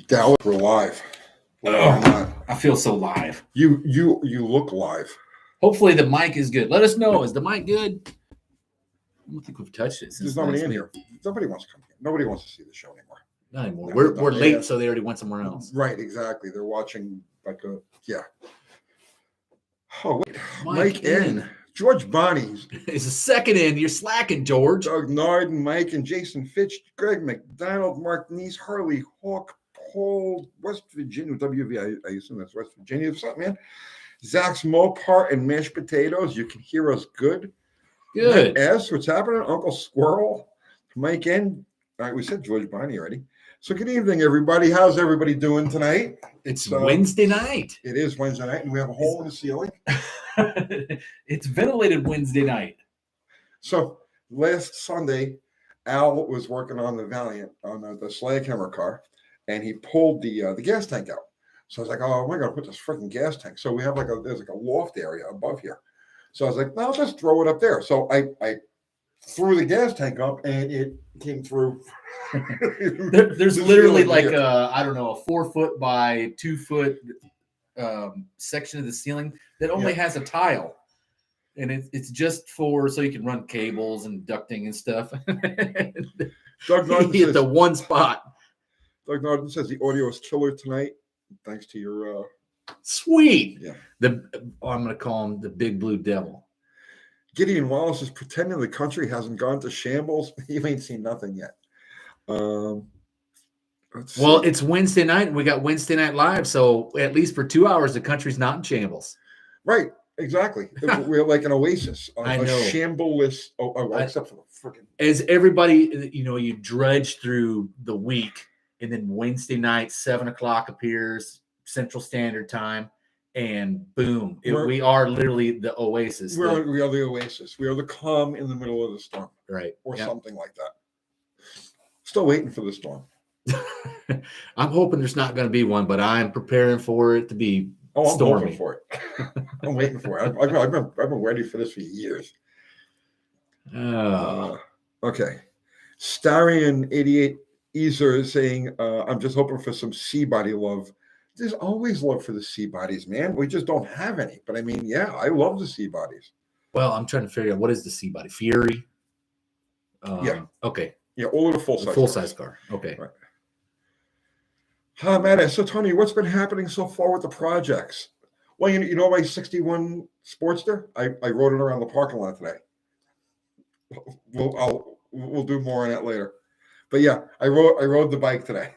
Dallas, we're live. I feel so live. You look live. Hopefully the mic is good. Let us know. Is the mic good? I don't think we've touched it. There's nobody in here. Nobody wants to come here. Nobody wants to see the show anymore. Not anymore. We're late, so they already went somewhere else. Right, exactly. They're watching like a Oh wait, Mike in. George Bonnie. It's a second in. You're slacking, George. Doug Nard and Mike and Jason Fitch, Greg McDonald, Mark Neese, Harley Hawk, Paul, West Virginia, WV, I assume that's West Virginia. What's up, man? Zach's Mopar and mashed potatoes. You can hear us good. Good. Mike S, what's happening? Uncle Squirrel. Mike N. All right, we said George Bonnie already. So good evening, everybody. How's everybody doing tonight? It's Wednesday night. It is Wednesday night, and we have a hole in the ceiling. It's ventilated Wednesday night. So last Sunday, Al was working on the Valiant, on the Slaghammer car, and he pulled the gas tank out. So I was like, oh, am I going to put this freaking gas tank? So we have there's a loft area above here. So I was like, no, I'll just throw it up there. So I threw the gas tank up, and it came through. There's literally like a 4 foot by 2 foot section of the ceiling that only has a tile, and it's just so you can run cables and ducting and stuff. Doug Norton hit the one spot. Doug Norton says the audio is killer tonight, thanks to your sweet. Yeah. I'm going to call him the Big Blue Devil. Gideon Wallace is pretending the country hasn't gone to shambles. You ain't seen nothing yet. It's Wednesday night, and we got Wednesday Night Live, so at least for 2 hours, the country's not in shambles. Right, exactly. We're like an oasis, I know. Shambleless, except for the freaking. As everybody, you dredge through the week, and then Wednesday night, 7 o'clock appears, Central Standard Time, and boom, we are literally the oasis. We are the oasis. We are the calm in the middle of the storm, right, or something like that. Still waiting for the storm. I'm hoping there's not going to be one, but I'm preparing for it to be stormy. I'm hoping for it. I'm waiting for it. I've been ready for this for years. Okay. Starian 88 Easer is saying, I'm just hoping for some C-body love. There's always love for the C-bodies, man. We just don't have any. But I mean, yeah, I love the C-bodies. Well, I'm trying to figure out what is the C-body? Fury? Yeah. Okay. Yeah, all of the full-size car. Okay. Right. Man, so Tony, what's been happening so far with the projects? Well, you know my 61 Sportster? I rode it around the parking lot today. We'll do more on that later. But yeah, I rode the bike today.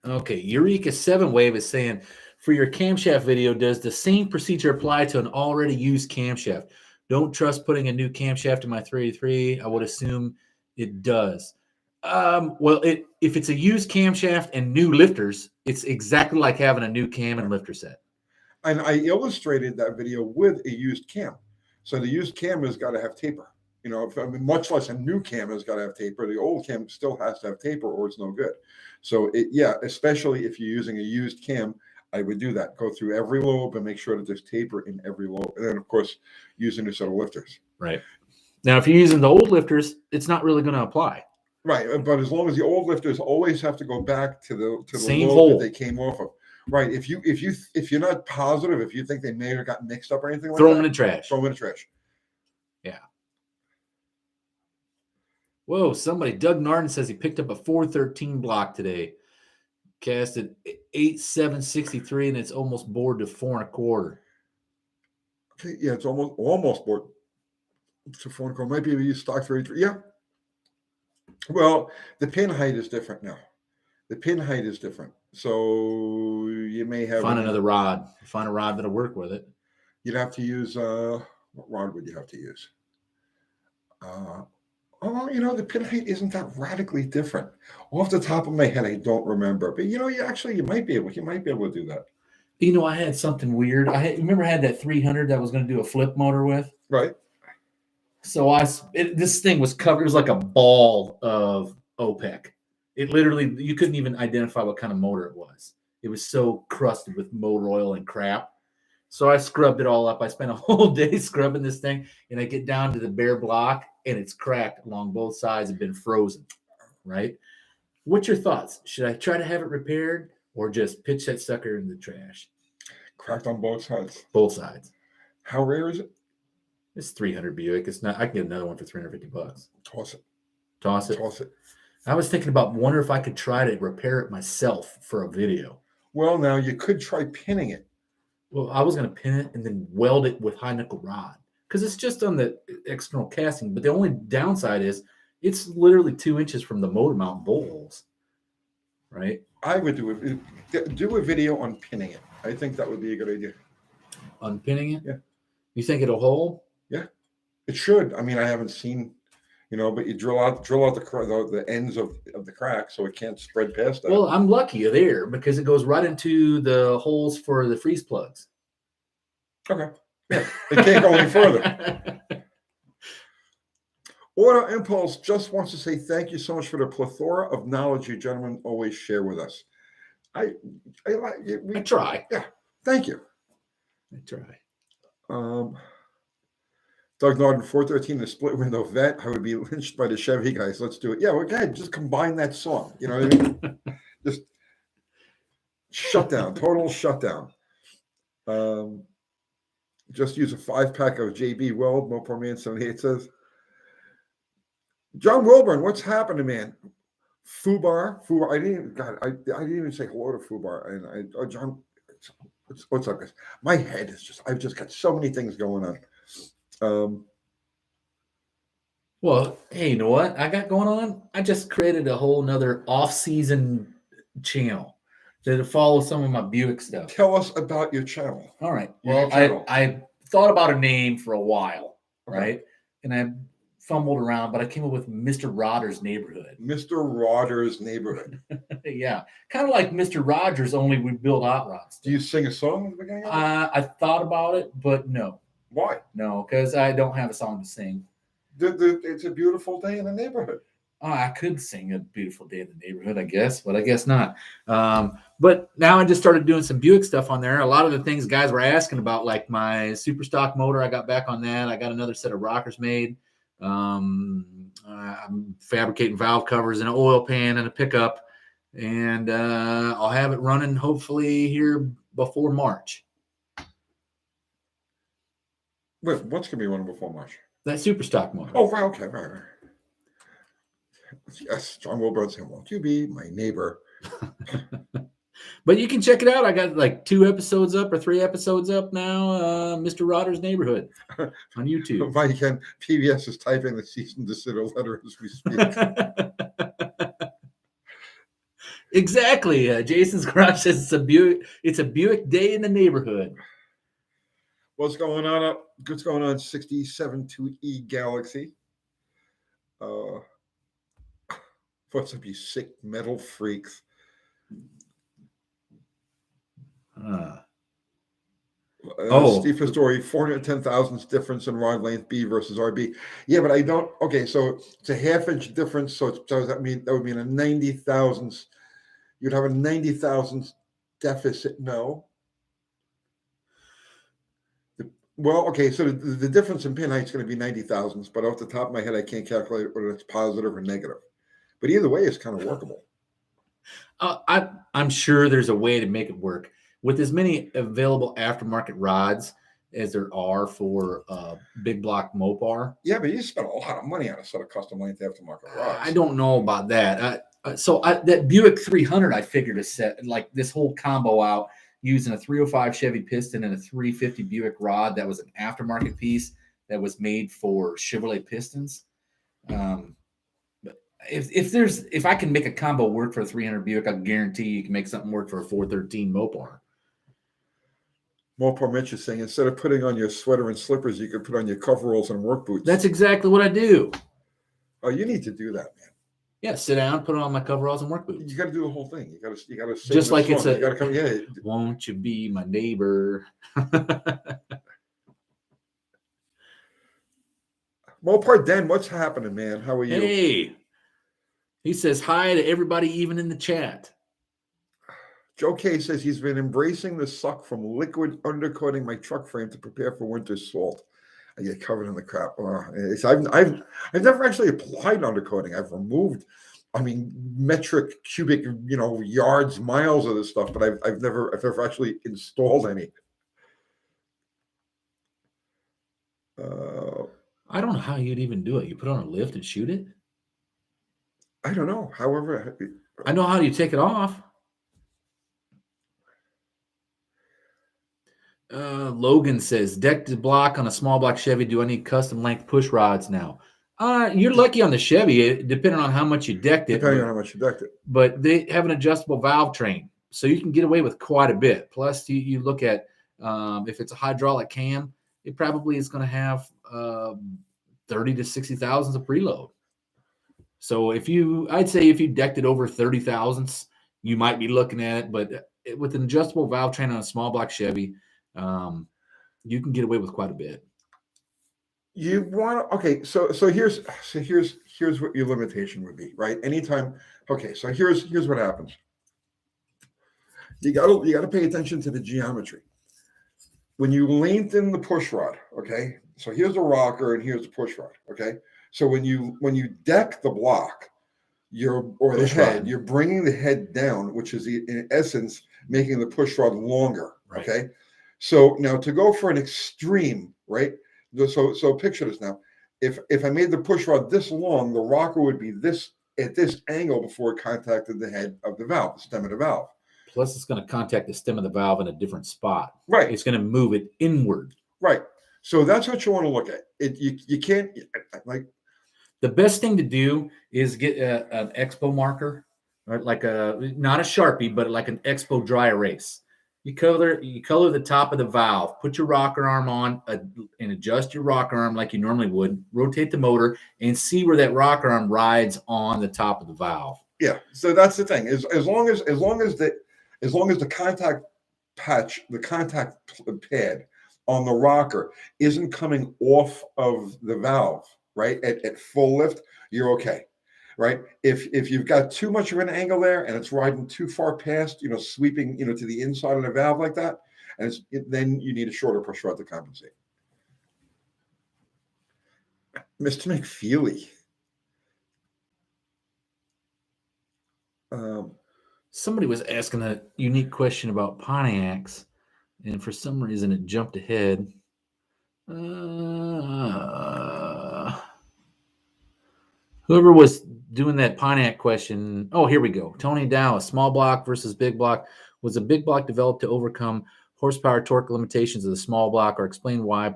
Okay, Eureka 7 Wave is saying, for your camshaft video, does the same procedure apply to an already used camshaft? Don't trust putting a new camshaft in my 383. I would assume it does. If it's a used camshaft and new lifters, it's exactly like having a new cam and lifter set. And I illustrated that video with a used cam. So the used cam has got to have taper. Much less a new cam has got to have taper. The old cam still has to have taper, or it's no good. So especially if you're using a used cam, I would do that. Go through every lobe and make sure that there's taper in every lobe. And then, of course, use a new set of lifters. Right. Now, if you're using the old lifters, it's not really going to apply. Right. But as long as the old lifters always have to go back to the same lobe hole that they came off of. Right. If you're not positive, if you think they may have got mixed up or anything like that, throw them in the trash. Throw them in the trash. Yeah. Whoa, Doug Narden says he picked up a 413 block today. Casted 8.763, and it's almost bored to 4 1/4. Okay, yeah, it's almost bored to 4 1/4. Might be able to use stock 33. Yeah. Well, the pin height is different now. The pin height is different, so you may have find another rod. Find a rod that'll work with it. You'd have to use what rod would you have to use? The pin height isn't that radically different. Off the top of my head, I don't remember. But you might be able to do that. I had something weird. I had that 300 that I was going to do a flip motor with. Right. So this thing was covered. It was like a ball of OPEC. It literally, you couldn't even identify what kind of motor it was. It was so crusted with motor oil and crap. So I scrubbed it all up. I spent a whole day scrubbing this thing, and I get down to the bare block, and it's cracked along both sides and been frozen, right? What's your thoughts? Should I try to have it repaired or just pitch that sucker in the trash? Cracked on both sides. Both sides. How rare is it? It's 300 Buick. It's not. I can get another one for $350. Toss it. Toss it. Toss it. I was thinking about wonder if I could try to repair it myself for a video. Well, now you could try pinning it. Well, I was going to pin it and then weld it with high nickel rod because it's just on the external casting. But the only downside is it's literally 2 inches from the motor mount bolt holes. Right? I would do a video on pinning it. I think that would be a good idea. Unpinning it? Yeah. You think it'll hold? Yeah, it should. I mean, I haven't seen, but you drill out the ends of the crack so it can't spread past that. Well, I'm lucky there because it goes right into the holes for the freeze plugs. Okay. Yeah, it can't go any further. Auto Impulse just wants to say thank you so much for the plethora of knowledge you gentlemen always share with us. I try. Yeah, thank you. I try. Doug Norden, 413, the split window vet. I would be lynched by the Chevy guys. Let's do it. Yeah, well, go ahead. Just combine that song. You know what I mean? Just shutdown, total shutdown. Just use a 5-pack of JB Weld. Mopar Man 78 says. John Wilburn, what's happening, man? Fubar. I didn't even say hello to Fubar. And John, what's up, guys? My head is I've just got so many things going on. Well, hey, you know what I got going on? I just created a whole nother off-season channel to follow some of my Buick stuff. Tell us about your channel. All right. Well, I thought about a name for a while, right? And I fumbled around, but I came up with Mr. Rodder's Neighborhood. Mr. Rodder's Neighborhood. Yeah. Kind of like Mr. Rogers, only we build hot rods. Do you sing a song at the beginning of it? I thought about it, but no. Why? No, because I don't have a song to sing. It's a beautiful day in the neighborhood. Oh, I could sing A Beautiful Day in the Neighborhood, I guess, but I guess not. But now I just started doing some Buick stuff on there. A lot of the things guys were asking about, like my super stock motor, I got back on that. I got another set of rockers made. I'm fabricating valve covers and an oil pan and a pickup. And I'll have it running hopefully here before March. Wait, what's going to be running before March? That super stock motor. Oh, right, okay, right. Yes, John Wilburn saying, won't you be my neighbor? But you can check it out. I got like 2 episodes up or 3 episodes up now. Mr. Rodder's Neighborhood on YouTube. Mike again, PBS is typing the cease and desist letter as we speak. Exactly. Jason's Garage says it's a Buick day in the neighborhood. What's going on? What's going on? 67-2E Galaxy. What's up, you sick metal freaks? Steve Pistori, 410,000 difference in rod length B versus RB. Yeah, but I don't. Okay, so it's a half-inch difference. So that would mean a 90 thousandths. You'd have a 90 thousandths deficit. No. Well, okay, so the difference in pin height is going to be 90 thousandths, but off the top of my head, I can't calculate whether it's positive or negative. But either way, it's kind of workable. I'm sure there's a way to make it work. With as many available aftermarket rods as there are for big block Mopar. Yeah, but you spent a lot of money on a set of custom length aftermarket rods. I don't know about that. That Buick 300, I figured to set like this whole combo out using a 305 Chevy piston and a 350 Buick rod. That was an aftermarket piece that was made for Chevrolet pistons. If I can make a combo work for a 300 Buick, I guarantee you can make something work for a 413 Mopar. Mopar Mitch is saying instead of putting on your sweater and slippers, you could put on your coveralls and work boots. That's exactly what I do. Oh, you need to do that, man. Yeah, sit down, put on my coveralls and work boots. You got to do the whole thing. You got to just like it's you got to come. Yeah. Won't you be my neighbor? Mopar Den, what's happening, man? How are you? Hey, he says hi to everybody, even in the chat. Joe K says he's been embracing the suck from liquid undercoating my truck frame to prepare for winter salt. I get covered in the crap. I've never actually applied undercoating. I've removed I mean, metric, cubic, yards, miles of this stuff, but I've never actually installed any. I don't know how you'd even do it. You put on a lift and shoot it? I don't know. However, I know how you take it off. Logan says, deck to block on a small block Chevy. Do I need custom length push rods now? You're lucky on the Chevy, depending on how much you decked it. depending on how much you decked it. But they have an adjustable valve train, so you can get away with quite a bit. Plus, you look at if it's a hydraulic cam, it probably is going to have 30 to 60 thousandths of preload. So I'd say if you decked it over 30 thousandths, you might be looking at it. But with an adjustable valve train on a small block Chevy, you can get away with quite a bit. You want okay, so here's what your limitation would be, right? Anytime, okay, so here's what happens. You gotta pay attention to the geometry. When you lengthen the push rod, okay, so here's the rocker and here's the push rod, okay. So when you deck the block, the head, you're bringing the head down, which is in essence making the push rod longer, right. Okay. So now to go for an extreme, right? So picture this now. If I made the push rod this long, the rocker would be at this angle before it contacted the head of the valve, the stem of the valve. Plus, it's going to contact the stem of the valve in a different spot. Right. It's going to move it inward. Right. So that's what you want to look at. You can't like. The best thing to do is get an Expo marker, right? Like not a Sharpie, but like an Expo dry erase. You color the top of the valve, put your rocker arm on and adjust your rocker arm like you normally would, rotate the motor and see where that rocker arm rides on the top of the valve. Yeah. So that's the thing. As long as the contact patch, the contact pad on the rocker isn't coming off of the valve, right? At full lift, you're okay. Right. If you've got too much of an angle there and it's riding too far past, sweeping, to the inside of the valve like that, and then you need a shorter push rod to compensate. Mr. McFeely. Somebody was asking a unique question about Pontiacs, and for some reason it jumped ahead. Whoever was doing that Pontiac question. Oh, here we go. Tony Dow, small block versus big block. Was a big block developed to overcome horsepower torque limitations of the small block, or explain why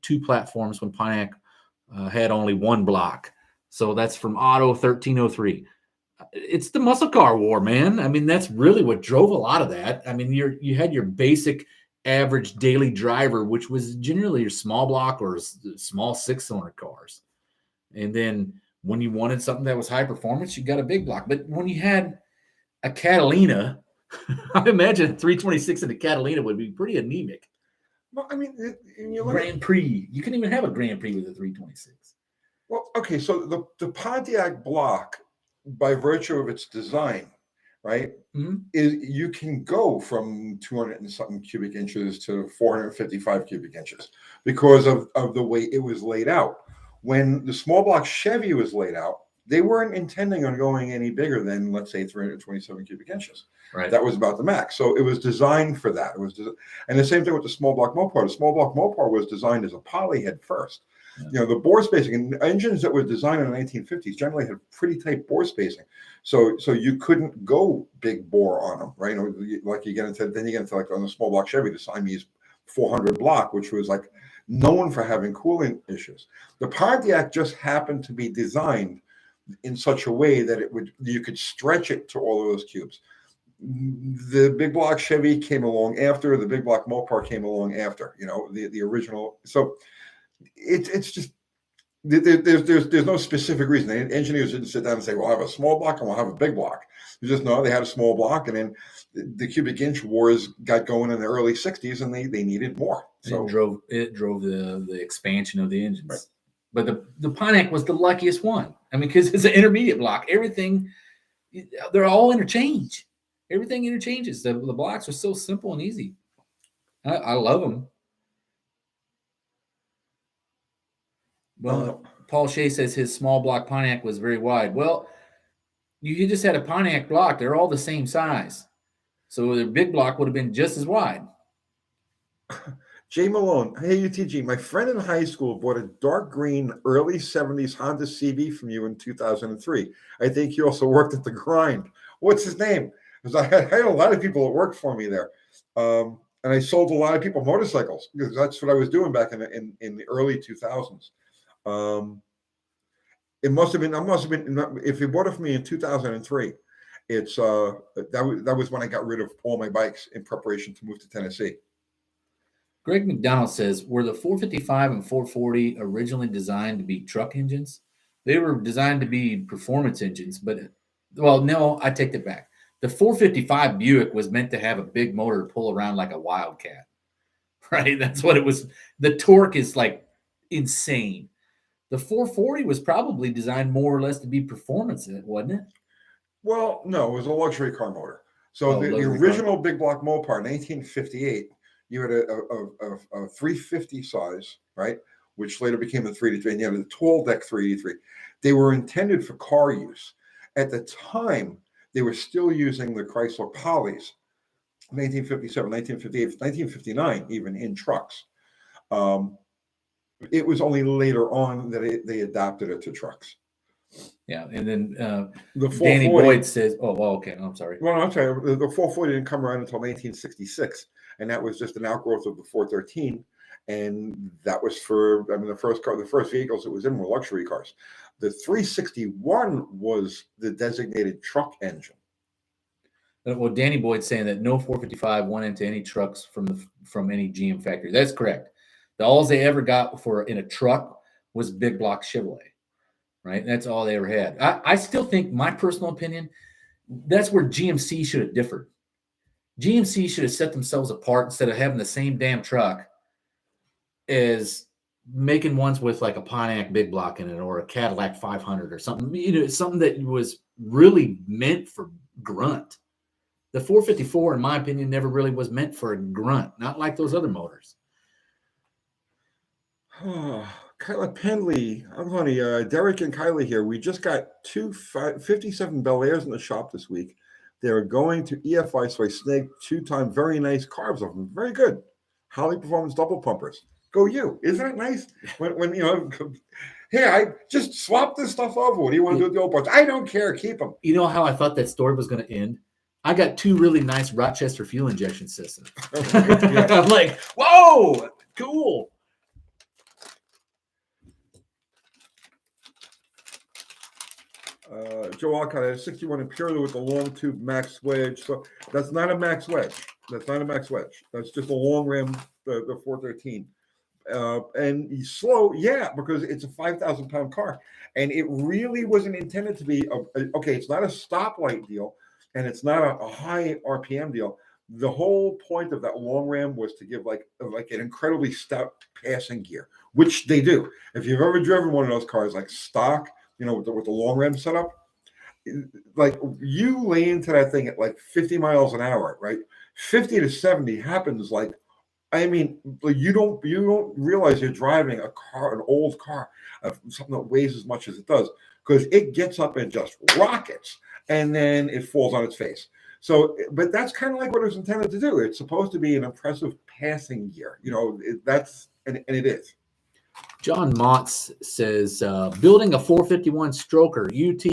two platforms when Pontiac had only one block? So that's from Auto 1303. It's the muscle car war, man. I mean, that's really what drove a lot of that. I mean, you had your basic average daily driver, which was generally your small block or small 6-cylinder cars. And then when you wanted something that was high performance, you got a big block. But when you had a Catalina, I imagine a 326 in a Catalina would be pretty anemic. Well, I mean, Grand Prix. You couldn't even have a Grand Prix with a 326. Well, okay, so the Pontiac block, by virtue of its design, right, is you can go from 200 and something cubic inches to 455 cubic inches because of the way it was laid out. When the small block Chevy was laid out, they weren't intending on going any bigger than, let's say, 327 cubic inches. Right. That was about the max. So it was designed for that. And the same thing with the small block Mopar. The small block Mopar was designed as a poly head first. Yeah. The bore spacing, and engines that were designed in the 1950s generally had pretty tight bore spacing. So you couldn't go big bore on them, right? Like you get into like on the small block Chevy, the Siamese 400 block, which was like known for having cooling issues. The Pontiac just happened to be designed in such a way that you could stretch it to all of those cubes. The big block Chevy came along after. The big block Mopar came along after. The original. So it's just there's no specific reason. The engineers didn't sit down and say, "We'll have a small block and we'll have a big block." They just know they had a small block, and then the cubic inch wars got going in the early 60s, and they needed more. So it drove the expansion of the engines. Right. But the Pontiac was the luckiest one. I mean, because it's an intermediate block. Everything, they're all interchange. Everything interchanges. The blocks are so simple and easy. I love them. Well, Paul Shea says his small block Pontiac was very wide. Well, You just had a Pontiac block. They're all the same size. So the big block would have been just as wide. Jay Malone, hey UTG, my friend in high school bought a dark green early 70s Honda CB from you in 2003. I think he also worked at the Grind. What's his name? Because I had a lot of people that worked for me there. And I sold a lot of people motorcycles because that's what I was doing back in the early 2000s. It must have been, if he bought it from me in 2003, that was when I got rid of all my bikes in preparation to move to Tennessee. Greg McDonald says, were the 455 and 440 originally designed to be truck engines? They were designed to be performance engines, but, well, no, I take that back. The 455 Buick was meant to have a big motor to pull around like a Wildcat, right? That's what it was. The torque is like insane. The 440 was probably designed more or less to be performance, wasn't it? Well, no, it was a luxury car motor. So the original big block Mopar, 1958, you had a 350 size, right? Which later became the 383, and you had a tall deck 383. They were intended for car use. At the time, they were still using the Chrysler Polys, 1957, 1958, 1959, even in trucks. It was only later on that they adapted it to trucks. Yeah, and then Danny Boyd says, "Oh, well, okay, I'm sorry." Well, no, I'm sorry. The 440 didn't come around until 1966, and that was just an outgrowth of the 413. And that was for, I mean, the first vehicles it was in were luxury cars. The 361 was the designated truck engine. Well, Danny Boyd's saying that no 455 went into any trucks from any GM factory. That's correct. All they ever got in a truck was big block Chevrolet, right? That's all they ever had. I still think, my personal opinion, that's where GMC should have differed. GMC should have set themselves apart instead of having the same damn truck as making ones with like a Pontiac big block in it or a Cadillac 500 or something, something that was really meant for grunt. The 454, in my opinion, never really was meant for a grunt, not like those other motors. Oh, Kyla Penley, I'm honey, Derek and Kyla here. We just got 57 Bel Airs in the shop this week. They're going to EFI, so I snagged 2-time very nice carbs of them. Very good. Holly Performance double pumpers. Go you. Isn't it nice? When hey, I just swap this stuff over. What do you want to do with the old parts? I don't care. Keep them. You know how I thought that story was going to end? I got 2 really nice Rochester fuel injection systems. I'm like, whoa, cool. Joe Alcott has 61 Imperial with the long tube max wedge. So that's not a max wedge. That's just a long rim, the 413. And he's slow, yeah, because it's a 5,000 pound car. And it really wasn't intended to be, okay, it's not a stoplight deal, and it's not a high RPM deal. The whole point of that long ram was to give like an incredibly stout passing gear, which they do. If you've ever driven one of those cars, like stock, with the long ram setup, like you lay into that thing at like 50 miles an hour, right? 50 to 70 happens like, I mean, you don't realize you're driving a car, an old car, something that weighs as much as it does, because it gets up and just rockets, and then it falls on its face. So, but that's kind of like what it was intended to do. It's supposed to be an impressive passing gear, and it is. John Motz says, building a 451 stroker UT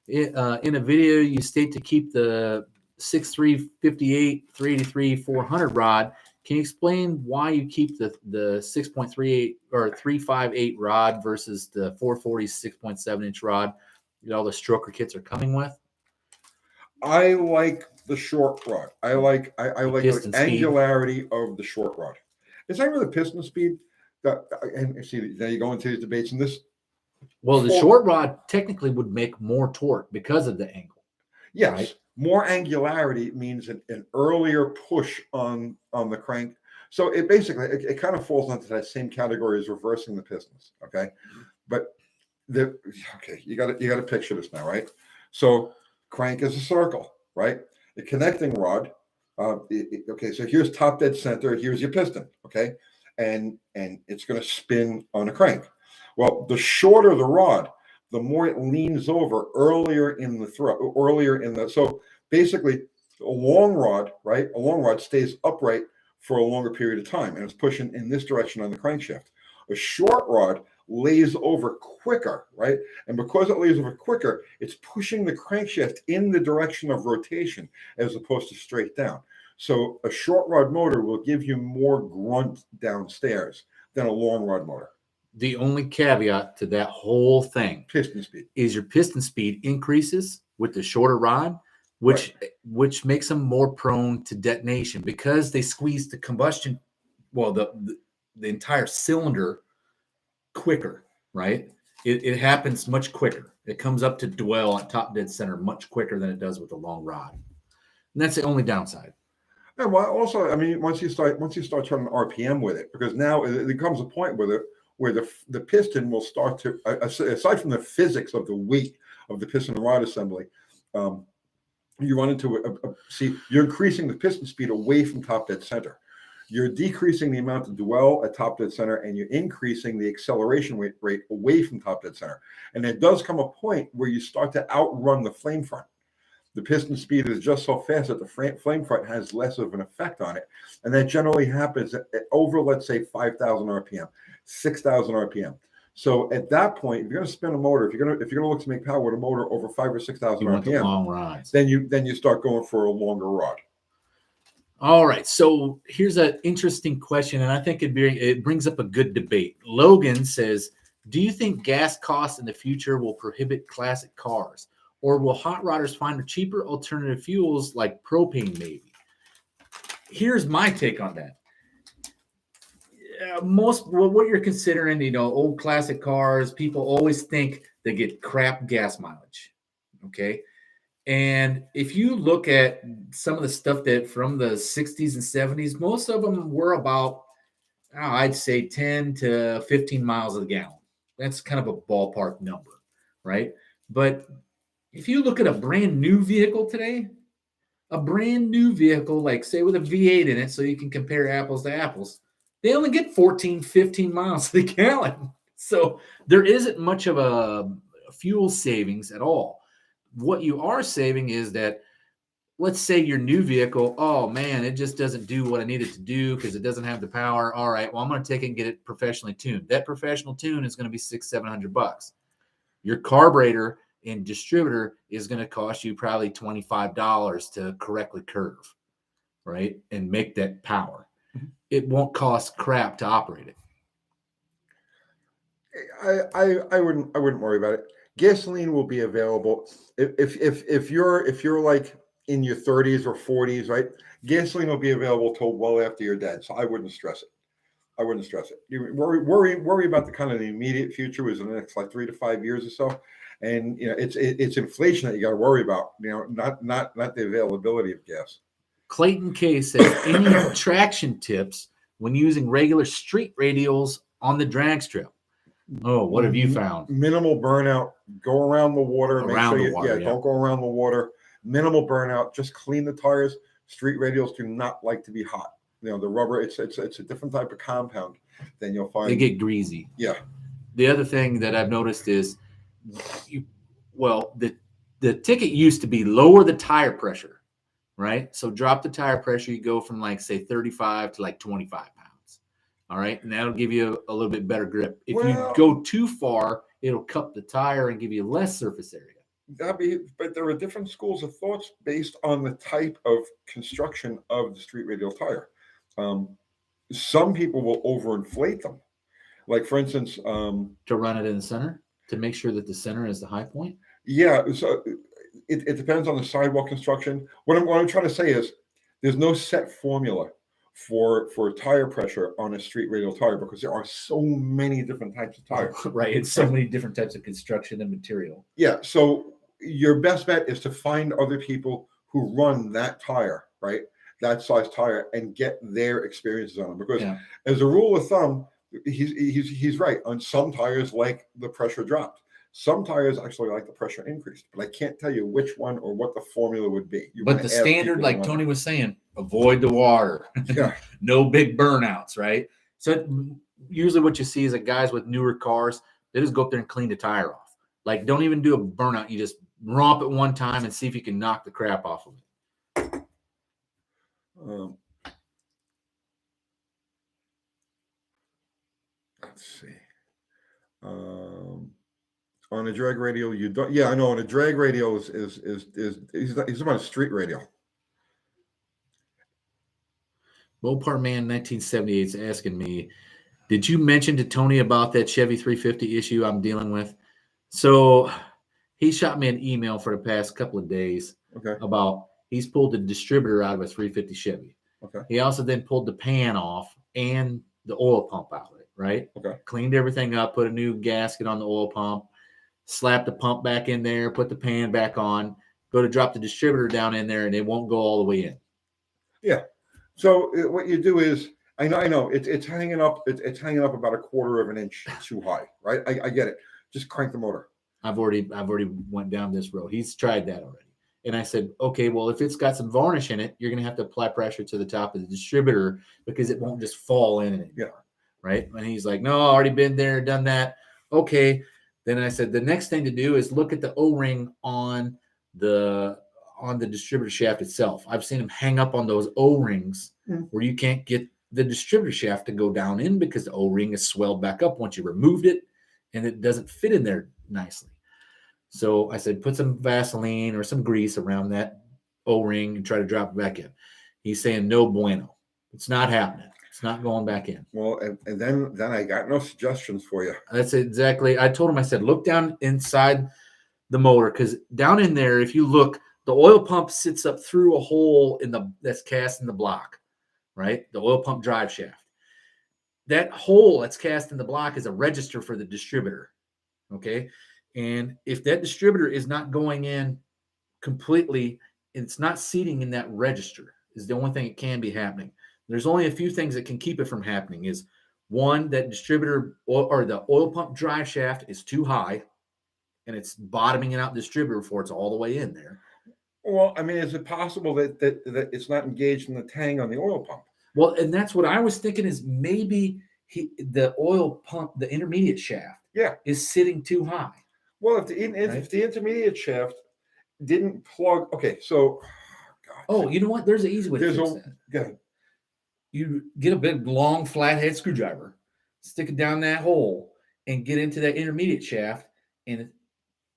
in a video, you state to keep the 6358, 383, 400 rod. Can you explain why you keep the 6.38 or 358 rod versus the 440 6.7 inch rod that all the stroker kits are coming with? I like the short rod. I like the angularity of the short rod. It's not really piston speed. And see, now you go into these debates in this. Well, the short rod technically would make more torque because of the angle. Yes, right? More angularity means an earlier push on the crank. So it basically it kind of falls into that same category as reversing the pistons. Okay, but you got to picture this now, right? So crank is a circle, right? The connecting rod. Okay, so here's top dead center. Here's your piston. Okay. And it's going to spin on a crank. Well, the shorter the rod, the more it leans over earlier in the throw, so basically a long rod, right? A long rod stays upright for a longer period of time and it's pushing in this direction on the crankshaft. A short rod lays over quicker, right? And because it lays over quicker, it's pushing the crankshaft in the direction of rotation as opposed to straight down. So a short rod motor will give you more grunt downstairs than a long rod motor. The only caveat to that whole thing Piston speed is your piston speed increases with the shorter rod, which makes them more prone to detonation because they squeeze the combustion, well, the entire cylinder quicker, right? It happens much quicker. It comes up to dwell at top dead center much quicker than it does with a long rod. And that's the only downside. And well, also, I mean, once you start turning RPM with it, because now it comes a point with it where the piston will start to, aside from the physics of the weight of the piston and rod assembly, you run into you're increasing the piston speed away from top dead center. You're decreasing the amount of dwell at top dead center, and you're increasing the acceleration rate away from top dead center. And there does come a point where you start to outrun the flame front. The piston speed is just so fast that the flame front has less of an effect on it. And that generally happens at over, let's say, 5,000 RPM, 6,000 RPM. So at that point, if you're going to spin a motor, if you're going to look to make power with a motor over 5,000 or 6,000 RPM, long rods. then you start going for a longer rod. All right. So here's an interesting question, and I think it brings up a good debate. Logan says, do you think gas costs in the future will prohibit classic cars? Or will hot rodders find a cheaper alternative fuels like propane maybe? Here's my take on that. What you're considering, old classic cars, people always think they get crap gas mileage. Okay. And if you look at some of the stuff that from the 60s and 70s, most of them were about, I'd say 10 to 15 miles a gallon. That's kind of a ballpark number, right? But if you look at a brand new vehicle today, like say with a V8 in it, so you can compare apples to apples, they only get 14, 15 miles a gallon. So there isn't much of a fuel savings at all. What you are saving is that, let's say your new vehicle, oh man, it just doesn't do what I need it to do because it doesn't have the power. All right, well, I'm going to take it and get it professionally tuned. That professional tune is going to be $600-700. Your carburetor and distributor is going to cost you probably $25 to correctly curve, right? And make that power. Mm-hmm. It won't cost crap to operate it. I wouldn't worry about it. Gasoline will be available if you're like in your 30s or 40s, right? Gasoline will be available till well after you're dead. So I wouldn't stress it. You worry about the kind of the immediate future, is in the next like 3 to 5 years or so. And it's inflation that you got to worry about. Not the availability of gas. Clayton K says, any traction tips when using regular street radials on the drag strip? Oh, what have you found? Minimal burnout. Go around the water. Don't go around the water. Minimal burnout. Just clean the tires. Street radials do not like to be hot. The rubber. It's a different type of compound than you'll find. They get greasy. Yeah. The other thing that I've noticed is, the ticket used to be lower the tire pressure, right? So drop the tire pressure. You go from like say 35 to like 25 pounds. All right, and that'll give you a little bit better grip. If you go too far, it'll cup the tire and give you less surface area. But there are different schools of thoughts based on the type of construction of the street radial tire. Some people will overinflate them. Like for instance, to run it in the center, to make sure that the center is the high point. Yeah, so it depends on the sidewall construction. What I'm trying to say is there's no set formula for tire pressure on a street radial tire because there are so many different types of tires. Right, it's so many different types of construction and material. Yeah, so your best bet is to find other people who run that tire, right? That size tire, and get their experiences on them. Because as a rule of thumb, he's right. On some tires, like the pressure dropped. Some tires actually like the pressure increased, but I can't tell you which one or what the formula would be. But the standard, like Tony was saying, avoid the water. Yeah. No big burnouts, right? So usually what you see is that guys with newer cars, they just go up there and clean the tire off. Like, don't even do a burnout. You just romp it one time and see if you can knock the crap off of it. Let's see. On a drag radio, you don't. Yeah, I know. On a drag radio is he's about a street radio. Mopar Man 1978 is asking me, did you mention to Tony about that Chevy 350 issue I'm dealing with? So he shot me an email for the past couple of days about he's pulled the distributor out of a 350 Chevy. Okay. He also then pulled the pan off and the oil pump outlet, right? Okay. Cleaned everything up, put a new gasket on the oil pump, slapped the pump back in there, put the pan back on, go to drop the distributor down in there, and it won't go all the way in. Yeah. So what you do is, I know, it's hanging up. It's hanging up about 1/4 of an inch too high, right? I get it. Just crank the motor. I've already went down this road. He's tried that already. And I said, okay, well, if it's got some varnish in it, you're going to have to apply pressure to the top of the distributor because it won't just fall in it. Yeah. Right. And he's like, no, I've already been there, done that. Okay. Then I said, the next thing to do is look at the O-ring on the distributor shaft itself. I've seen him hang up on those O-rings where you can't get the distributor shaft to go down in because the O-ring is swelled back up once you removed it and it doesn't fit in there nicely. So I said, put some Vaseline or some grease around that O-ring and try to drop it back in. He's saying, no bueno. It's not happening. It's not going back in. Well, and then I got no suggestions for you. That's exactly. I told him, I said, look down inside the motor because down in there, if you look, the oil pump sits up through a hole that's cast in the block, right? The oil pump drive shaft. That hole that's cast in the block is a register for the distributor, okay? And if that distributor is not going in completely, it's not seating in that register is the only thing that can be happening. There's only a few things that can keep it from happening is one, that distributor or the oil pump drive shaft is too high and it's bottoming it out the distributor before it's all the way in there. Well, I mean, is it possible that it's not engaged in the tang on the oil pump? Well, and that's what I was thinking is maybe the oil pump, the intermediate shaft is sitting too high. Well, if the intermediate shaft didn't plug, okay, so. Oh, you know what? There's an easy way to fix that. Go ahead. You get a big, long, flathead screwdriver, stick it down that hole, and get into that intermediate shaft and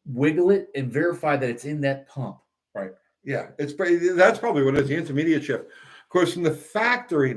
wiggle it and verify that it's in that pump. Right. Yeah, that's probably what it is. The intermediate shaft. Of course, from the factory,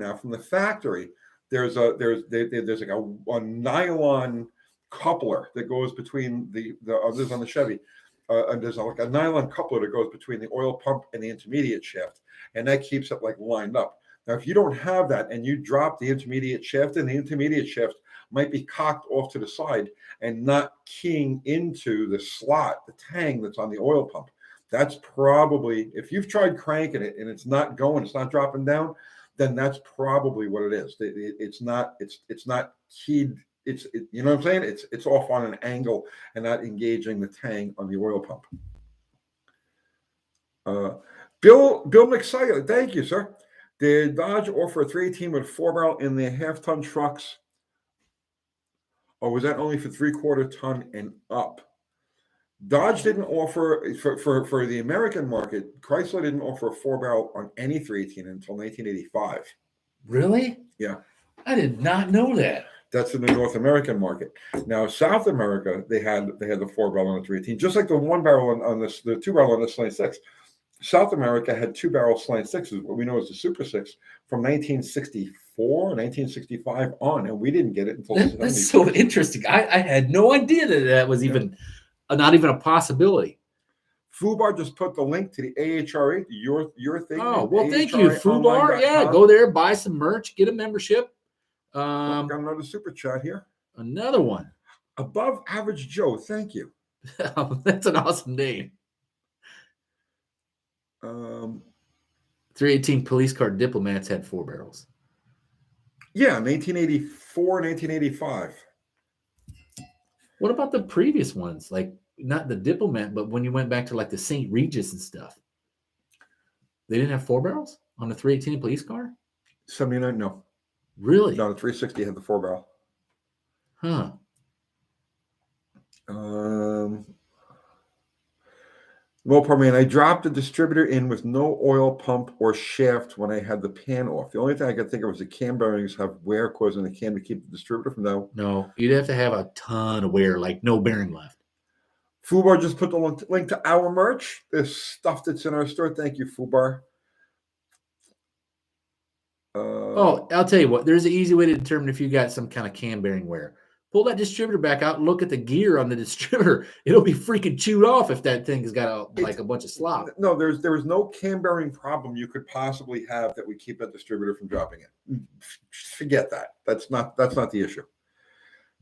there's like a nylon coupler that goes between the others on the Chevy. And there's like a nylon coupler that goes between the oil pump and the intermediate shaft, and that keeps it like lined up. Now, if you don't have that and you drop the intermediate shaft, then the intermediate shaft might be cocked off to the side and not keying into the slot, the tang that's on the oil pump. That's probably, if you've tried cranking it and it's not going, it's not dropping down, then that's probably what it is. It's not keyed. You know what I'm saying? It's off on an angle and not engaging the tang on the oil pump. Bill McSiler, thank you, sir. Did Dodge offer a 318 with a 4-barrel in the half-ton trucks, or was that only for 3/4 ton and up? Dodge didn't offer for the American market. Chrysler didn't offer a 4-barrel on any 318 until 1985. Really? Yeah, I did not know that. That's in the North American market. Now, South America, they had the 4-barrel on the 318, just like the 1-barrel on this, the 2-barrel on the Slant 6. South America had 2-barrel Slant 6s, what we know as the Super 6, from 1964, 1965 on, and we didn't get it until that's so interesting. I had no idea that was even not even a possibility. Fubar just put the link to the AHRA, your thing. Oh, well, thank you, Fubar. Yeah, go there, buy some merch, get a membership. Got another super chat here. Another one. Above Average Joe, thank you. That's an awesome name. 318 police car diplomats had 4 barrels. Yeah, 1984, 1985. What about the previous ones? Like, not the diplomat, but when you went back to like the St. Regis and stuff. They didn't have 4 barrels on the 318 police car? 79, no. Really? No, the 360 had the 4-barrel. Huh. Well, pardon me, and I dropped the distributor in with no oil pump or shaft when I had the pan off. The only thing I could think of was the cam bearings have wear causing the cam to keep the distributor from down. No, you'd have to have a ton of wear, like no bearing left. Fubar just put the link to our merch. There's stuff that's in our store. Thank you, Fubar. Oh, I'll tell you what. There's an easy way to determine if you got some kind of cam bearing wear. Pull that distributor back out and look at the gear on the distributor. It'll be freaking chewed off if that thing has got a bunch of slop. No, there was no cam bearing problem you could possibly have that would keep that distributor from dropping it. Forget that. That's not the issue.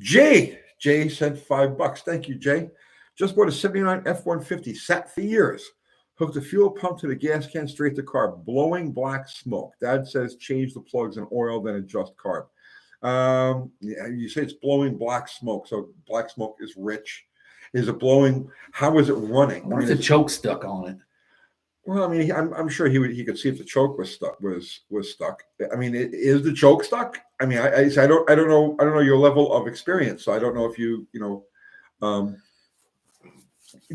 Jay sent $5. Thank you, Jay. Just bought a 79 F-150, sat for years. Hooked the fuel pump to the gas can straight to carb, blowing black smoke. Dad says change the plugs and oil, then adjust carb. Yeah, you say it's blowing black smoke, so black smoke is rich. Is it blowing? How is it running? Where's the choke stuck on it? Well, I mean, I'm sure he could see if the choke was stuck. I mean, is the choke stuck? I mean, I don't know your level of experience, so I don't know if you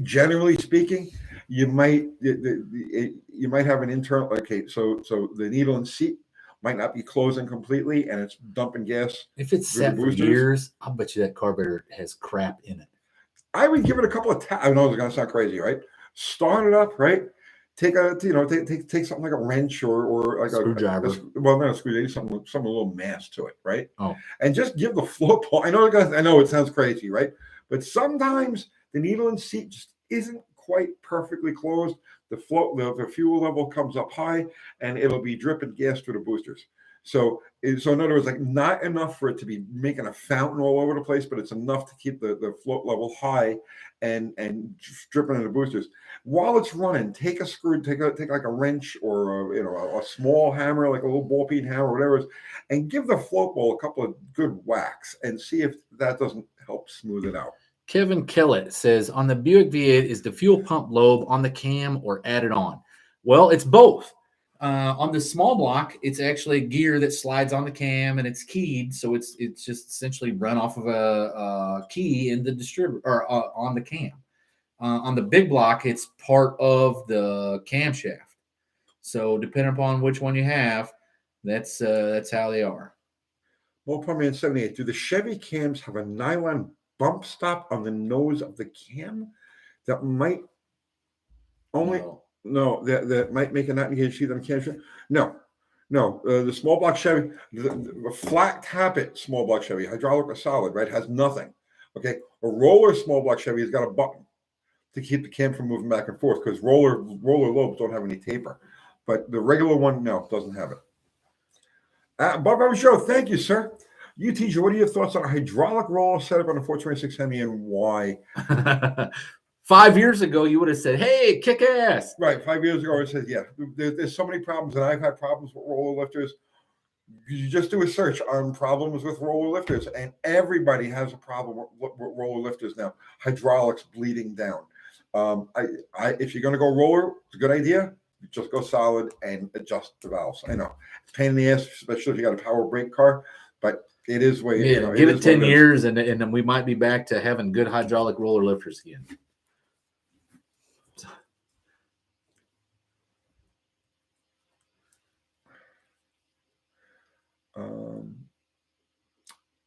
generally speaking, you might have an internal. Okay, so the needle and seat might not be closing completely, and it's dumping gas. If it's set for years, I'll bet you that carburetor has crap in it. I would give it a couple of taps. I know it's going to sound crazy, right? Start it up, right? Take something like a wrench or like screwdriver. Not a screwdriver, something a little mass to it, right? Oh, and just give the float pull. I know it sounds crazy, right? But sometimes the needle and seat just isn't quite perfectly closed. The fuel level comes up high, and it'll be dripping gas through the boosters. So in other words, like not enough for it to be making a fountain all over the place, but it's enough to keep the float level high and dripping in the boosters. While it's running, take like a wrench or a small hammer, like a little ball peen hammer, or whatever it is, and give the float ball a couple of good whacks and see if that doesn't help smooth it out. Kevin Kellett says, on the Buick V8, is the fuel pump lobe on the cam or added on? Well, it's both. On the small block, it's actually gear that slides on the cam and it's keyed, so it's just essentially run off of a key in the distributor or on the cam. On the big block, it's part of the camshaft. So depending upon which one you have, that's how they are. Well, Propane 78. Do the Chevy cams have a nylon bump stop on the nose of the cam that might only? No, that might make a not engaged sheath on the camshaft. No. The small block Chevy, the flat tappet small block Chevy, hydraulic or solid, right, has nothing. Okay, a roller small block Chevy has got a button to keep the cam from moving back and forth because roller lobes don't have any taper, but the regular one, no, doesn't have it. Bob Evans Show, thank you, sir. UTG, what are your thoughts on a hydraulic roller setup on a 426 Hemi and why? 5 years ago, you would have said, hey, kick ass. Right. 5 years ago, I said, yeah, there's so many problems, and I've had problems with roller lifters. You just do a search on problems with roller lifters, and everybody has a problem with roller lifters now. Hydraulics bleeding down. If you're going to go roller, it's a good idea. Just go solid and adjust the valves. I know it's a pain in the ass, especially if you got a power brake car, but it is way. Yeah, give it 10 years, and then we might be back to having good hydraulic roller lifters again.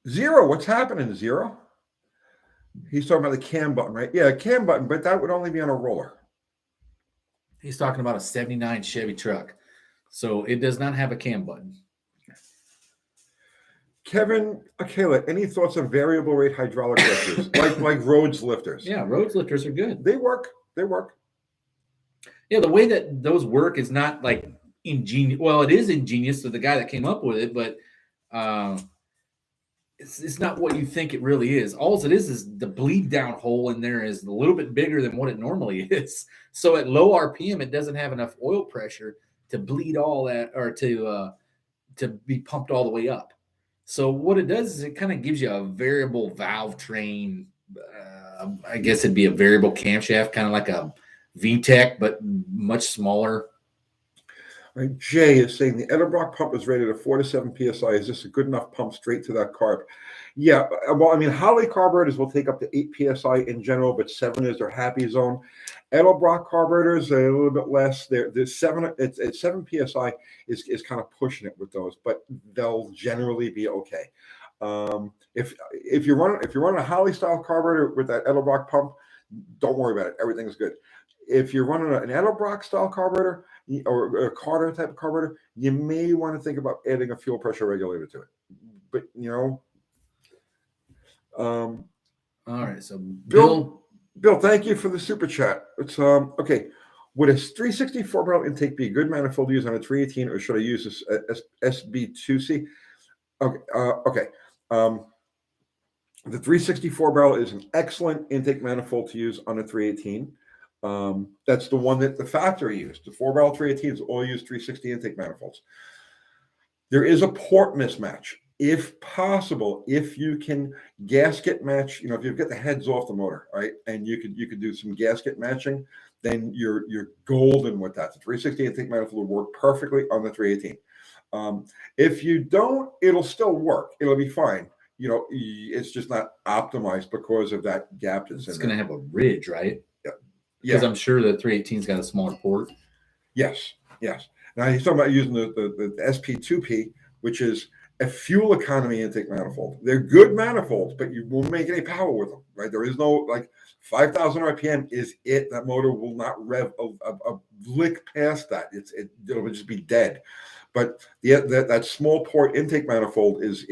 Zero, what's happening, Zero? He's talking about the cam button, right? Yeah, cam button, but that would only be on a roller. He's talking about a 79 Chevy truck. So it does not have a cam button. Kevin Akela, any thoughts on variable rate hydraulic lifters, like Rhodes lifters? Yeah, Rhodes lifters are good. They work. Yeah, the way that those work is not like ingenious. Well, it is ingenious to the guy that came up with it, but it's not what you think it really is. All it is the bleed down hole in there is a little bit bigger than what it normally is. So at low RPM, it doesn't have enough oil pressure to bleed all that or to be pumped all the way up. So what it does is it kind of gives you a variable valve train. I guess it'd be a variable camshaft, kind of like a VTEC, but much smaller. Right. Jay is saying the Edelbrock pump is rated at 4 to 7 psi. Is this a good enough pump straight to that carb? Yeah. Well, I mean, Holley carburetors will take up to 8 psi in general, but 7 is their happy zone. Edelbrock carburetors are a little bit less. There's 7. It's 7 psi is kind of pushing it with those, but they'll generally be okay. If you're running a Holley style carburetor with that Edelbrock pump, don't worry about it. Everything's good. If you're running an Edelbrock style carburetor or a Carter type of carburetor, you may want to think about adding a fuel pressure regulator to it. But all right. So Bill, thank you for the super chat. It's okay. Would a 364 barrel intake be a good manifold to use on a 318, or should I use this SB2C? Okay. The 364 barrel is an excellent intake manifold to use on a 318. That's the one that the factory used. The 4-barrel 318s all use 360 intake manifolds. There is a port mismatch. If possible, if you can gasket match, if you get the heads off the motor, right, and you could do some gasket matching, then you're golden with that. The 360 intake manifold will work perfectly on the 318. If you don't, it'll still work. It'll be fine. It's just not optimized because of that gap that's in there. It's going to have a ridge, right? Yeah. Because I'm sure the 318's got a smaller port. Yes. Now he's talking about using the SP2P, which is a fuel economy intake manifold. They're good manifolds, but you won't make any power with them, right? There is no 5,000 RPM is it. That motor will not rev a lick past that. It'll just be dead. But that small port intake manifold is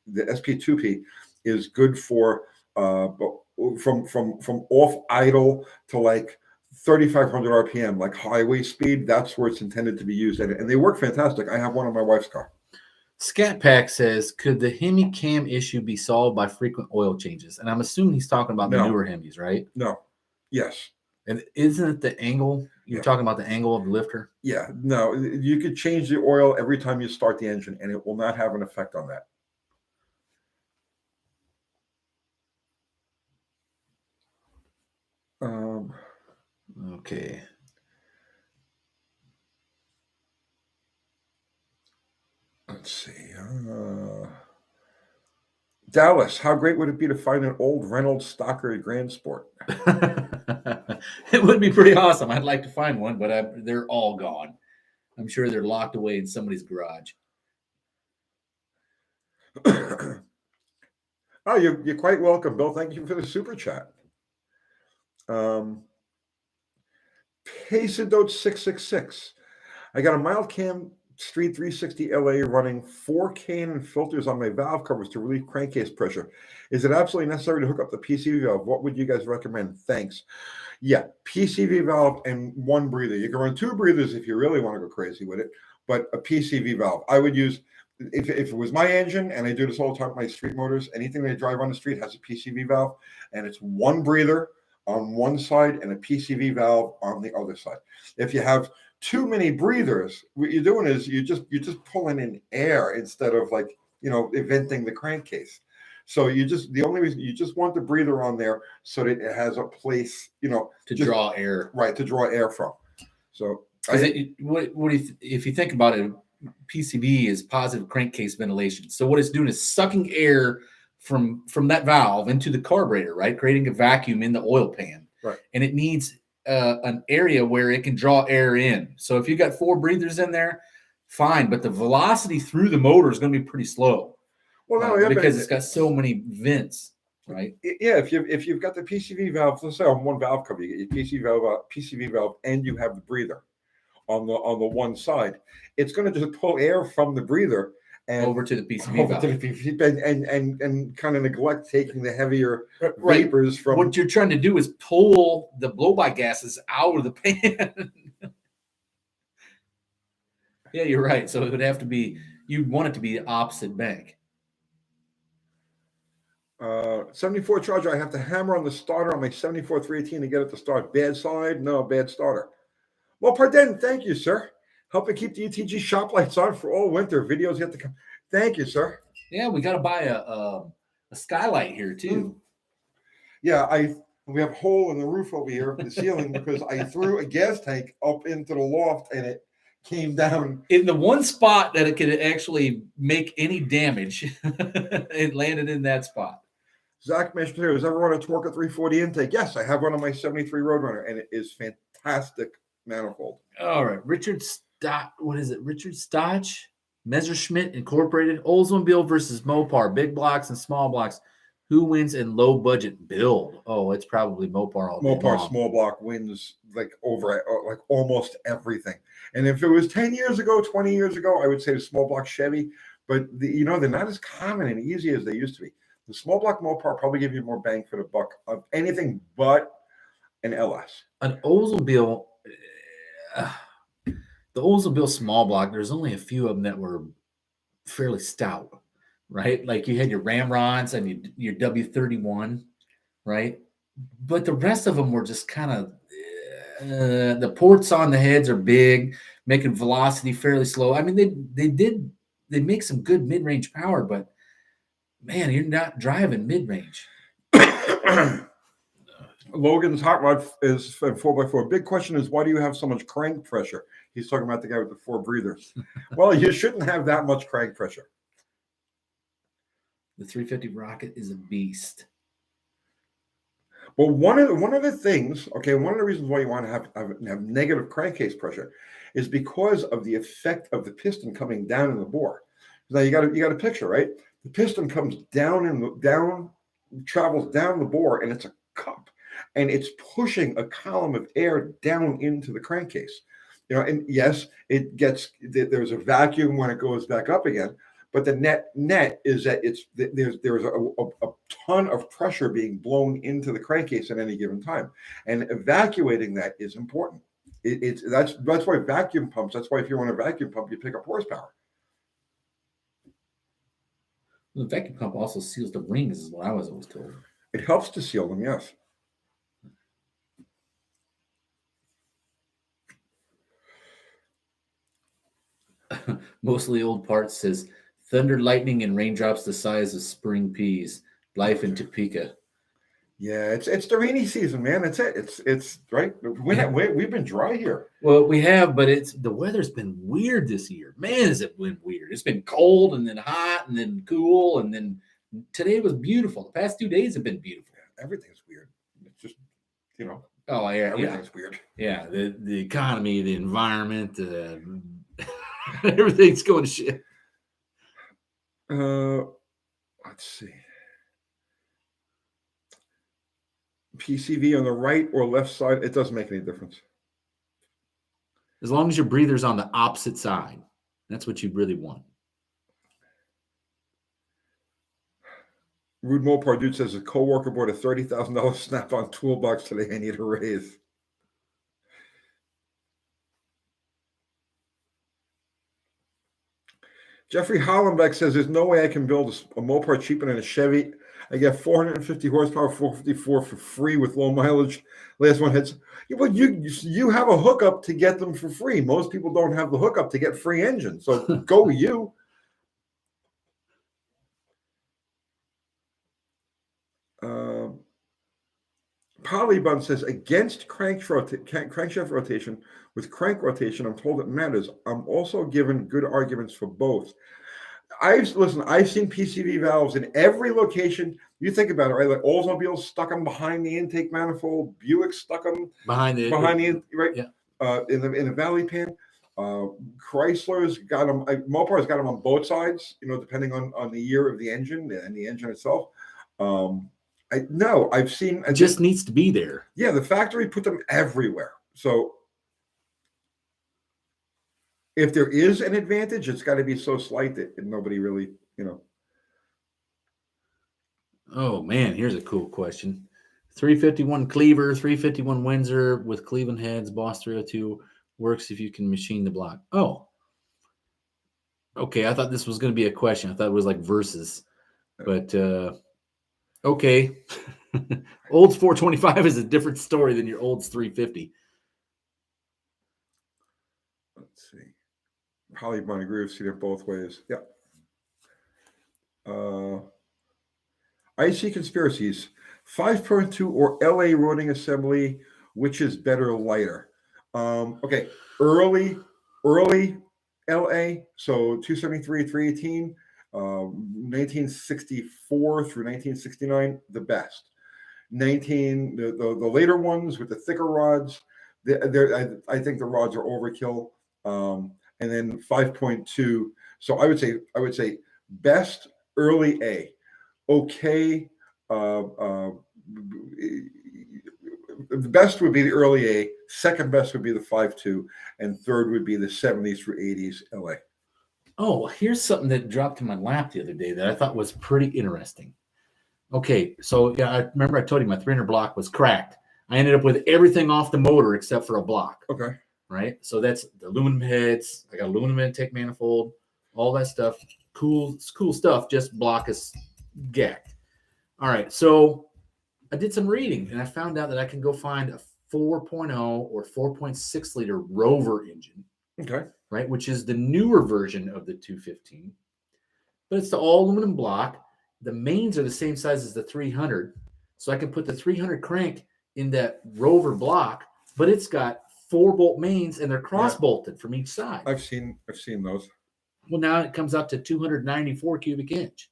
the SP2P is good for from off idle to 3,500 RPM, like highway speed. That's where it's intended to be used, and they work fantastic. I have one on my wife's car. Scat Pack says, could the Hemi cam issue be solved by frequent oil changes? And I'm assuming he's talking about the newer Hemis, right? No. Yes. And isn't it the angle? You're talking about the angle of the lifter? Yeah. No, you could change the oil every time you start the engine, and it will not have an effect on that. Okay. Let's see. Dallas, how great would it be to find an old Reynolds Stocker Grand Sport? It would be pretty awesome. I'd like to find one, but they're all gone. I'm sure they're locked away in somebody's garage. Oh, you're quite welcome, Bill. Thank you for the super chat. Pacedote 666. I got a mild cam Street 360 LA running 4 K&N filters on my valve covers to relieve crankcase pressure. Is it absolutely necessary to hook up the PCV valve? What would you guys recommend? Thanks. Yeah, PCV valve and 1 breather. You can run 2 breathers if you really want to go crazy with it, but a PCV valve. I would use, if it was my engine, and I do this all the time with my street motors, anything they drive on the street has a PCV valve, and it's 1 breather on one side and a PCV valve on the other side. If you have too many breathers, what you're doing is you're just pulling in air instead of venting the crankcase. So the only reason you just want the breather on there so that it has a place, to draw air, right? To draw air from. So if you think about it, PCV is positive crankcase ventilation. So what it's doing is sucking air from that valve into the carburetor, right? Creating a vacuum in the oil pan, right? And it needs an area where it can draw air in. So if you got 4 breathers in there, fine, but the velocity through the motor is going to be pretty slow. Well, because it's got so many vents, right? Yeah, if you've got the PCV valve, let's say on one valve cover, you get your PCV valve, and you have the breather on the one side, it's going to just pull air from the breather and over to the PCV valve, to the PCV, and kind of neglect taking the heavier vapors from. What you're trying to do is pull the blow-by gases out of the pan. Yeah, you're right. So it would have to be, you'd want it to be the opposite bank. 74 Charger, I have to hammer on the starter on my 74 318 to get it to start. Bad side? No, bad starter. Well, pardon, thank you, sir. Helping keep the UTG shop lights on for all winter. Videos yet to come. Thank you, sir. Yeah, we got to buy a skylight here too. Yeah, we have a hole in the roof over here, the ceiling, because I threw a gas tank up into the loft and it came down. In the one spot that it could actually make any damage, it landed in that spot. Zach mentioned here, does everyone a torque at 340 intake? Yes, I have one on my 73 Roadrunner, and it is fantastic manifold. All right, Richard Stott. What is it? Richard Stotch, Messerschmitt Incorporated, Oldsmobile versus Mopar, big blocks and small blocks. Who wins in low budget build? Oh, it's probably Mopar all day Mopar long. small block wins like almost everything. And if it was 10 years ago, 20 years ago, I would say the small block Chevy, but they're not as common and easy as they used to be. The small block Mopar probably give you more bang for the buck of anything but an LS. An Oldsmobile, the Oldsmobile small block, there's only a few of them that were fairly stout, right? Like you had your Ramrods and your W31, right? But the rest of them were just kind of, the ports on the heads are big, making velocity fairly slow. I mean, they make some good mid-range power, but man, you're not driving mid-range. Logan's hot rod is 4x4. Big question is, why do you have so much crank pressure? He's talking about the guy with the 4 breathers. Well, you shouldn't have that much crank pressure. The 350 Rocket is a beast. Well, one of the things, okay, one of the reasons why you want to have negative crankcase pressure is because of the effect of the piston coming down in the bore. Now you got a picture, right? The piston comes down travels down the bore, and it's a cup, and it's pushing a column of air down into the crankcase. And yes, there's a vacuum when it goes back up again, but the net is that there's a ton of pressure being blown into the crankcase at any given time, and evacuating that is important. That's why vacuum pumps. That's why if you want a vacuum pump, you pick up horsepower. The vacuum pump also seals the rings, is what I was always told. It helps to seal them, yes. Mostly old parts says thunder, lightning, and raindrops the size of spring peas. Life in Topeka. Yeah, it's the rainy season, man. That's it. It's right. We've been dry here. Well, we have, but the weather's been weird this year. Man, has it been weird. It's been cold and then hot and then cool, and then today was beautiful. The past 2 days have been beautiful. Everything's weird. It's just, Oh, yeah. everything's weird. Yeah, the economy, the environment, everything's going to shit. Let's see. PCV on the right or left side, it doesn't make any difference. As long as your breather's on the opposite side, that's what you really want. Rude Mopar dude says a coworker bought a $30,000 Snap-on toolbox today. I need a raise. Jeffrey Hollenbeck says there's no way I can build a Mopar cheaper than a Chevy. I get 450 horsepower, 454 for free with low mileage. Last one hits. Well, you have a hookup to get them for free. Most people don't have the hookup to get free engines. So go you. Polybun says against crankshaft rotation with crank rotation. I'm told it matters. I'm also given good arguments for both. I've seen PCV valves in every location. You think about it, right? Like Oldsmobiles stuck them behind the intake manifold. Buick stuck them behind the right. Yeah. In the valley pan. Chrysler's got them. Mopar's got them on both sides. Depending on the year of the engine and the engine itself. I've seen. It just needs to be there. Yeah, the factory put them everywhere. So if there is an advantage, it's got to be so slight that nobody really, Oh, man, here's a cool question. 351 Cleaver, 351 Windsor with Cleveland heads, Boss 302 works if you can machine the block. Oh, okay. I thought this was going to be a question. I thought it was like versus, but okay. Olds 425 is a different story than your Olds 350. Let's see. Polybun agree with it both ways. Yeah. IC conspiracies. 5.2 or LA roading assembly, which is better lighter? Okay. Early early LA, so 273, 318, 1964 through 1969, the best. The later ones with the thicker rods, I think the rods are overkill. And then 5.2. So I would say best early A, okay. The best would be the early A, second best would be the 5.2, and third would be the 70s through 80s LA. Oh, here's something that dropped in my lap the other day that I thought was pretty interesting. Okay, so yeah, I remember I told you my 300 block was cracked. I ended up with everything off the motor except for a block. Okay. Right? So that's the aluminum heads. I got aluminum intake manifold, all that stuff. Cool stuff. Just block is gacked. All right, so I did some reading and I found out that I can go find a 4.0 or 4.6 liter Rover engine. Okay. Right, which is the newer version of the 215, but it's the all aluminum block. The mains are the same size as the 300, so I can put the 300 crank in that Rover block, but it's got 4-bolt mains and they're cross bolted from each side. I've seen those. Well, now it comes up to 294 cubic inch.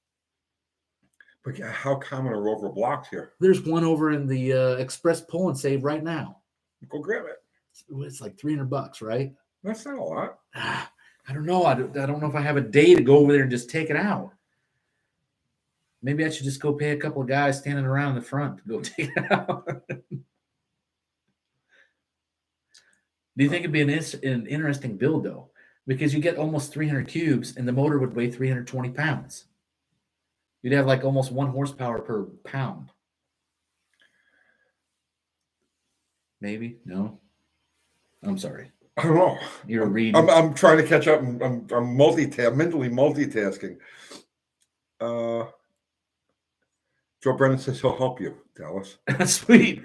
But how common are Rover blocks here? There's one over in the Express Pull and Save right now. Go grab it. It's like $300, right? That's not a lot. I don't know. I don't know if I have a day to go over there and just take it out. Maybe I should just go pay a couple of guys standing around in the front to go take it out. Do you think it'd be an interesting build, though? Because you get almost 300 cubes, and the motor would weigh 320 pounds. You'd have like almost 1 horsepower per pound. Maybe? No? I'm sorry. I don't know. You're reading. I'm trying to catch up. I'm mentally multitasking. Joe Brennan says he'll help you, Dallas. Sweet.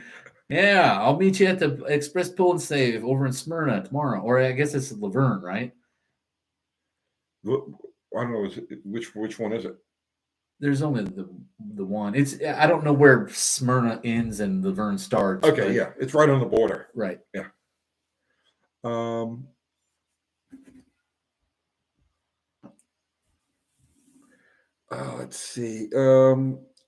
Yeah, I'll meet you at the Express Pull and Save over in Smyrna tomorrow. Or I guess it's Laverne, right? I don't know. Which one is it? There's only the one. I don't know where Smyrna ends and Laverne starts. Okay, yeah. It's right on the border. Right. Yeah. Let's see.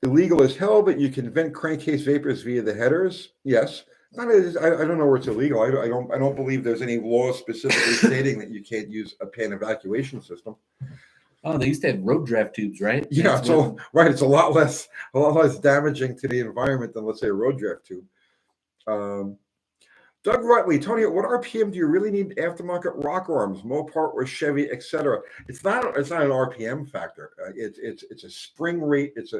Illegal as hell, but you can vent crankcase vapors via the headers. Yes. I don't know where it's illegal. I don't believe there's any law specifically stating that you can't use a pan evacuation system. Oh, they used to have road draft tubes, right? Yeah, right. It's a lot less damaging to the environment than, let's say, a road draft tube. Doug Rutley, Tony, what RPM do you really need aftermarket rocker arms, Mopar or Chevy, etc.? It's not an RPM factor. It's a spring rate. It's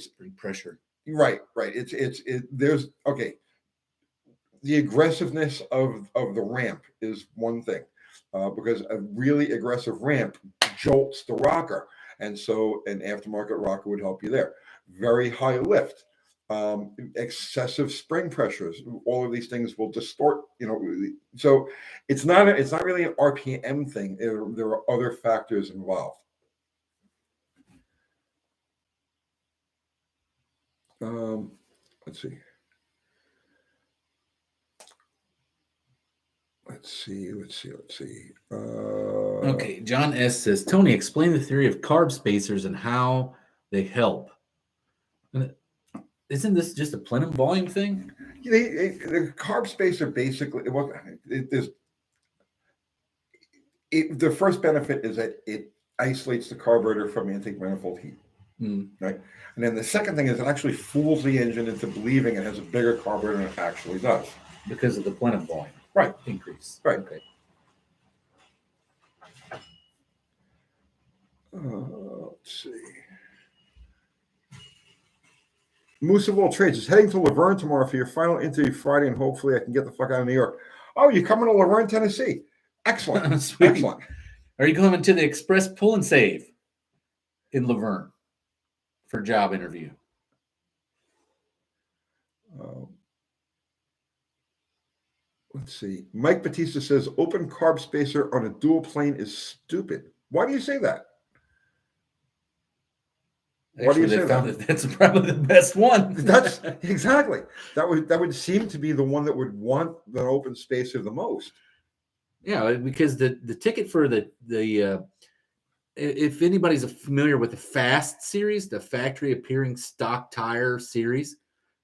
spring pressure. Right. There's okay. The aggressiveness of the ramp is one thing, because a really aggressive ramp jolts the rocker, and so an aftermarket rocker would help you there. Very high lift. Excessive spring pressures, all of these things will distort, so it's not really an RPM thing. There are other factors involved. Let's see. Okay, John S. says, Tony, explain the theory of carb spacers and how they help. Isn't this just a plenum volume thing? The carb spacer basically, the first benefit is that it isolates the carburetor from intake manifold heat. Right? And then the second thing is it actually fools the engine into believing it has a bigger carburetor than it actually does. Because of the plenum volume. Right. Increase. Right. Okay. Let's see. Moose of all trades is heading to Laverne tomorrow for your final interview Friday, and hopefully I can get the fuck out of New York. Oh, you're coming to Laverne, Tennessee. Excellent. Excellent. Are you coming to the Express Pull and Save in Laverne for a job interview? Let's see. Mike Batista says open carb spacer on a dual plane is stupid. Why do you say that? Why do you say that? That's probably the best one. That's exactly. That would seem to be the one that would want the open spacer the most. Yeah, because the ticket for the if anybody's familiar with the Fast series, the factory appearing stock tire series,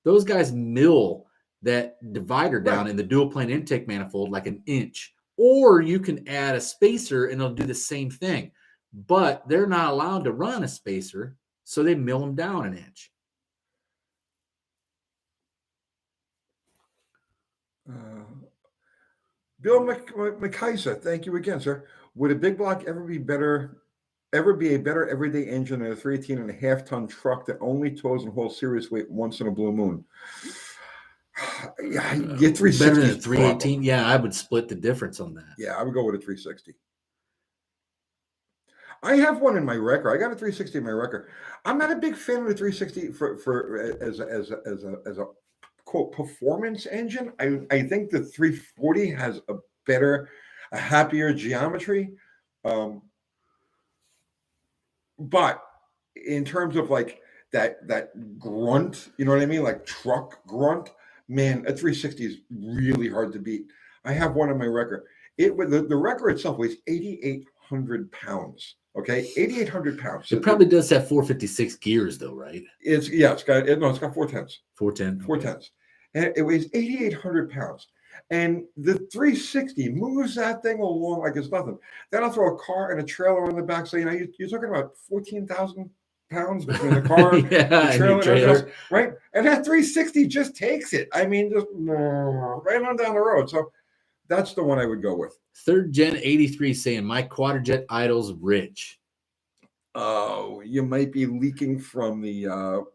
those guys mill that divider down in the dual plane intake manifold like an inch. Or you can add a spacer and it'll do the same thing. But they're not allowed to run a spacer, so they mill them down an inch. Bill McKaiser, thank you again, sir. Would a big block ever be a better everyday engine than a 318.5-ton truck that only tows and hauls serious weight once in a blue moon? Yeah, get 360 better than a 318. Yeah, I would split the difference on that. Yeah, I would go with a 360. I have one in my wrecker. I got a 360 in my wrecker. I'm not a big fan of the 360 as a quote performance engine. I think the 340 has a happier geometry. But in terms of like that grunt, you know what I mean? Like truck grunt, man, a 360 is really hard to beat. I have one on my wrecker. The wrecker itself weighs 8,800 pounds. Okay, 8,800 pounds. It probably does have 456 gears though, right? It's got 410s. 410. 410s. And it weighs 8,800 pounds. And the 360 moves that thing along like it's nothing. Then I'll throw a car and a trailer on the back. So, you're talking about 14,000 pounds between the car, the trailer, right? And that 360 just takes it. I mean, just right on down the road. So that's the one I would go with. Third Gen 83 saying my quadrijet idle's rich. Oh, you might be leaking from the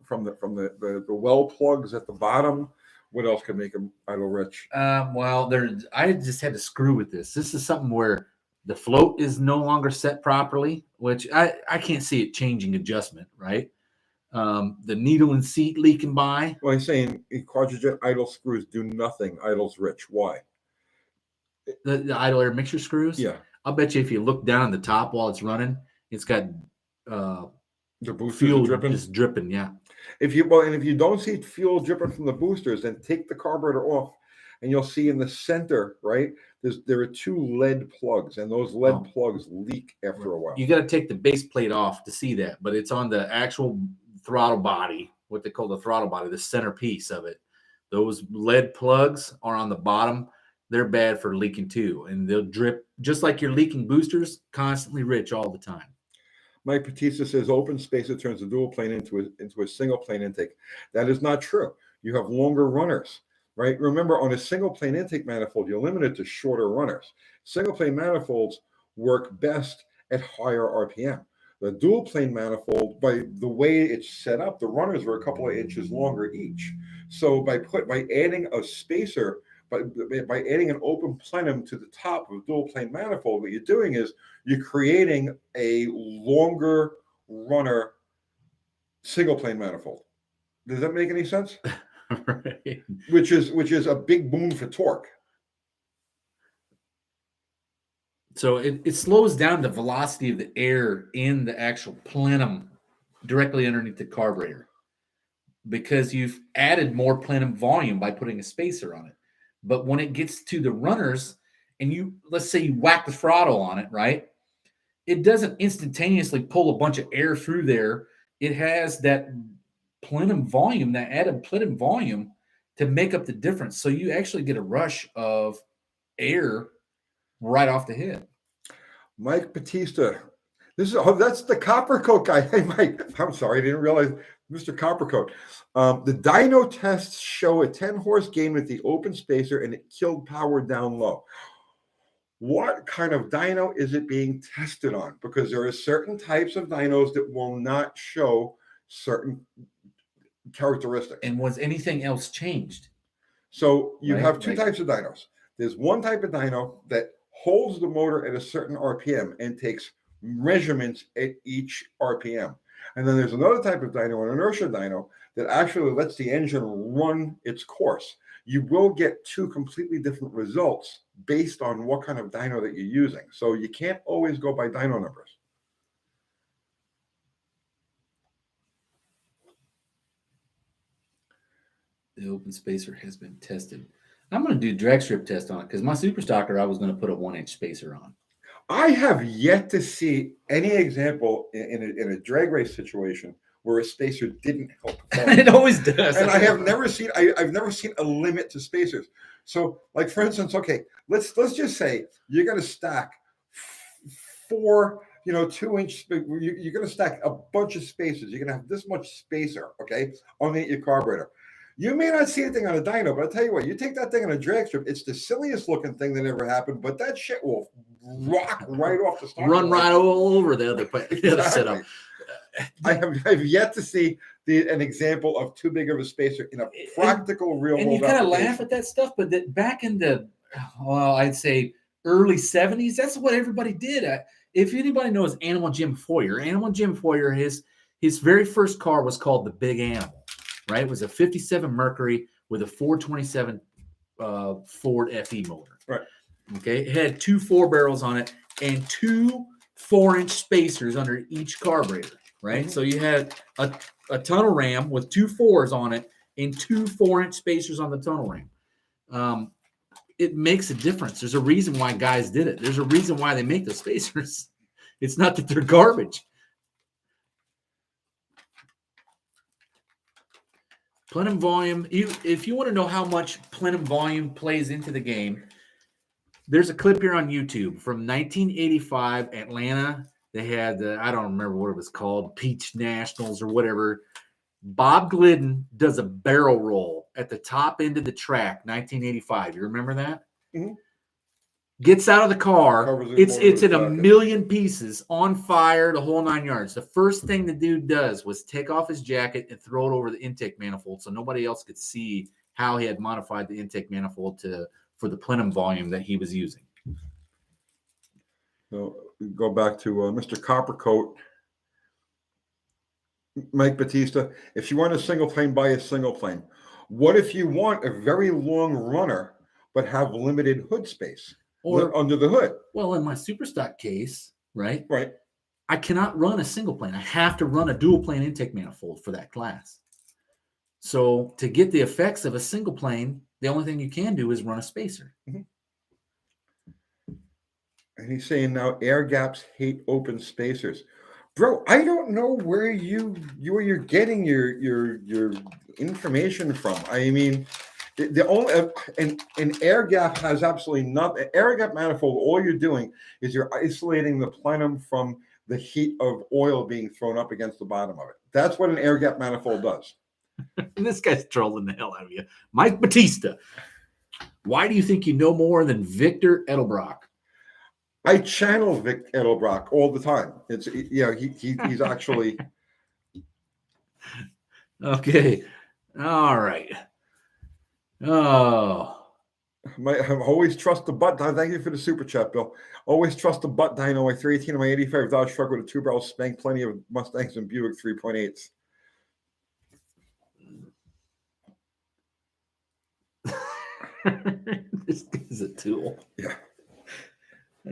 well plugs at the bottom. What else could make them idle rich? Well, I just had to screw with this. This is something where the float is no longer set properly, which I can't see it changing adjustment, right? The needle and seat leaking by. Well, I'm saying quadrijet idle screws do nothing. Idle's rich. Why? The idle air mixture screws? Yeah. I'll bet you if you look down the top while it's running, it's got the boosters fuel dripping. Just dripping, yeah. If you don't see fuel dripping from the boosters, then take the carburetor off, and you'll see in the center, right? There are two lead plugs, and those lead plugs leak after a while. You got to take the base plate off to see that, but it's on the actual throttle body, what they call the throttle body, the centerpiece of it. Those lead plugs are on the bottom. They're bad for leaking too, and they'll drip just like your leaking boosters, constantly rich all the time. Mike Batista says open spacer turns a dual plane into a single plane intake. That is not true. You have longer runners, right? Remember, on a single plane intake manifold, you're limited to shorter runners. Single plane manifolds work best at higher RPM. The dual plane manifold, by the way it's set up, the runners are a couple of inches longer each. So by adding a spacer, by adding an open plenum to the top of a dual plane manifold, what you're doing is you're creating a longer runner single plane manifold. Does that make any sense? Right. Which is a big boon for torque. So it slows down the velocity of the air in the actual plenum directly underneath the carburetor because you've added more plenum volume by putting a spacer on it. But when it gets to the runners and let's say you whack the throttle on it, right? It doesn't instantaneously pull a bunch of air through there. It has that plenum volume, that added plenum volume to make up the difference. So you actually get a rush of air right off the head. Mike Batista. That's the copper coat guy. Hey, Mike, I'm sorry, I didn't realize Mr. Coppercoat. The dyno tests show a 10-horse gain with the open spacer, and it killed power down low. What kind of dyno is it being tested on? Because there are certain types of dynos that will not show certain characteristics. And was anything else changed? So you have two types of dynos. There's one type of dyno that holds the motor at a certain RPM and takes measurements at each RPM. And then there's another type of dyno, an inertia dyno, that actually lets the engine run its course. You will get two completely different results based on what kind of dyno that you're using. So you can't always go by dyno numbers. The open spacer has been tested. I'm going to do drag strip test on it because my super stocker, I was going to put a 1-inch spacer on. I have yet to see any example in a drag race situation where a spacer didn't help performance. It always does. And I have never seen I've never seen a limit to spacers. So, like for instance, okay, let's just say you're going to stack 4 2-inch. You're going to stack a bunch of spacers. You're going to have this much spacer, okay, underneath your carburetor. You may not see anything on a dyno, but I'll tell you what, you take that thing on a drag strip, it's the silliest looking thing that ever happened, but that shit will rock right off the start. Run right all over the other setup. I have yet to see an example of too big of a spacer in a practical, real world. And you kind of laugh at that stuff, but back in the, I'd say early 70s, that's what everybody did. If anybody knows Animal Jim Foyer, his very first car was called the Big Animal, right? It was a 57 Mercury with a 427 Ford FE motor. Right. Okay. It had 2 4-barrels on it and 2 4-inch spacers under each carburetor. Right. Mm-hmm. So you had a tunnel ram with 2 4s on it and 2 4-inch spacers on the tunnel ram. It makes a difference. There's a reason why guys did it. There's a reason why they make those spacers. It's not that they're garbage. Plenum volume. If you want to know how much plenum volume plays into the game, there's a clip here on YouTube from 1985 Atlanta. They had I don't remember what it was called, Peach Nationals or whatever. Bob Glidden does a barrel roll at the top end of the track, 1985. You remember that? Mm-hmm. Gets out of the car. It's in a million pieces, on fire, the whole 9 yards. The first thing the dude does was take off his jacket and throw it over the intake manifold so nobody else could see how he had modified the intake manifold for the plenum volume that he was using. So go back to Mr. Coppercoat. Mike Batista, if you want a single plane, buy a single plane. What if you want a very long runner but have limited hood space or under the hood? Well, in my Superstock case, right? Right. I cannot run a single plane. I have to run a dual plane intake manifold for that class. So to get the effects of a single plane, the only thing you can do is run a spacer. Mm-hmm. And he's saying now air gaps hate open spacers. Bro, I don't know where you're getting your information from. I mean, the only an air gap has absolutely nothing. Air gap manifold, all you're doing is you're isolating the plenum from the heat of oil being thrown up against the bottom of it. That's what an air gap manifold does. This guy's trolling the hell out of you. Mike Batista, why do you think you know more than Victor Edelbrock? I channel Vic Edelbrock all the time. It's he's actually okay. All right. Oh, I always trust the butt. Thank you for the super chat, Bill. Always trust the butt dyno. My 318 and my 85 Dodge truck with a 2-barrel spank. Plenty of Mustangs and Buick 3.8s. This is a tool. Yeah.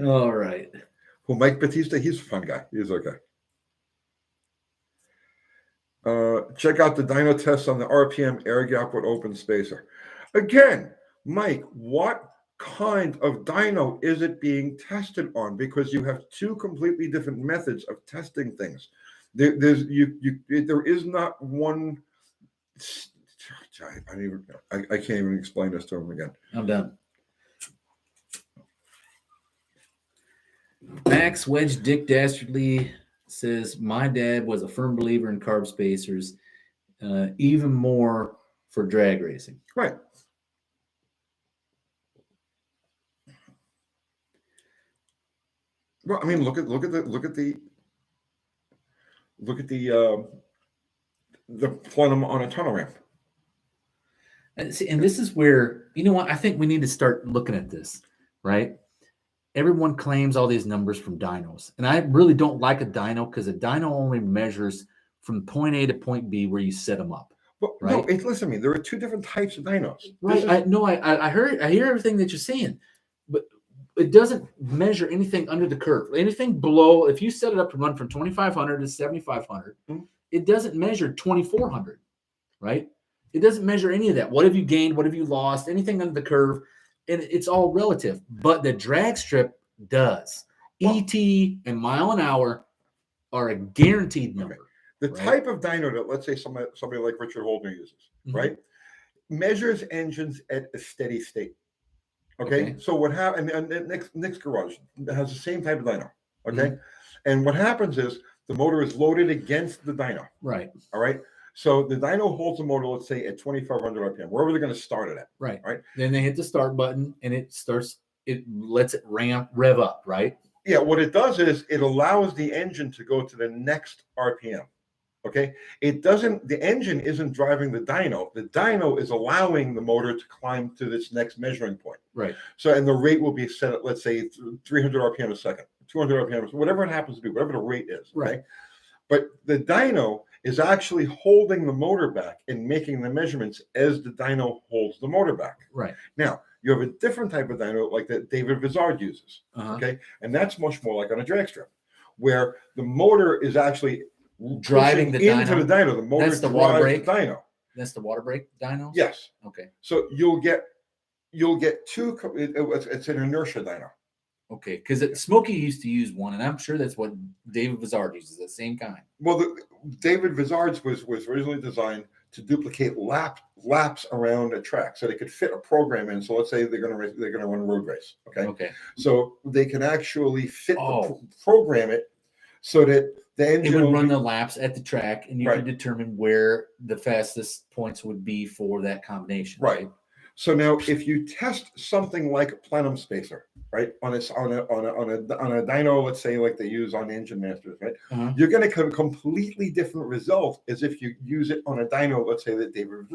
All right. Well, Mike Batista, he's a fun guy. He's okay. Check out the dyno tests on the RPM air gap with open spacer. Again, Mike, what kind of dyno is it being tested on? Because you have 2 completely different methods of testing things. There is not one. I can't even explain this to him again. I'm done. Max Wedge Dick Dastardly says, my dad was a firm believer in carb spacers, even more for drag racing. Right. Well, I mean, look at the plenum on a tunnel ramp. And this is where, you know what, I think we need to start looking at this, right? Everyone claims all these numbers from dynos. And I really don't like a dyno because a dyno only measures from point A to point B where you set them up. Well, right? No, listen to me. There are 2 different types of dynos. Right. I hear everything that you're saying, but it doesn't measure anything under the curve. Anything below, if you set it up to run from 2,500 to 7,500, it doesn't measure 2,400, right? It doesn't measure any of that. What have you gained? What have you lost? Anything under the curve? And it's all relative. But the drag strip does. Well, ET and mile an hour are a guaranteed number. The right? type of dyno that, let's say, somebody like Richard Holdner uses, right, measures engines at a steady state. Okay. So what happened? And Nick's garage has the same type of dyno. Okay. And what happens is the motor is loaded against the dyno. Right. All right. So the dyno holds the motor, let's say, at 2,500 RPM, wherever they're going to start it at. Right. Right. Then they hit the start button and it lets it rev up. Right. Yeah. What it does is it allows the engine to go to the next RPM. Okay. The engine isn't driving the dyno. The dyno is allowing the motor to climb to this next measuring point. Right. So, and the rate will be set at, let's say, 300 RPM a second, 200 RPM, whatever it happens to be, whatever the rate is. Right. Okay? But the dyno is actually holding the motor back and making the measurements as the dyno holds the motor back. Right. Now, you have a different type of dyno like that David Vizard uses. Okay. And that's much more like on a drag strip, where the motor is actually driving the into dyno. The dyno. The motor That's the water brake. The dyno. That's the water brake dyno. Yes. Okay. So you'll get two. It's an inertia dyno. Okay, because Smokey used to use one, and I'm sure that's what David Vizard uses, the same kind. Well, David Vizard's was originally designed to duplicate laps around a track, so they could fit a program in. So let's say they're going to run a road race. Okay. So they can actually fit program it so that the engine would run the laps at the track, and you could determine where the fastest points would be for that combination. Right. So now, if you test something like a plenum spacer, right, on a dyno, let's say like they use on Engine Masters, right, you're going to get a completely different result as if you use it on a dyno, let's say that David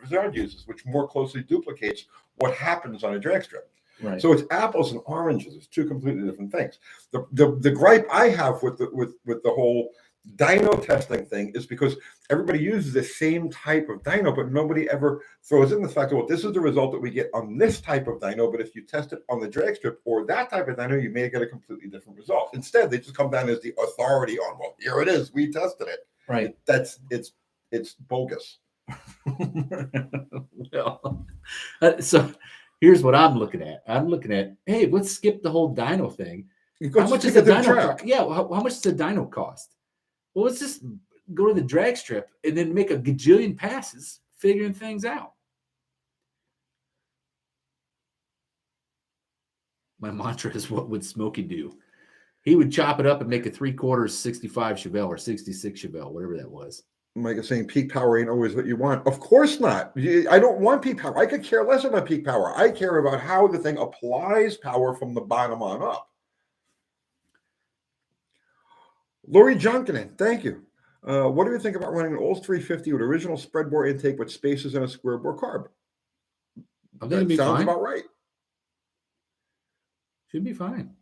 Vizard uses, which more closely duplicates what happens on a drag strip. Right. So it's apples and oranges. It's two completely different things. The gripe I have with the whole dyno testing thing is because everybody uses the same type of dyno, but nobody ever throws in the fact that, well, this is the result that we get on this type of dyno, but if you test it on the drag strip or that type of dyno, you may get a completely different result. Instead, they just come down as the authority on, well, here it is, we tested it. Right. It's bogus. Well, so here's what I'm looking at. Hey, let's skip the whole dyno thing. How much is the dyno? Yeah, how much does the dyno cost? Well, let's just go to the drag strip and then make a gajillion passes figuring things out. My mantra is, what would Smokey do? He would chop it up and make a 3/4 65 Chevelle or 66 Chevelle, whatever that was. Mike is saying peak power ain't always what you want. Of course not. I don't want peak power. I could care less about peak power. I care about how the thing applies power from the bottom on up. Lori Junkin, thank you. What do you think about running an Olds 350 with original spread bore intake with spaces and a square bore carb? I think it'd be sounds fine. About right. Should be fine.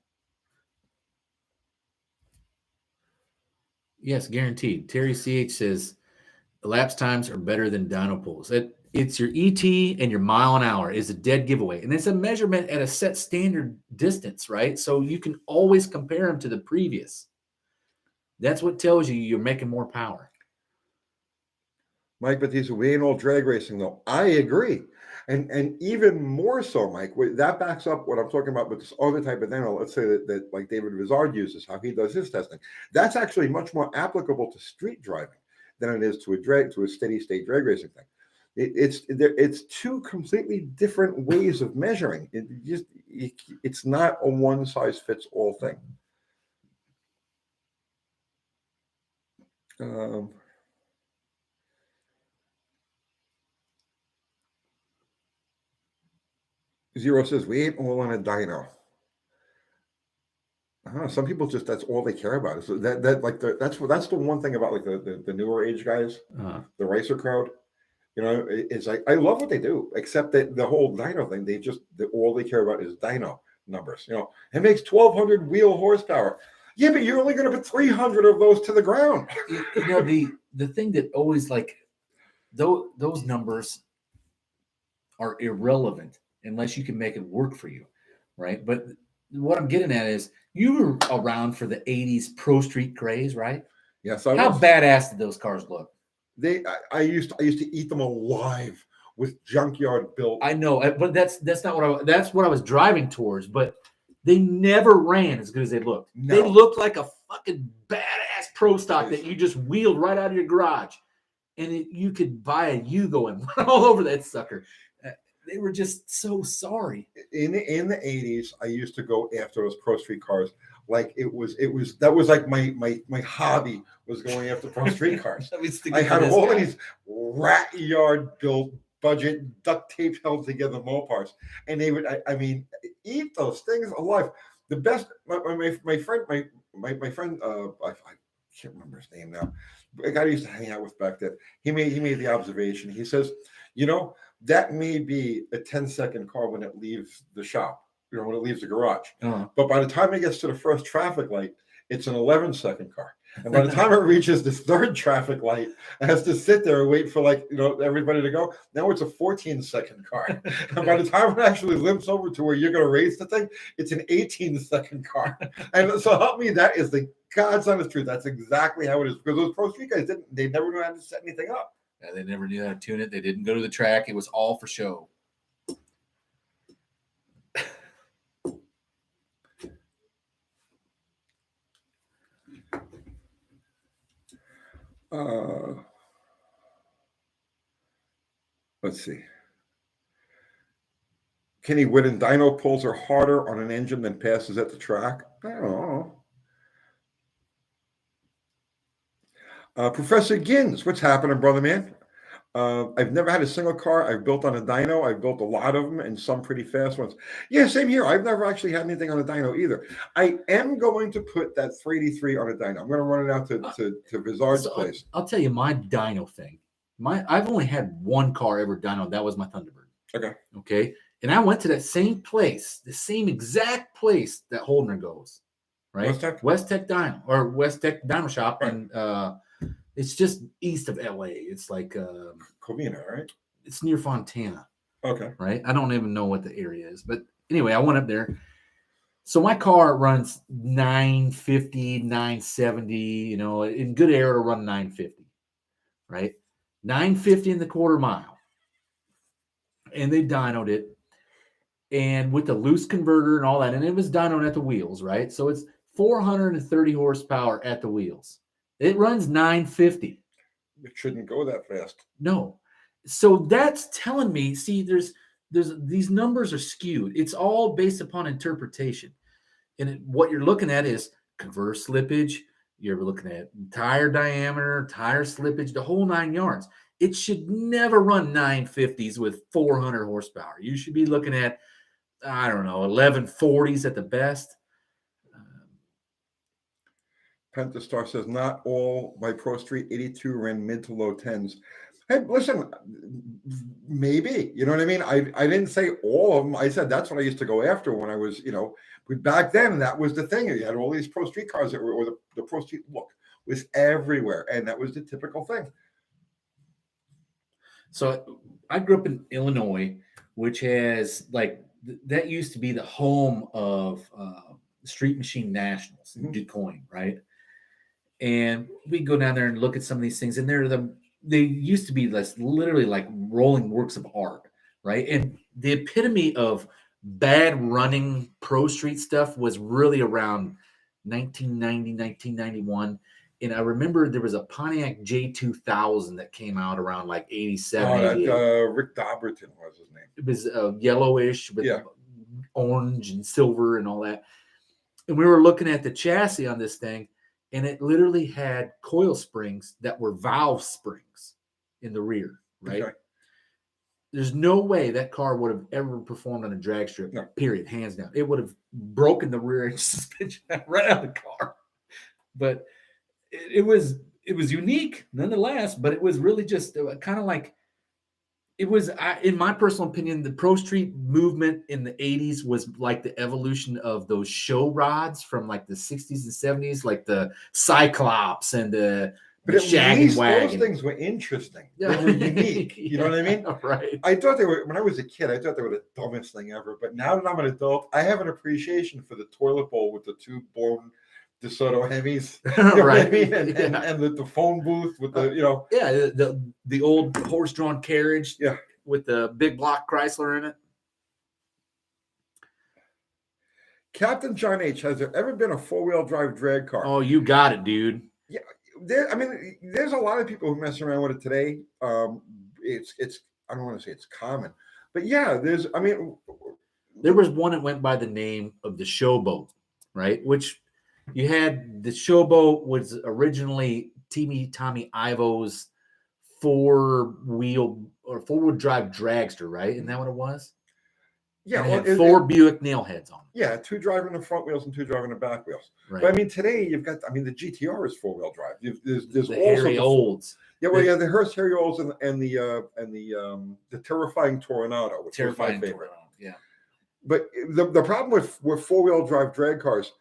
Yes, guaranteed. Terry CH says elapse times are better than dyno pulls. It's your ET and your mile an hour is a dead giveaway. And it's a measurement at a set standard distance, right? So you can always compare them to the previous. That's what tells you you're making more power. Mike Batista, we ain't all drag racing, though. I agree. And even more so, Mike, that backs up what I'm talking about with this other type of dyno. Let's say that like David Vizard uses, how he does his testing. That's actually much more applicable to street driving than it is to a steady state drag racing thing. It's two completely different ways of measuring. It's not a one size fits all thing. Zero says we ain't all on a dyno. Some people just, that's all they care about. So that's the one thing about like the newer age guys, the racer crowd. You know, it's like I love what they do, except that the whole dyno thing, all they care about is dyno numbers. You know, it makes 1,200 wheel horsepower. Yeah, but you're only going to put 300 of those to the ground. You know, the thing that always like those numbers are irrelevant unless you can make it work for you, right? But what I'm getting at is you were around for the 80s pro street craze, right? Yes, How badass did those cars look? I used to eat them alive with junkyard built. I know, but that's not that's what I was driving towards. But they never ran as good as they looked. No. They looked like a fucking badass pro stock that you just wheeled right out of your garage, and you could buy a Yugo and run all over that sucker. They were just so sorry. In the 80s, I used to go after those Pro Street cars. Like that was like my hobby was going after Pro Street cars. I had all of these rat yard built budget duct tape held together Mopars, and they would eat those things alive. The best, my friend, my friend, I can't remember his name now. A guy I used to hang out with back then. He made the observation. He says, that may be a 10-second car when it leaves the shop, when it leaves the garage. Uh-huh. But by the time it gets to the first traffic light, it's an 11-second car. And by the time it reaches the third traffic light, it has to sit there and wait for everybody to go. Now it's a 14-second car. And by the time it actually limps over to where you're going to race the thing, it's an 18-second car. And so help me, that is the God's honest truth. That's exactly how it is. Because those Pro Street guys they never knew how to set anything up. Yeah, they never knew how to tune it. They didn't go to the track. It was all for show. Let's see. Kenny Whitten, dyno pulls are harder on an engine than passes at the track. I don't know. Professor Gins, what's happening, brother man? I've never had a single car I've built on a dyno. I've built a lot of them and some pretty fast ones. Yeah, same here. I've never actually had anything on a dyno either. I am going to put that 383 on a dyno. I'm going to run it out to Vizard's place. I'll tell you my dyno thing. I've only had one car ever dyno. That was my Thunderbird. Okay. And I went to that same place, the same exact place that Holdner goes, right? West Tech Dyno or West Tech Dyno Shop. Right. And it's just east of LA. It's like Covina, right? It's near Fontana. Okay. Right. I don't even know what the area is, but anyway, I went up there. So my car runs 950, 970, in good air it'll run 950, right? 950 in the quarter mile. And they dynoed it. And with the loose converter and all that, and it was dynoed at the wheels, right? So it's 430 horsepower at the wheels. It runs 950. It shouldn't go that fast. No. So that's telling me, see, there's these numbers are skewed. It's all based upon interpretation. And what you're looking at is converter slippage. You're looking at tire diameter, tire slippage, the whole 9 yards. It should never run 950s with 400 horsepower. You should be looking at, 1140s at the best. Pentastar says, not all my Pro Street 82 ran mid to low 10s. Hey, listen, maybe, you know what I mean? I didn't say all of them. I said that's what I used to go after when I was, back then, that was the thing. You had all these Pro Street cars that were, or the Pro Street look was everywhere. And that was the typical thing. So I grew up in Illinois, which has that used to be the home of Street Machine Nationals in DuQuoin, right? And we go down there and look at some of these things, and they used to be literally like rolling works of art, right? And the epitome of bad running Pro Street stuff was really around 1990, 1991. And I remember there was a Pontiac J2000 that came out around 87. Rick Dobberton was his name. It was yellowish with orange and silver and all that. And we were looking at the chassis on this thing, and it literally had coil springs that were valve springs in the rear, right? Okay. There's no way that car would have ever performed on a drag strip, period, hands down. It would have broken the rear end suspension right out of the car. But it was unique nonetheless, but it was really just kind of like, it was, in my personal opinion, the Pro Street movement in the 80s was like the evolution of those show rods from the 60s and 70s, like the Cyclops and the Shaggy Wagon. Those things were interesting. They were unique. You know what I mean? Right. I thought they were, when I was a kid, I thought they were the dumbest thing ever. But now that I'm an adult, I have an appreciation for the toilet bowl with the two bone DeSoto Hemis, you know what I Right. mean? And the phone booth with the, you know. Yeah, the old horse-drawn carriage Yeah. with the big block Chrysler in it. Captain John H., has there ever been a four-wheel drive drag car? Oh, you got it, dude. Yeah, I mean, there's a lot of people who mess around with it today. It's I don't want to say it's common, but yeah, There was one that went by the name of the Showboat, right? Which you had the Showboat was originally Tommy Ivo's four-wheel drive dragster, right? Isn't that what it was? yeah, And it well, had four Buick nail heads on it. yeah, two driving the front wheels and two driving the back wheels. Right. But I mean, today you've got, I mean, the GTR is four-wheel drive. There's the also Harry Olds. Yeah, well, yeah, the Hearst Harry Olds and the terrifying Toronado, which was my favorite. Torsion, yeah. But the problem with four-wheel drive drag cars,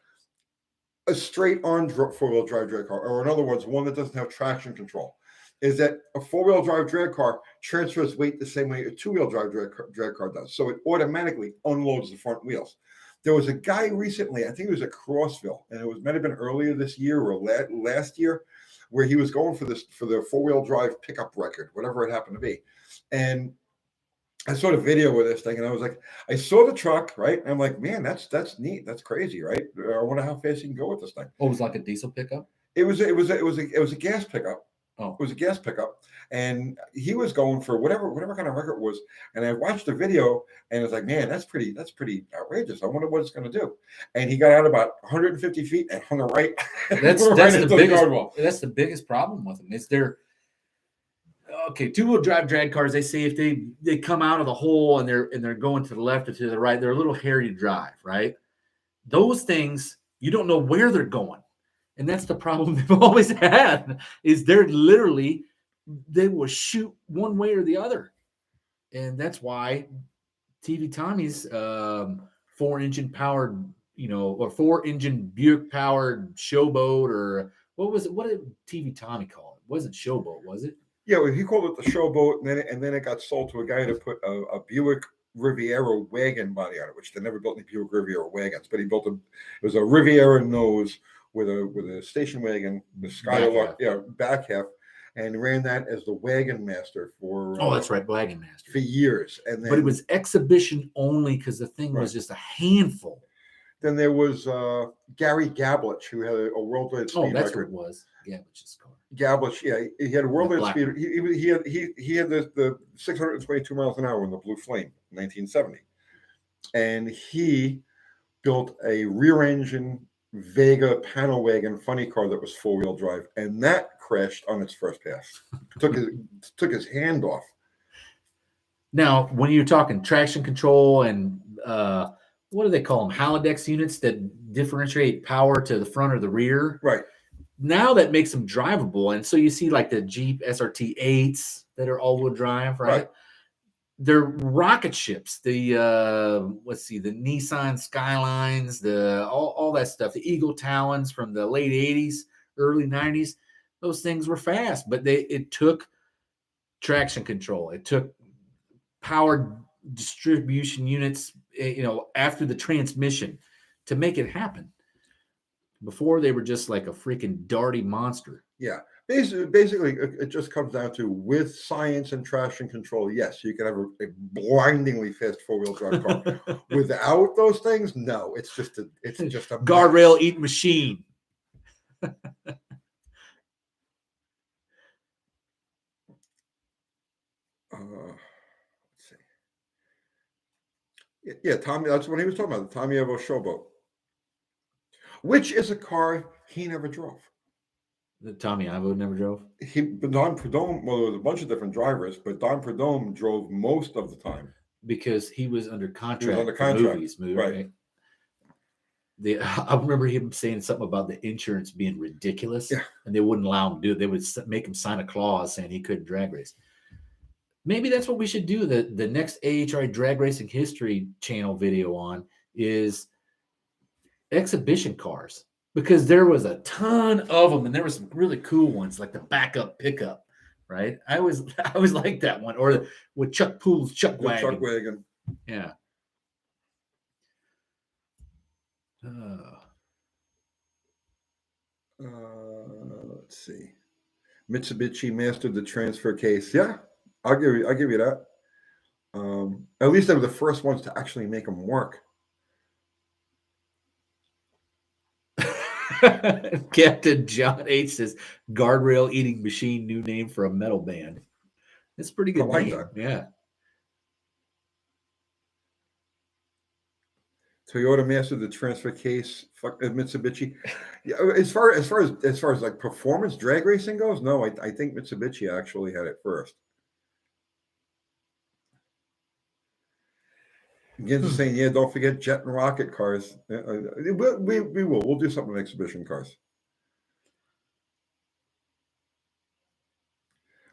a straight-on four-wheel drive drag car, or in other words, one that doesn't have traction control, is that a four-wheel drive drag car transfers weight the same way a two-wheel drive drag car does. So it automatically unloads the front wheels. There was a guy recently, I think it was at Crossville, and it might have been earlier this year or last year, where he was going for the four-wheel drive pickup record, whatever it happened to be. And I saw the video with this thing, and I was like, I saw the truck, right? And I'm like, man, that's neat. That's crazy, right? I wonder how fast you can go with this thing. Oh, it was like a diesel pickup? It was a gas pickup. Oh. It was a gas pickup, and he was going for whatever kind of record it was. And I watched the video, and it's like, man, that's pretty outrageous. I wonder what it's going to do. And he got out about 150 feet and hung it right. That's the biggest problem with them. Is they're okay. Two-wheel drive drag cars. They say if they come out of the hole and they're going to the left or to the right, they're a little hairy to drive. Right? Those things you don't know where they're going. And that's the problem they've always had is they will shoot one way or the other. And that's why TV Tommy's 4-engine powered, or 4-engine Buick powered Showboat, or what did TV Tommy call it? It wasn't Showboat, was it? Yeah, well, he called it the Showboat, and then it got sold to a guy to put a Buick Riviera wagon body on it, which they never built any Buick Riviera wagons, but he built it was a Riviera nose with a station wagon, the Skylark, back half, and ran that as the Wagon Master for. Oh, that's right, Wagon Master for years, but it was exhibition only because the thing was just a handful. Then there was Gary Gablich, who had a worldwide speed record. Oh, that's what it was. Gablich's car. Gablich, yeah, he had a worldwide speed. He had the 622 miles an hour in the Blue Flame, 1970, and he built a rear-engine Vega panel wagon funny car that was four-wheel drive, and that crashed on its first pass. took his hand off. Now, when you're talking traction control and what do they call them? Halodex units that differentiate power to the front or the rear. Right. Now that makes them drivable, and so you see like the Jeep SRT 8s that are all-wheel drive, right? They're rocket ships. The the Nissan Skylines, all that stuff, the Eagle Talons from the late 80s, early 90s. Those things were fast, but it took traction control. It took power distribution units, after the transmission to make it happen. Before they were just like a freaking darty monster. Yeah. Basically, it just comes down to with science and traction control. Yes, you can have a blindingly fast four-wheel drive car. Without those things, no. It's just a guardrail eating machine. Let's see. Yeah, Tommy. That's what he was talking about. The Tommy Evo Showboat, which is a car he never drove. The Tommy Ivo never drove? Don Prudhomme, well, there was a bunch of different drivers, but Don Prudhomme drove most of the time. Because he was under contract. Movies, right? I remember him saying something about the insurance being ridiculous, and they wouldn't allow him to do it. They would make him sign a clause saying he couldn't drag race. Maybe that's what we should do. The next AHRI Drag Racing History channel video on is exhibition cars. Because there was a ton of them, and there were some really cool ones, like the backup pickup, right? I always liked that one, or with Chuck Poole's Chuck Wagon. Chuck Wagon. Yeah. Let's see. Mitsubishi mastered the transfer case. Yeah, I'll give you that. At least they were the first ones to actually make them work. Captain John H says guardrail eating machine, new name for a metal band. It's a pretty good like name. that. Yeah. Toyota mastered the transfer case. Fuck Mitsubishi. Yeah, as far as like performance drag racing goes, no, I think Mitsubishi actually had it first. Gins is saying, yeah, don't forget jet and rocket cars. We will. We'll do something with exhibition cars.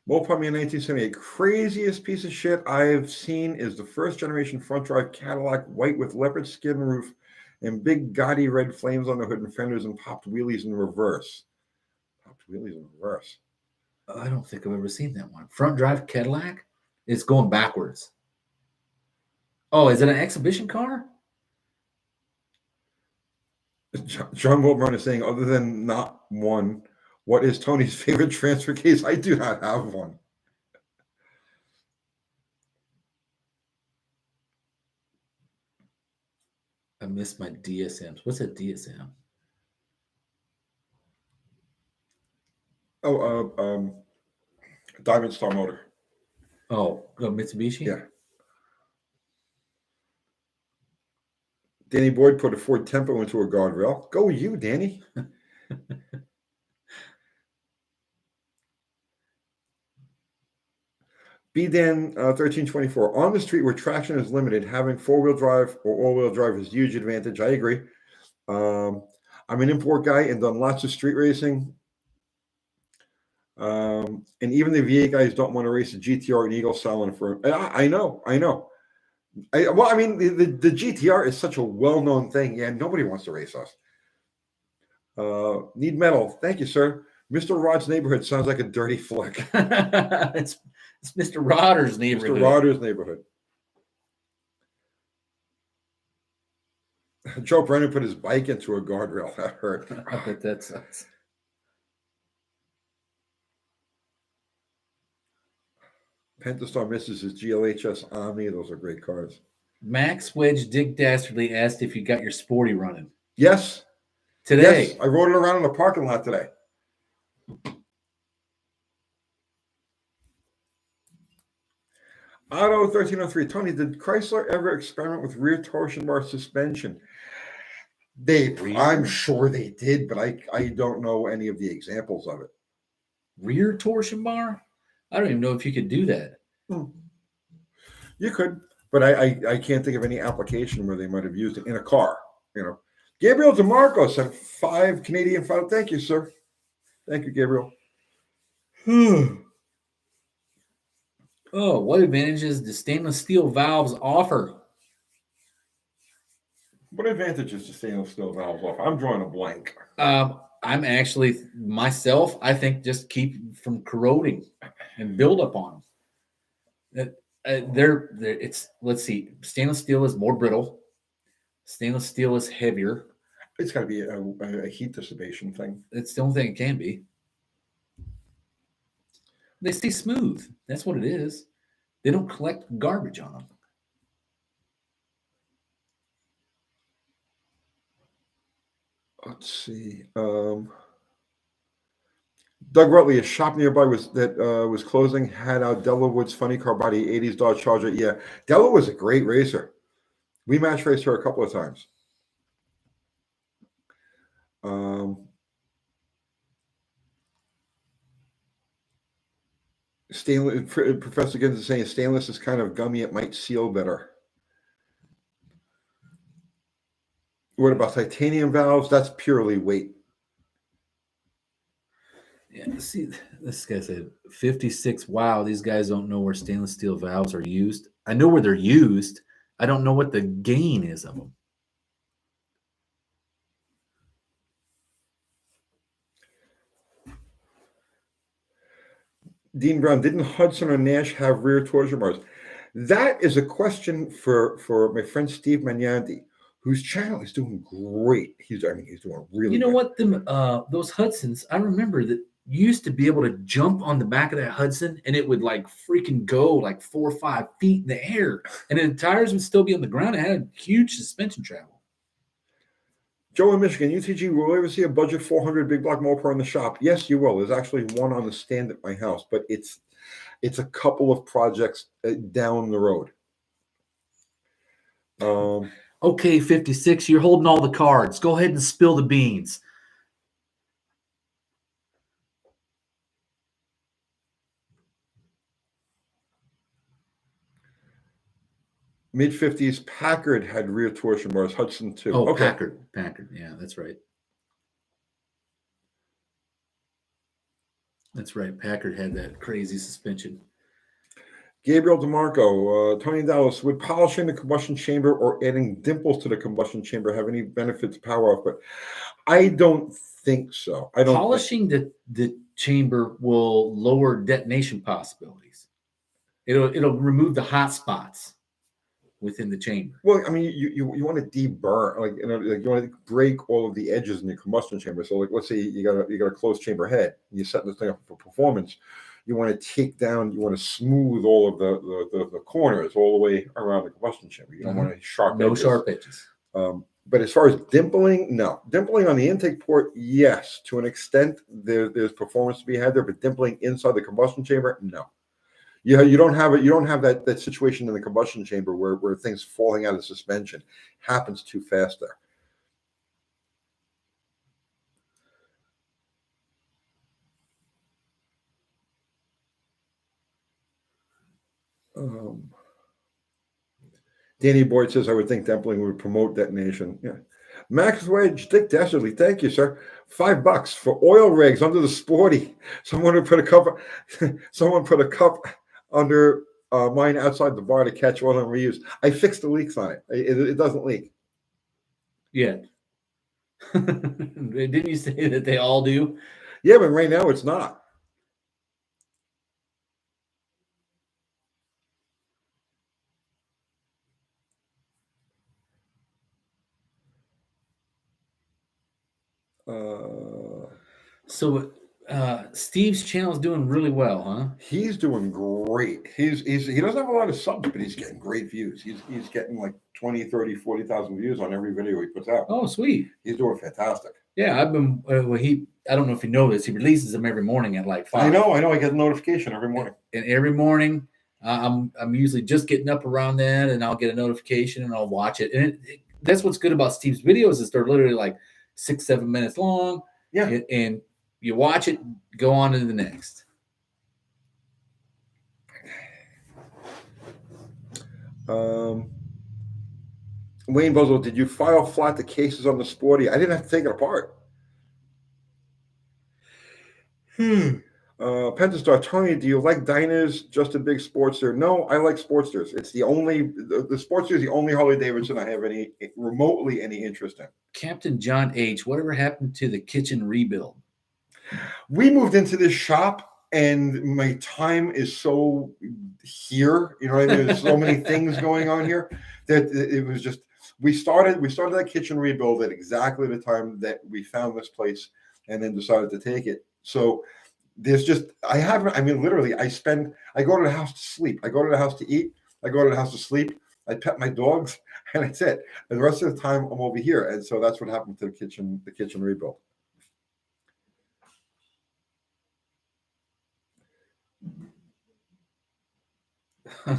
Mopar in 1978. Craziest piece of shit I've seen is the first generation front drive Cadillac, white with leopard skin roof and big gaudy red flames on the hood and fenders and popped wheelies in reverse. Popped wheelies in reverse. I don't think I've ever seen that one. Front drive Cadillac? It's going backwards. Oh, is it an exhibition car? John Wilburn is saying, other than not one, what is Tony's favorite transfer case? I do not have one. I missed my DSMs. What's a DSM? Oh, Diamond Star Motor. Oh, Mitsubishi? Yeah. Danny Boyd put a Ford Tempo into a guardrail. Go you, Danny. BDan 1324. On the street where traction is limited, having four-wheel drive or all-wheel drive is a huge advantage. I agree. I'm an import guy and done lots of street racing. And even the VA guys don't want to race a GTR and Eagle selling for. I know. The GTR is such a well-known thing. Yeah, nobody wants to race us. Need metal. Thank you, sir. Mr. Rod's neighborhood sounds like a dirty flick. It's Mr. Rodder's neighborhood. Mr. Rodder's neighborhood. Joe Brennan put his bike into a guardrail. That hurt. I bet that sucks. Pentastar misses his GLHS Omni. Those are great cars. Max Wedge Dick Dastardly asked if you got your Sporty running. Yes. Today. Yes, I rode it around in the parking lot today. Auto 1303. Tony, did Chrysler ever experiment with rear torsion bar suspension? I'm sure they did, but I don't know any of the examples of it. Rear torsion bar? I don't even know if you could do that. You could, but I can't think of any application where they might have used it in a car. Gabriel DeMarco sent 5 Canadian $5. Thank you, sir. Thank you, Gabriel. Oh, what advantages do stainless steel valves offer? What advantages do stainless steel valves offer? I'm drawing a blank. I'm actually myself. I think just keep from corroding and build up on them. Let's see. Stainless steel is more brittle. Stainless steel is heavier. It's got to be a heat dissipation thing. It's the only thing it can be. They stay smooth. That's what it is. They don't collect garbage on them. Let's see. Doug Rutley, a shop nearby was closing, had out Della Wood's funny car body, 80s Dodge Charger. Yeah, Della was a great racer. We match raced her a couple of times. Stainless. Professor Gibbs is saying stainless is kind of gummy. It might seal better. What about titanium valves? That's purely weight. Yeah, see, this guy said 56. Wow, these guys don't know where stainless steel valves are used. I know where they're used. I don't know what the gain is of them. Dean Brown, didn't Hudson or Nash have rear torsion bars? That is a question for my friend Steve Magnanti, whose channel is doing great. He's doing really You know good. what? Them those Hudsons, I remember that you used to be able to jump on the back of that Hudson and it would like freaking go like 4 or 5 feet in the air. And then the tires would still be on the ground. It had huge suspension travel. Joe in Michigan, UTG, will we ever see a budget 400 big block mower in the shop? Yes, you will. There's actually one on the stand at my house, but it's a couple of projects down the road. Okay, 56, you're holding all the cards. Go ahead and spill the beans. Mid-50s, Packard had rear torsion bars, Hudson too. Oh, Okay. Packard. Yeah, that's right. That's right. Packard had that crazy suspension. Gabriel DeMarco, Tony Dallas, would polishing the combustion chamber or adding dimples to the combustion chamber have any benefit to power output? I don't think so. Polishing the chamber will lower detonation possibilities. It'll remove the hot spots within the chamber. Well, I mean, you want to deburr, like, you want to break all of the edges in the combustion chamber. So, like, let's say you got a closed chamber head, and you're setting this thing up for performance. You want to take down, you want to smooth all of the corners all the way around the combustion chamber. You don't want to sharp edges. Sharp edges. But as far as dimpling, no. Dimpling on the intake port, yes, to an extent. There's performance to be had there, but dimpling inside the combustion chamber, no. You don't have that situation in the combustion chamber where things falling out of suspension happens too fast there. Danny Boyd says, I would think dimpling would promote detonation. Yeah. Max Wedge, Dick Desserly, thank you, sir. $5 for oil rigs under the Sporty. Someone put a cup under mine outside the bar to catch oil and reuse. I fixed the leaks on it. It doesn't leak. Yeah. Didn't you say that they all do? Yeah, but right now it's not. So Steve's channel is doing really well, huh? He's doing great. He doesn't have a lot of subs, but he's getting great views. He's getting like 20, 30, 40,000 views on every video he puts out. Oh, sweet. He's doing fantastic. Yeah, I've been I don't know if you know this, he releases them every morning at like 5. I know. I get a notification every morning. And every morning I'm usually just getting up around then, and I'll get a notification and I'll watch it. And that's what's good about Steve's videos is they're literally like 6-7 minutes long. Yeah. And you watch it, go on to the next. Wayne Buzzle, did you file flat the cases on the Sporty? I didn't have to take it apart. Pentastar, Tony, do you like diners? Just a big Sportster? No, I like Sportsters. It's the Sportster is the only Harley Davidson I have any interest in. Captain John H., whatever happened to the kitchen rebuild? We moved into this shop, and my time is so here. You know what I mean? There's so many things going on here that it was just we started that kitchen rebuild at exactly the time that we found this place, and then decided to take it. So there's just literally I go to the house to sleep. I go to the house to eat. I go to the house to sleep. I pet my dogs, and that's it. And the rest of the time I'm over here. And so that's what happened to the kitchen rebuild.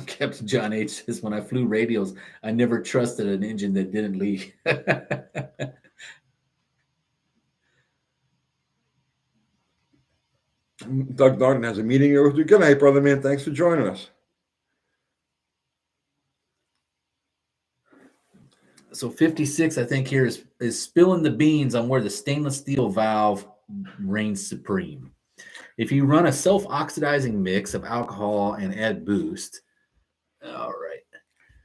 Captain John H. says, when I flew radials, I never trusted an engine that didn't leak. Doug Darden has a meeting. Good night, brother, man. Thanks for joining us. So 56, I think, here is spilling the beans on where the stainless steel valve reigns supreme. If you run a self-oxidizing mix of alcohol and add boost, all right,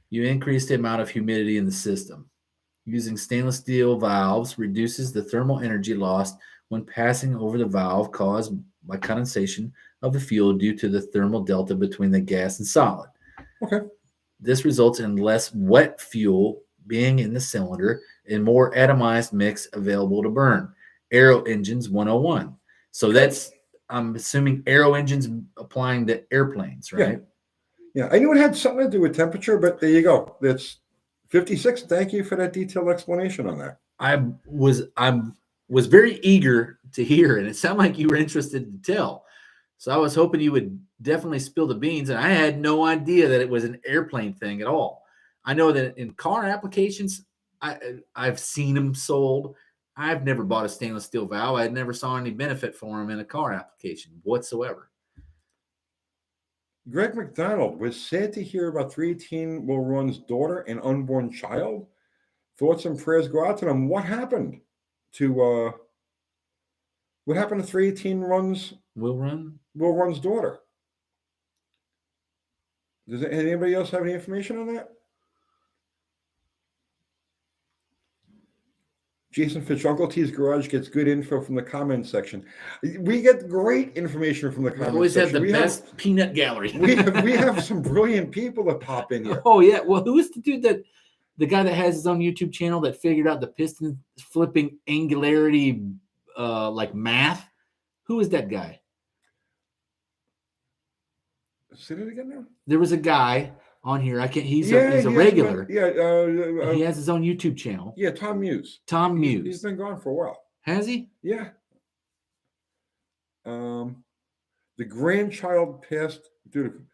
you increase the amount of humidity in the system. Using stainless steel valves reduces the thermal energy lost when passing over the valve caused by condensation of the fuel due to the thermal delta between the gas and solid. Okay. This results in less wet fuel being in the cylinder and more atomized mix available to burn. Aero engines 101. So that's, I'm assuming aero engines applying to airplanes, right? Yeah, I knew it had something to do with temperature, but there you go. That's 56. Thank you for that detailed explanation on that. I was very eager to hear, and it sounded like you were interested to tell. So I was hoping you would definitely spill the beans, and I had no idea that it was an airplane thing at all. I know that in car applications, I've seen them sold. I've never bought a stainless steel valve. I never saw any benefit for them in a car application whatsoever. Greg McDonald was sad to hear about 318 Will Run's daughter and unborn child. Thoughts and prayers go out to them. What happened to 318 Will Run's daughter? Does anybody else have any information on that? Jason Fitch, Uncle T's Garage gets good info from the comments section. We get great information from the comments always section. have the best peanut gallery. we have some brilliant people that pop in here. Oh yeah. Well, who is the dude the guy that has his own YouTube channel that figured out the piston flipping angularity like math? Who is that guy? Say it again now. There was a guy on here. He's a regular. He has his own YouTube channel. Yeah, Tom Muse. He's been gone for a while. Has he? Yeah. The grandchild passed. Dude,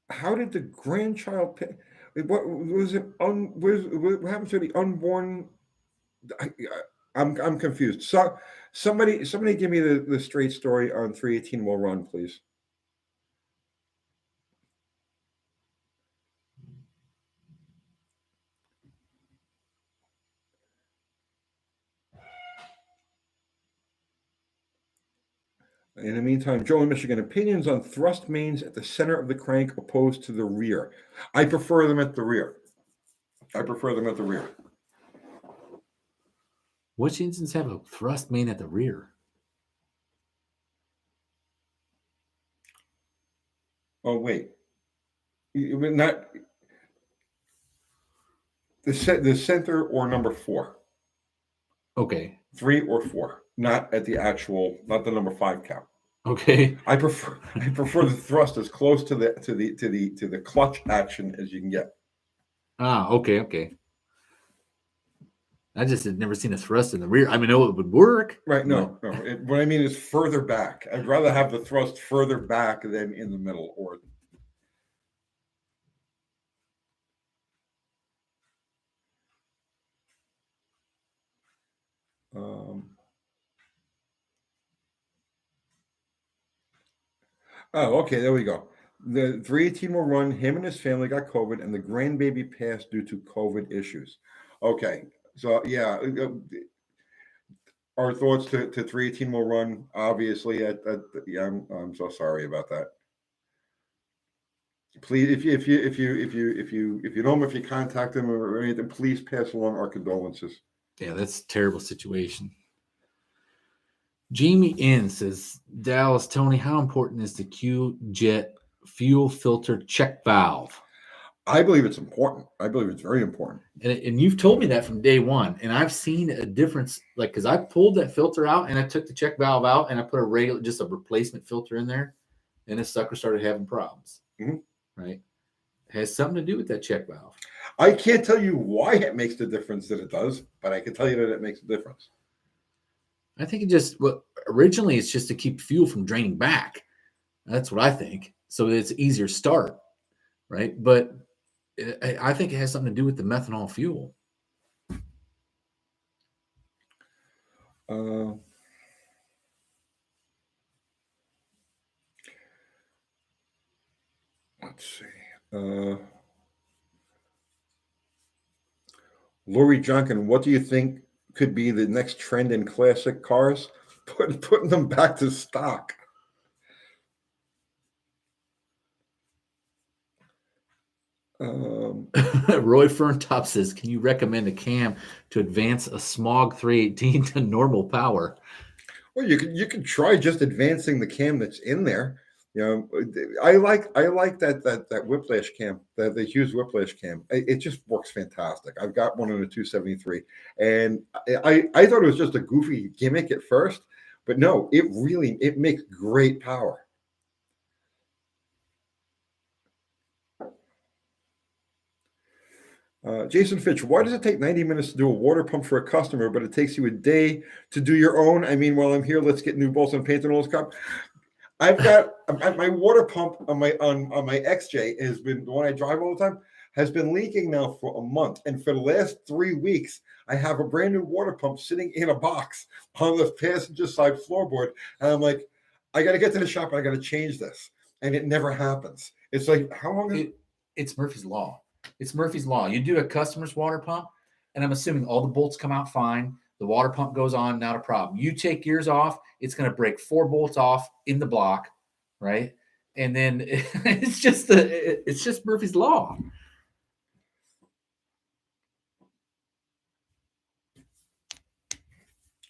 how did the grandchild pass? What was it? What happened to the unborn? I'm confused. So somebody give me the straight story on 318 Will Run, please. In the meantime, Joe in Michigan, opinions on thrust mains at the center of the crank opposed to the rear. I prefer them at the rear. Which engines have a thrust main at the rear? Oh, wait. Not the center or number 4. Okay. 3 or 4, not at the not the number 5 count. Okay. I prefer the thrust as close to the clutch action as you can get. Okay. I just had never seen a thrust in the rear. I mean, I know it would work. Right. No. What I mean is further back. I'd rather have the thrust further back than in the middle or. Oh, okay. There we go. The 318 Will Run. Him and his family got COVID, and the grandbaby passed due to COVID issues. Okay. So yeah, our thoughts to 318 Will Run. Obviously, yeah, I'm so sorry about that. Please, if you know him, if you contact him or anything, please pass along our condolences. Yeah, that's a terrible situation. Jamie N says, Dallas, Tony, how important is the Q-Jet fuel filter check valve? I believe it's important. I believe it's very important. And you've told me that from day one. And I've seen a difference, like, because I pulled that filter out and I took the check valve out and I put just a replacement filter in there. And this sucker started having problems. Mm-hmm. Right? It has something to do with that check valve. I can't tell you why it makes the difference that it does, but I can tell you that it makes a difference. I think originally it's just to keep fuel from draining back. That's what I think. So it's easier start, right? But I think it has something to do with the methanol fuel. Let's see. Lori Junkin, what do you think could be the next trend in classic cars? Putting them back to stock. Roy Ferntop says, can you recommend a cam to advance a Smog 318 to normal power? Well, you can try just advancing the cam that's in there. You know, I like that whiplash cam, the Hughes whiplash cam. It just works fantastic. I've got one on a 273, and I thought it was just a goofy gimmick at first, but no, it makes great power. Jason Fitch, why does it take 90 minutes to do a water pump for a customer, but it takes you a day to do your own? I mean, while I'm here, let's get new bolts and paint and all this crap. I've got my water pump on my XJ has been the one I drive all the time, has been leaking now for a month, and for the last 3 weeks, I have a brand new water pump sitting in a box on the passenger side floorboard, and I'm like, I got to get to the shop and I got to change this, and it never happens. It's like, how long? It's Murphy's Law. It's Murphy's Law. You do a customer's water pump, and I'm assuming all the bolts come out fine. The water pump goes on, not a problem. You take yours off, it's going to break 4 bolts off in the block, right? And then it's just Murphy's Law.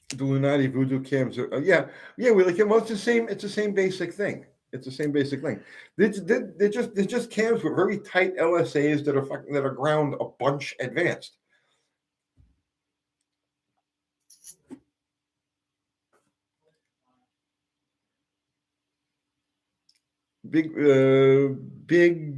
The Lunati Voodoo cams, yeah, we like it. Well, it's the same. It's the same basic thing. It's the same basic thing. They're just cams with very tight LSAs that are ground a bunch advanced. Big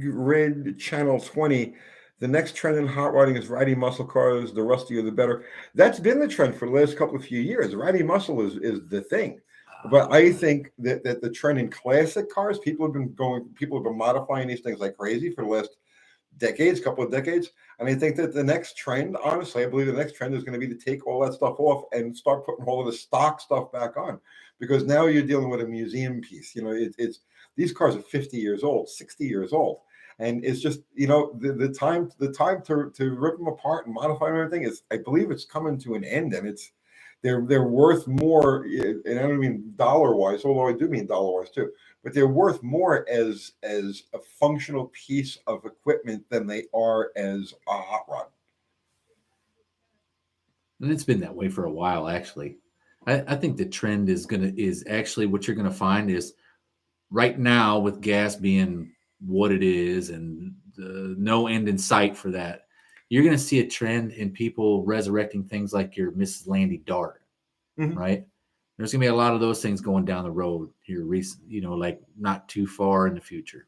Red Channel 20. The next trend in hot rodding is riding muscle cars. The rustier, the better. That's been the trend for the last couple of few years. Riding muscle is the thing. But I think that the trend in classic cars, people have been modifying these things like crazy for the last couple of decades. And I think that the next trend, honestly, I believe the next trend is going to be to take all that stuff off and start putting all of the stock stuff back on, because now you're dealing with a museum piece. You know, it's these cars are 50 years old, 60 years old. And it's just, the time to rip them apart and modify them and everything is, I believe it's coming to an end, and they're worth more, and I don't mean dollar wise, although I do mean dollar wise too, but they're worth more as a functional piece of equipment than they are as a hot rod. And it's been that way for a while, actually. I think the trend is actually what you're gonna find is right now, with gas being what it is and no end in sight for that, you're going to see a trend in people resurrecting things like your Mrs. Landy Dart, right? There's going to be a lot of those things going down the road here recently, like not too far in the future.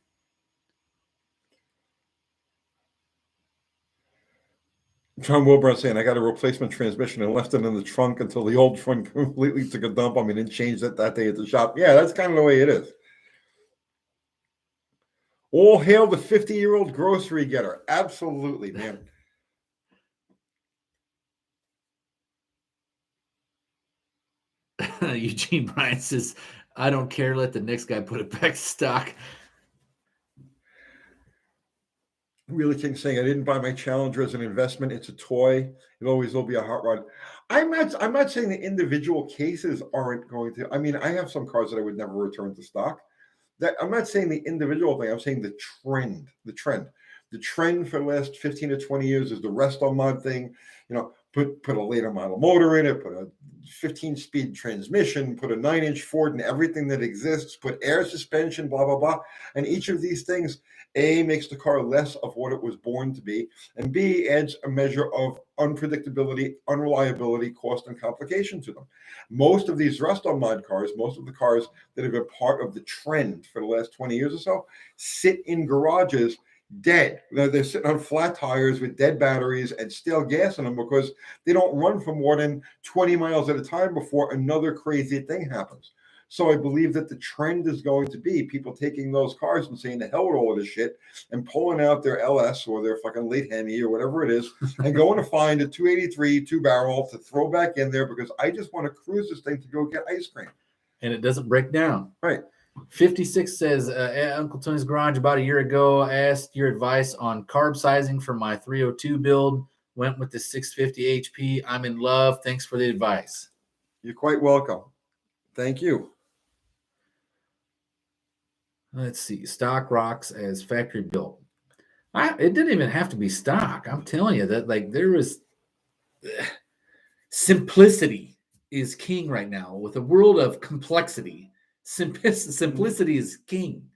John Wilburn saying, I got a replacement transmission and left it in the trunk until the old trunk completely took a dump. I mean, and changed it that day at the shop. Yeah, that's kind of the way it is. All hail the 50-year-old grocery getter. Absolutely, man. Eugene Bryant says, I don't care. Let the next guy put it back to stock. Really King saying, I didn't buy my Challenger as an investment. It's a toy. It always will be a hot rod. I'm not saying the individual cases aren't going to. I mean, I have some cars that I would never return to stock. That I'm not saying the individual thing. I'm saying the trend. The trend for the last 15 to 20 years is the rest on mod thing. Put a later model motor in it, put a 15-speed transmission, put a 9-inch Ford in everything that exists, put air suspension, blah, blah, blah. And each of these things, A, makes the car less of what it was born to be, and B, adds a measure of unpredictability, unreliability, cost, and complication to them. Most of these rust on mod cars, most of the cars that have been part of the trend for the last 20 years or so, sit in garages dead. They're sitting on flat tires with dead batteries and stale gas in them because they don't run for more than 20 miles at a time before another crazy thing happens. So I believe that the trend is going to be people taking those cars and saying the hell with all of this shit and pulling out their LS or their fucking late Hemi or whatever it is and going to find a 283 2-barrel to throw back in there because I just want to cruise this thing to go get ice cream. And it doesn't break down. Right. 56 says, at Uncle Tony's Garage about a year ago, I asked your advice on carb sizing for my 302 build. Went with the 650 HP. I'm in love. Thanks for the advice. You're quite welcome. Thank you. Let's see. Stock rocks as factory built. It didn't even have to be stock. I'm telling you that there was simplicity is king right now. With a world of complexity, simplicity is king.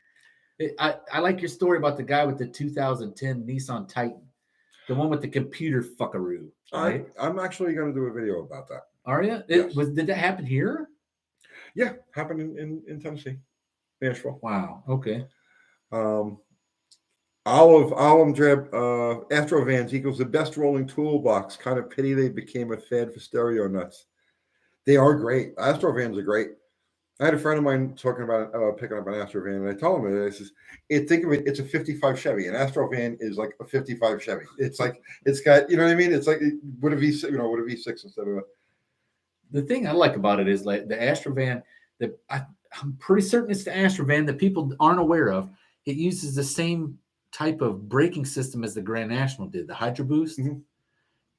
I like your story about the guy with the 2010 Nissan Titan, the one with the computer fuckaroo. Right? I'm actually going to do a video about that. Are you? Yes. Did that happen here? Yeah, happened in Tennessee, Nashville. Wow. Okay. Olive Drab, Astro Vans equals the best rolling toolbox. Kind of pity they became a fad for stereo nuts. They are great. Astro Vans are great. I had a friend of mine talking about picking up an Astro Van, and I told him, I says, think of it, it's a 55 Chevy. An Astro Van is like a 55 Chevy. It's like, it's got, you know what I mean? It's like, would it be, would it be 6 instead of a... The thing I like about it is like the Astro Van, I'm pretty certain it's the Astro Van that people aren't aware of. It uses the same type of braking system as the Grand National did, the Hydro Boost. Mhm.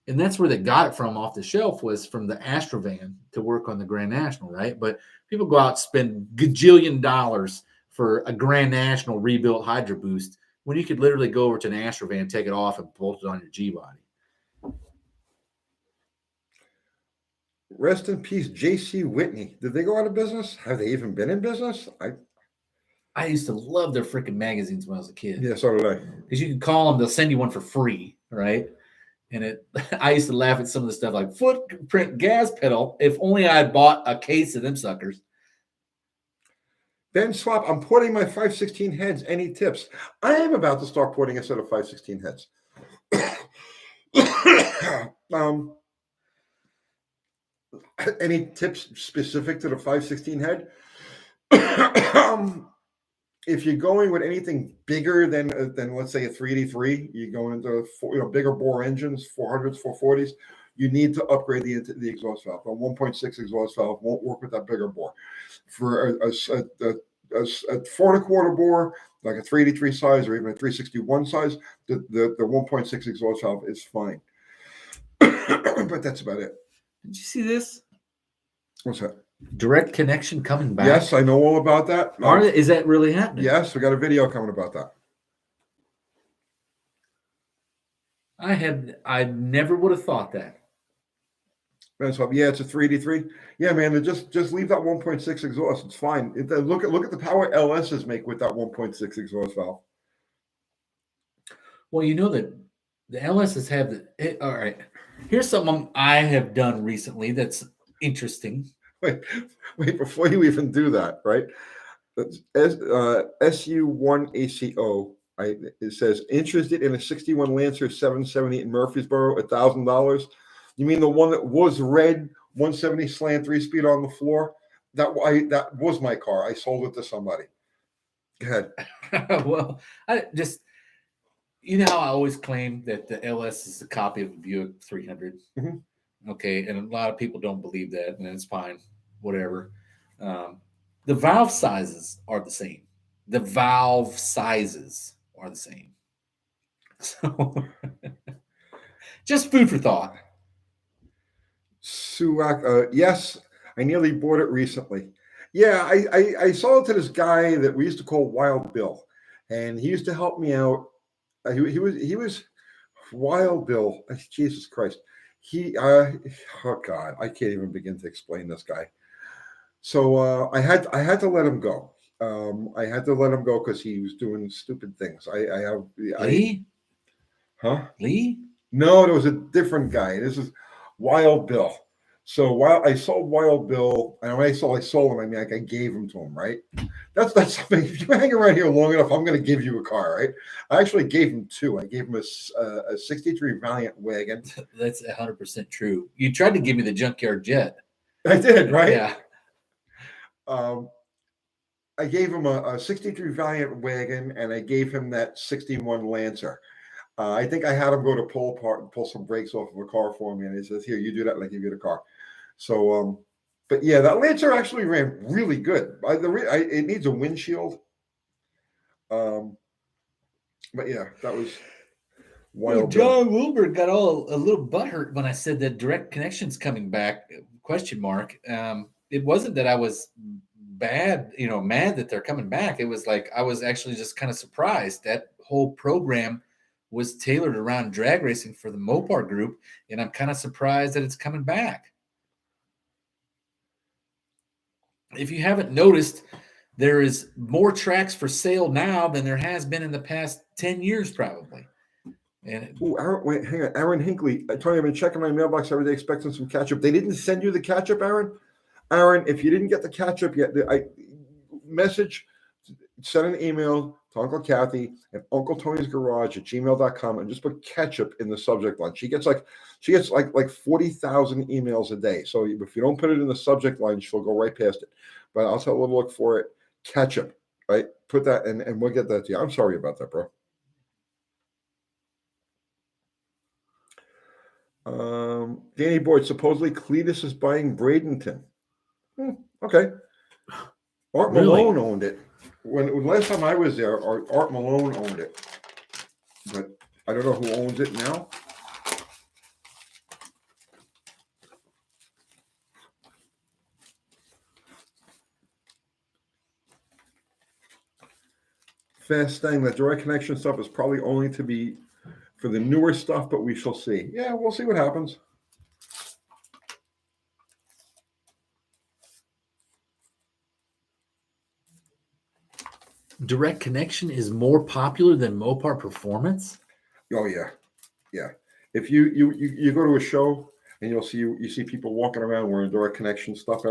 And that's where they got it from off the shelf, was from the Astro Van to work on the Grand National, right? But people go out and spend gajillion dollars for a Grand National rebuilt Hydro Boost when you could literally go over to an Astro Van, take it off, and bolt it on your G-body. Rest in peace, J.C. Whitney. Did they go out of business? Have they even been in business? I used to love their freaking magazines when I was a kid. Yeah, so did I. Because you can call them, they'll send you one for free, right? And I used to laugh at some of the stuff like footprint gas pedal. If only I had bought a case of them suckers. Ben Swap, I'm porting my 516 heads. Any tips? I am about to start porting a set of 516 heads. Any tips specific to the 516 head? If you're going with anything bigger than let's say a 383, you're going into bigger bore engines, 400s, 440s. You need to upgrade the exhaust valve. A 1.6 exhaust valve won't work with that bigger bore. For a 4.25 bore, like a 383 size or even a 361 size, the 1.6 exhaust valve is fine. But that's about it. Did you see this? What's that? Direct connection coming back. Yes, I know all about that. Is that really happening? Yes, we got a video coming about that. I never would have thought that. So, yeah, it's a 383. Yeah, man, just leave that 1.6 exhaust. It's fine. Look at the power LSs make with that 1.6 exhaust valve. Well, you know that the LSs have all right. Here's something I have done recently that's interesting. Wait, before you even do that, right? SU1ACO, it says, interested in a 61 Lancer 770 in Murfreesboro, $1,000. You mean the one that was red, 170 slant, 3-speed on the floor? That was my car. I sold it to somebody. Go ahead. Well, I just, you know how I always claim that the LS is a copy of the Buick 300? Mm-hmm. Okay, and a lot of people don't believe that, and it's fine, whatever. The valve sizes are the same. So, just food for thought. Suak, yes, I nearly bought it recently. Yeah, I sold it to this guy that we used to call Wild Bill, and he used to help me out. He was Wild Bill. Jesus Christ. Oh God, I can't even begin to explain this guy. So I had to let him go. I had to let him go because he was doing stupid things. Lee? Huh? Lee? No, there was a different guy. This is Wild Bill. So while I sold Wild Bill, and when I sold him, I mean, like I gave him to him, right? That's something. If you hang around here long enough, I'm going to give you a car, right? I actually gave him 2. I gave him a 63 Valiant wagon. That's 100% true. You tried to give me the junkyard jet. I did, right? Yeah. I gave him a 63 Valiant wagon, and I gave him that 61 Lancer. I think I had him go to pull apart and pull some brakes off of a car for me, and he says, "Here, you do that, and I give you the car." So, but yeah, that Lancer actually ran really good. It needs a windshield. But yeah, that was wild. Well, John Wilbur got a little butthurt when I said that direct connection's coming back, ? It wasn't that I was mad that they're coming back. It was like I was actually just kind of surprised. That whole program was tailored around drag racing for the Mopar group, and I'm kind of surprised that it's coming back. if you haven't noticed, there is more tracks for sale now than there has been in the past 10 years, probably. And Ooh, Aaron, wait, hang on. Aaron Hinkley. I told you I've been checking my mailbox every day, expecting some catch-up. They didn't send you the catch-up, Aaron? Aaron, if you didn't get the catch-up yet, send an email to Uncle Kathy at Uncle Tony's Garage at gmail.com and just put ketchup in the subject line. She gets like 40,000 emails a day. So if you don't put it in the subject line, she'll go right past it. But I'll tell her to look for it. Ketchup, right? Put that in and we'll get that to you. I'm sorry about that, bro. Danny Boyd, supposedly Cletus is buying Bradenton. Okay. Art Really? Malone owned it. When last time I was there, Art Malone owned it. But I don't know who owns it now. Fast thing, that direct connection stuff is probably only to be for the newer stuff, but we shall see. Yeah, we'll see what happens. direct connection is more popular than Mopar Performance? Oh yeah, yeah. If you go to a show and you see people walking around wearing direct connection stuff.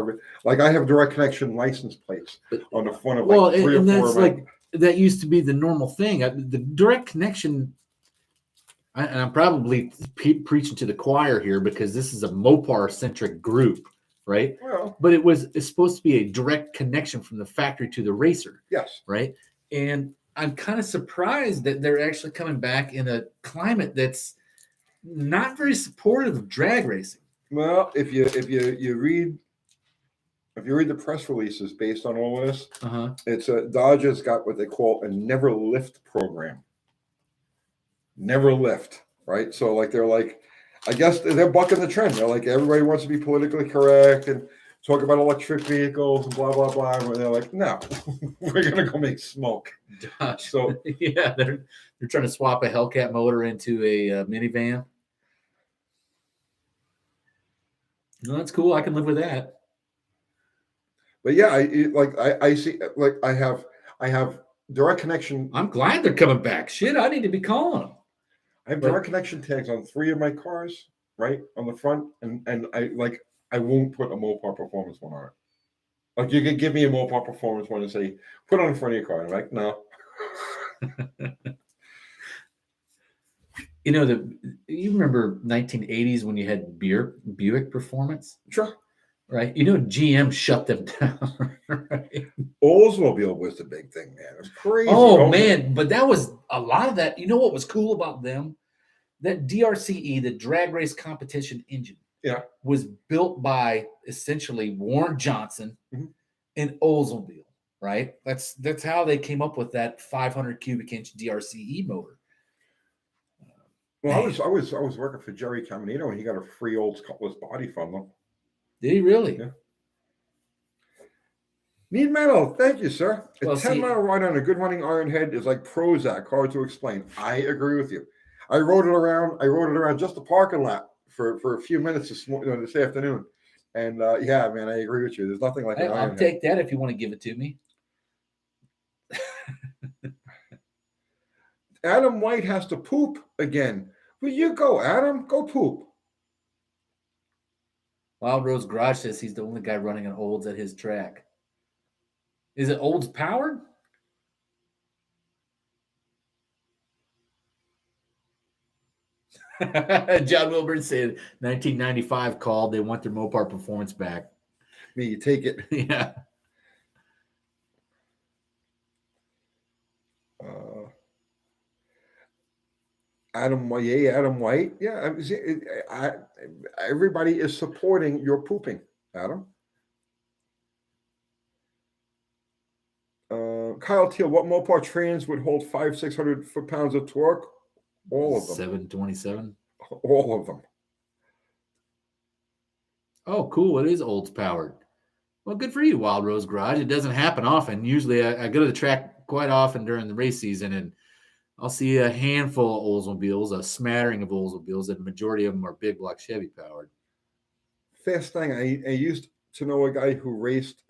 Like I have direct connection license plates on the front of like three or four of my. Like that used to be the normal thing. The direct connection, and I'm probably preaching to the choir here because this is a Mopar centric group, right? Well, but it's supposed to be a direct connection from the factory to the racer. Yes. Right. And I'm kind of surprised that they're actually coming back in a climate that's not very supportive of drag racing. Well, if you read the press releases based on all of this, it's Dodge has got what they call a never lift program. Never lift, right? So like they're like, I guess they're bucking the trend. They're like everybody wants to be politically correct and talk about electric vehicles and blah blah blah. And they're like, no, we're gonna go make smoke. Dodge. So yeah, they're trying to swap a Hellcat motor into a minivan. No, that's cool. I can live with that. But yeah, I see, like I have direct connection. I'm glad they're coming back. Shit, I need to be calling them. I have direct connection tags on 3 of my cars, right on the front, and I won't put a Mopar Performance one on it. Like you could give me a Mopar Performance one and say, put it on the front of your car. I'm like, no. You know, you remember 1980s when you had Buick Performance? Sure. Right. You know, GM shut them down. Right? Oldsmobile was the big thing, man. It was crazy. Oh, man. But that was a lot of that. You know what was cool about them? That DRCE, the drag race competition engine, was built by essentially Warren Johnson and Oldsmobile, right? That's how they came up with that 500 cubic inch DRCE motor. Well, I was working for Jerry Caminito, and he got a free Olds Cutlass body from them. Did he really? Yeah. Need metal. Thank you, sir. A 10-mile ride on a good running iron head is like Prozac, hard to explain. I agree with you. I rode it around just the parking lot for a few minutes this afternoon. And yeah, man, I agree with you. There's nothing like an iron I'll head. take that if you want to give it to me. Adam White has to poop again. Well, you go, Adam. Go poop. Wild Rose Garage says he's the only guy running an Olds at his track. Is it Olds powered? John Wilburn said 1995 called. They want their Mopar Performance back. Me, you take it. Yeah. Adam White. Yeah, everybody is supporting your pooping, Adam. Kyle Teal, what Mopar trains would hold 500-600 foot-pounds of torque? All of them. 727. All of them. Oh, cool! It is Olds powered. Well, good for you, Wild Rose Garage. It doesn't happen often. Usually, I go to the track quite often during the race season, and I'll see a handful of Oldsmobiles, a smattering of Oldsmobiles, and the majority of them are big block Chevy powered. Fast thing, I used to know a guy who raced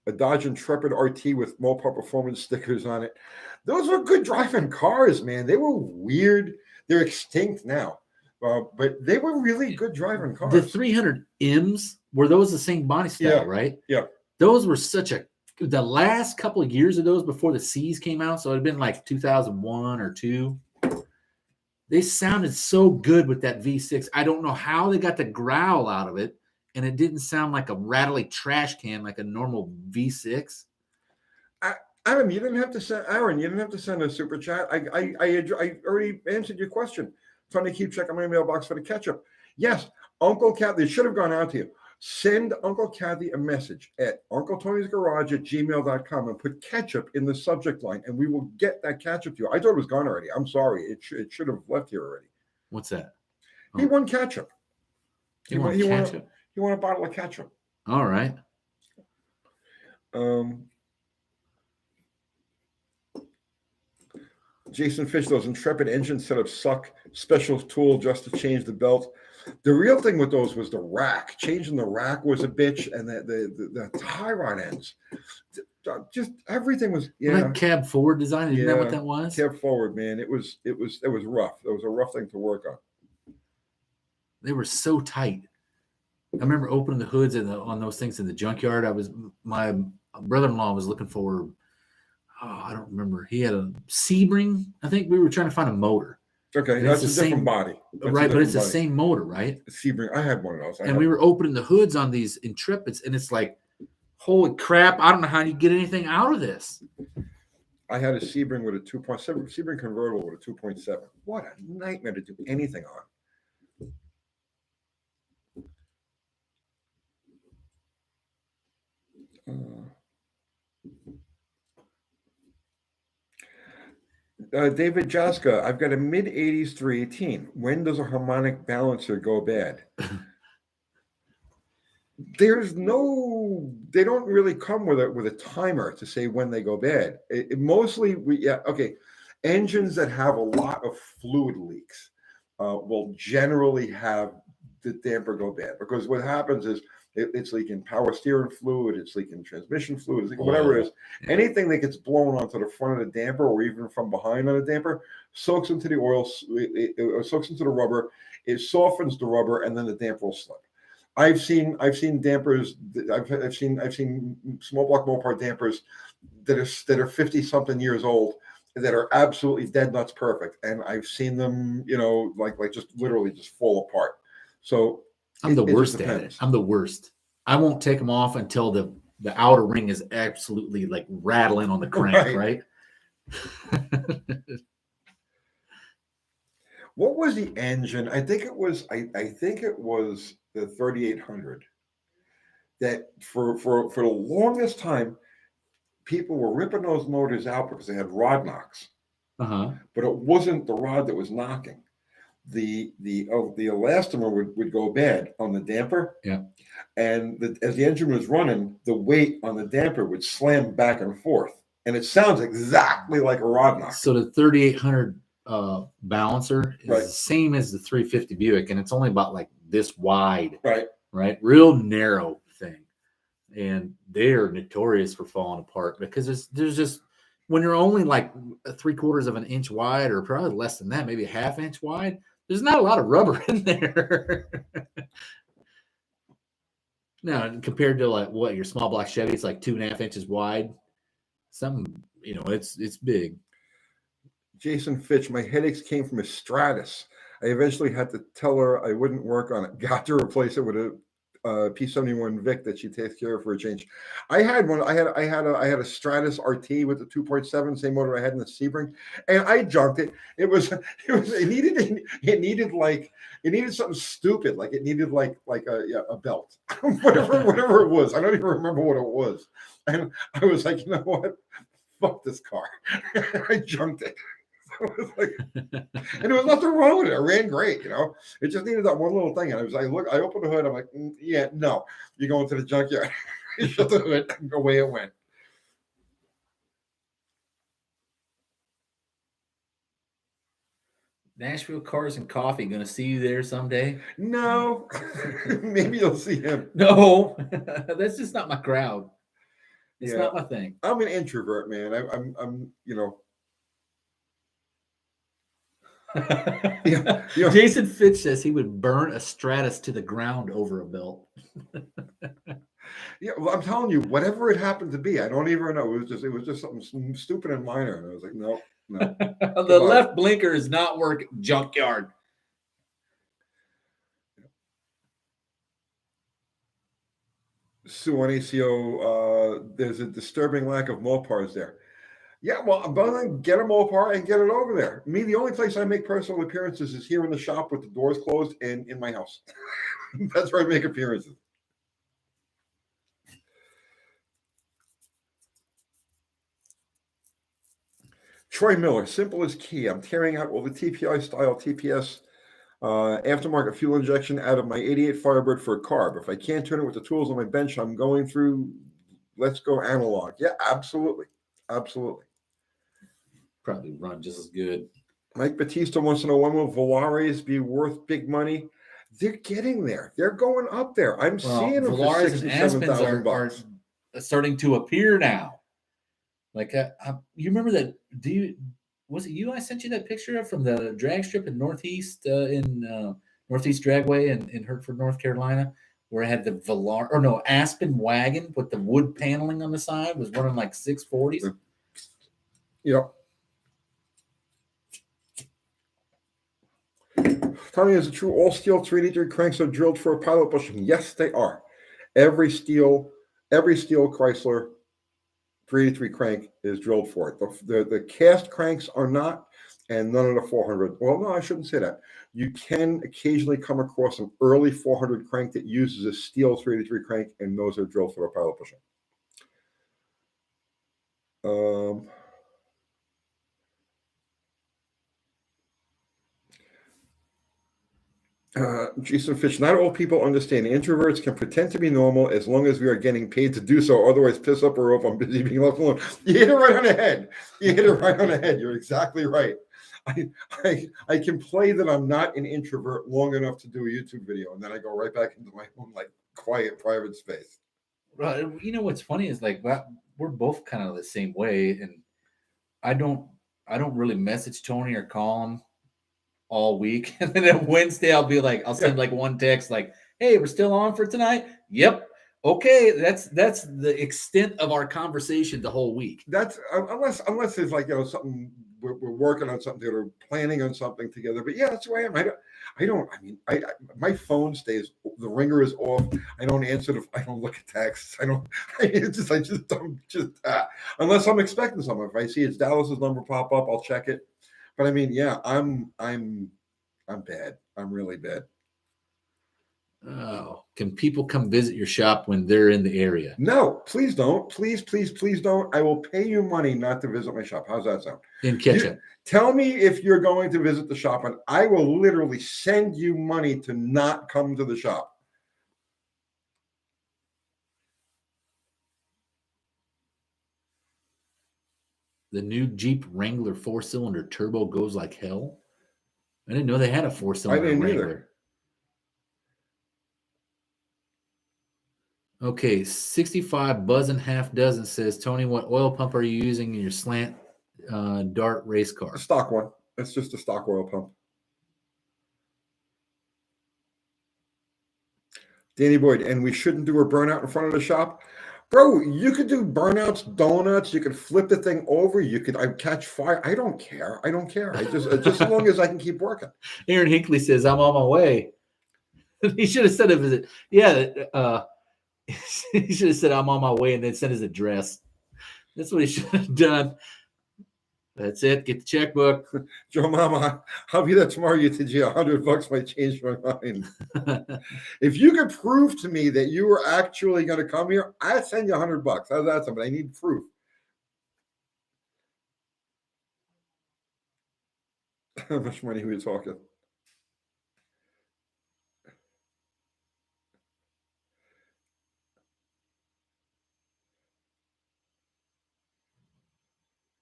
a Dodge Intrepid RT with Mopar Performance stickers on it. Those were good driving cars, man. They were weird. They're extinct now, but they were really good driving cars. The 300 M's, were those the same body style, right? Yeah. Those were the last couple of years of those before the C's came out, so it had been like 2001 or 2. They sounded so good with that V6. I don't know how they got the growl out of it, and it didn't sound like a rattly trash can like a normal V6. Aaron, you didn't have to send a super chat. I already answered your question. I'm trying to keep checking my mailbox for the ketchup. Yes, Uncle Kathy, they should have gone out to you. Send Uncle Kathy a message at uncletonysgarage@gmail.com and put ketchup in the subject line, and we will get that ketchup to you. I thought it was gone already. I'm sorry. It should have left here already. What's that? He won ketchup. He won ketchup? He won a bottle of ketchup. All right. Jason Fish, those Intrepid engine setups suck. Special tool just to change the belt. The real thing with those was the rack. Changing the rack was a bitch, and the tie rod ends. Just everything was That cab forward design. Isn't that what that was? Cab forward, man. It was rough. It was a rough thing to work on. They were so tight. I remember opening the hoods on those things in the junkyard. My brother-in-law was looking for. I don't remember. He had a Sebring. I think we were trying to find a motor. Okay, and that's a different body. Right, but it's the same motor, right? Sebring. I had one of those. And we were opening the hoods on these Intrepids, and it's like, holy crap, I don't know how you get anything out of this. I had a Sebring with a 2.7, Sebring convertible with a 2.7. What a nightmare to do anything on. David Jaska, I've got a mid-80s 318. When does a harmonic balancer go bad? They don't really come with a timer to say when they go bad. Engines that have a lot of fluid leaks will generally have the damper go bad, because what happens is it's leaking power steering fluid, it's leaking transmission fluid, it's leaking whatever it is. Anything that gets blown onto the front of the damper or even from behind on the damper soaks into the oil, it soaks into the rubber, it softens the rubber, and then the damper will slip. I've seen dampers. I've seen small block Mopar dampers that are 50 something years old that are absolutely dead nuts perfect, and I've seen them, like just literally just fall apart. So I'm the worst at it. I'm the worst. I won't take them off until the outer ring is absolutely like rattling on the crank, right? What was the engine? I think it was the 3800 that for the longest time people were ripping those motors out because they had rod knocks. But it wasn't the rod that was knocking. The elastomer would go bad on the damper. Yeah. And as the engine was running, the weight on the damper would slam back and forth. And it sounds exactly like a rod knock. So the 3800 balancer is the same as the 350 Buick, and it's only about like this wide. Right. Real narrow thing. And they are notorious for falling apart because there's just, when you're only like 3/4 of an inch wide, or probably less than that, maybe a 1/2 inch wide, there's not a lot of rubber in there. Now, compared to like what your small block Chevy, it's like 2.5 inches wide. Something, it's big. Jason Fitch, my headaches came from a Stratus. I eventually had to tell her I wouldn't work on it. Got to replace it with a P71 Vic that she takes care of for a change. I had one. I had a Stratus RT with the 2.7, same motor I had in the Sebring, and I junked it. It needed something stupid, like it needed like a belt, whatever it was. I don't even remember what it was, and I was like, you know what, fuck this car. I junked it. And there was nothing wrong with it. It ran great, It just needed that one little thing. And I opened the hood. I'm like, yeah, no, you're going to the junkyard. You shut the hood, and away it went. Nashville Cars and Coffee, gonna see you there someday? No. Maybe you'll see him. No, that's just not my crowd. It's Yeah. not my thing. I'm an introvert, man. I'm you know. Yeah. Jason Fitch says he would burn a Stratus to the ground over a belt. Yeah, well, I'm telling you, whatever it happened to be, I don't even know. It was just something stupid and minor, and I was like, no. The Goodbye. left blinker is not working. Junkyard. Sue on ACO, there's a disturbing lack of Mopars there. Yeah, well, I'm going to get a Mopar and get it over there. Me, the only place I make personal appearances is here in the shop with the doors closed and in my house. That's where I make appearances. Troy Miller, simple is key. I'm tearing out all the TPI style TPS aftermarket fuel injection out of my 88 Firebird for a carb. If I can't turn it with the tools on my bench, I'm going through, let's go analog. Yeah, absolutely. Absolutely. Probably run just as good. Mike Batista wants to know, when will Volares be worth big money? They're getting there. They're going up there. I'm seeing them for Volares and Aspens are starting to appear now. Like, you remember that? Was it you? I sent you that picture of from the drag strip in Northeast Northeast Dragway in Hertford, North Carolina, where I had the Aspen wagon with the wood paneling on the side, was running like 640s. Yep. Tommy, is it true all steel 383 cranks are drilled for a pilot bushing? Yes, they are. Every steel Chrysler 383 crank is drilled for it. The cast cranks are not, and none of the 400. Well, no, I shouldn't say that. You can occasionally come across an early 400 crank that uses a steel 383 crank, and those are drilled for a pilot bushing. Jason Fitch, not all people understand. Introverts can pretend to be normal as long as we are getting paid to do so. Otherwise, piss up or rope. I'm busy being left alone. You hit it right on the head. You're exactly right. I can play that I'm not an introvert long enough to do a YouTube video, and then I go right back into my own like quiet private space. Right. You know what's funny is like we're both kind of the same way, and I don't really message Tony or call him all week, and then on Wednesday I'll be like, I'll send like one text like, "Hey, we're still on for tonight." Yep. Okay, that's the extent of our conversation the whole week. That's unless there's like something we're working on something or planning on something together. But yeah, that's the way I am. My phone stays, the ringer is off. I don't answer I don't look at texts. I just don't unless I'm expecting someone. If I see it's Dallas's number pop up, I'll check it. But I mean, yeah, I'm bad. I'm really bad. Oh, can people come visit your shop when they're in the area? No, please don't. Please don't. I will pay you money not to visit my shop. How's that sound? In Ketchup. Tell me if you're going to visit the shop, and I will literally send you money to not come to the shop. The new Jeep Wrangler 4-cylinder turbo goes like hell. I didn't know they had a 4-cylinder Wrangler. Either. Okay, 65 buzz and half dozen says, Tony, what oil pump are you using in your slant dart race car? A stock one. It's just a stock oil pump. Danny Boyd, and we shouldn't do a burnout in front of the shop. Bro, you could do burnouts, donuts. You could flip the thing over. I catch fire. I don't care. I just as long as I can keep working. Aaron Hinkley says, I'm on my way. He should have said a visit. Yeah. He should have said, I'm on my way, and then sent his address. That's what he should have done. That's it. Get the checkbook. Joe Mama, I'll be there tomorrow. UTG, $100 might change my mind. If you could prove to me that you were actually going to come here, I'd send you $100. How's that something? I need proof. How much money are we talking?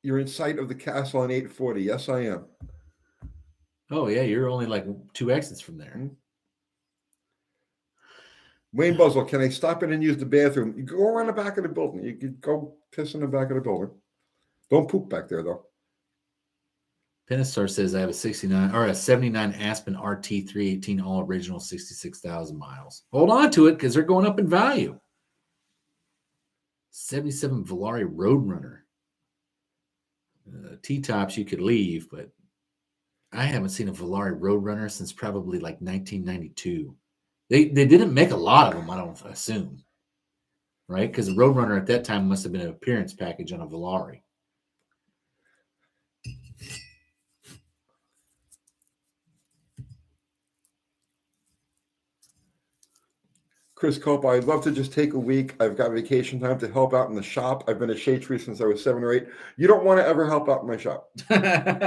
You're in sight of the castle on 840. Yes, I am. Oh, yeah. You're only like 2 exits from there. Wayne Buzzle, can I stop in and use the bathroom? You go around the back of the building. You can go piss in the back of the building. Don't poop back there, though. Penistar says I have a 69 or a 79 Aspen RT 318 all original 66,000 miles. Hold on to it because they're going up in value. 77 Volare Roadrunner. T-tops you could leave, but I haven't seen a Volare Roadrunner since probably like 1992. They didn't make a lot of them, I don't assume, right? Because the Roadrunner at that time must have been an appearance package on a Volare. Chris Cope, I'd love to just take a week. I've got vacation time to help out in the shop. I've been a shade tree since I was 7 or 8. You don't want to ever help out in my shop.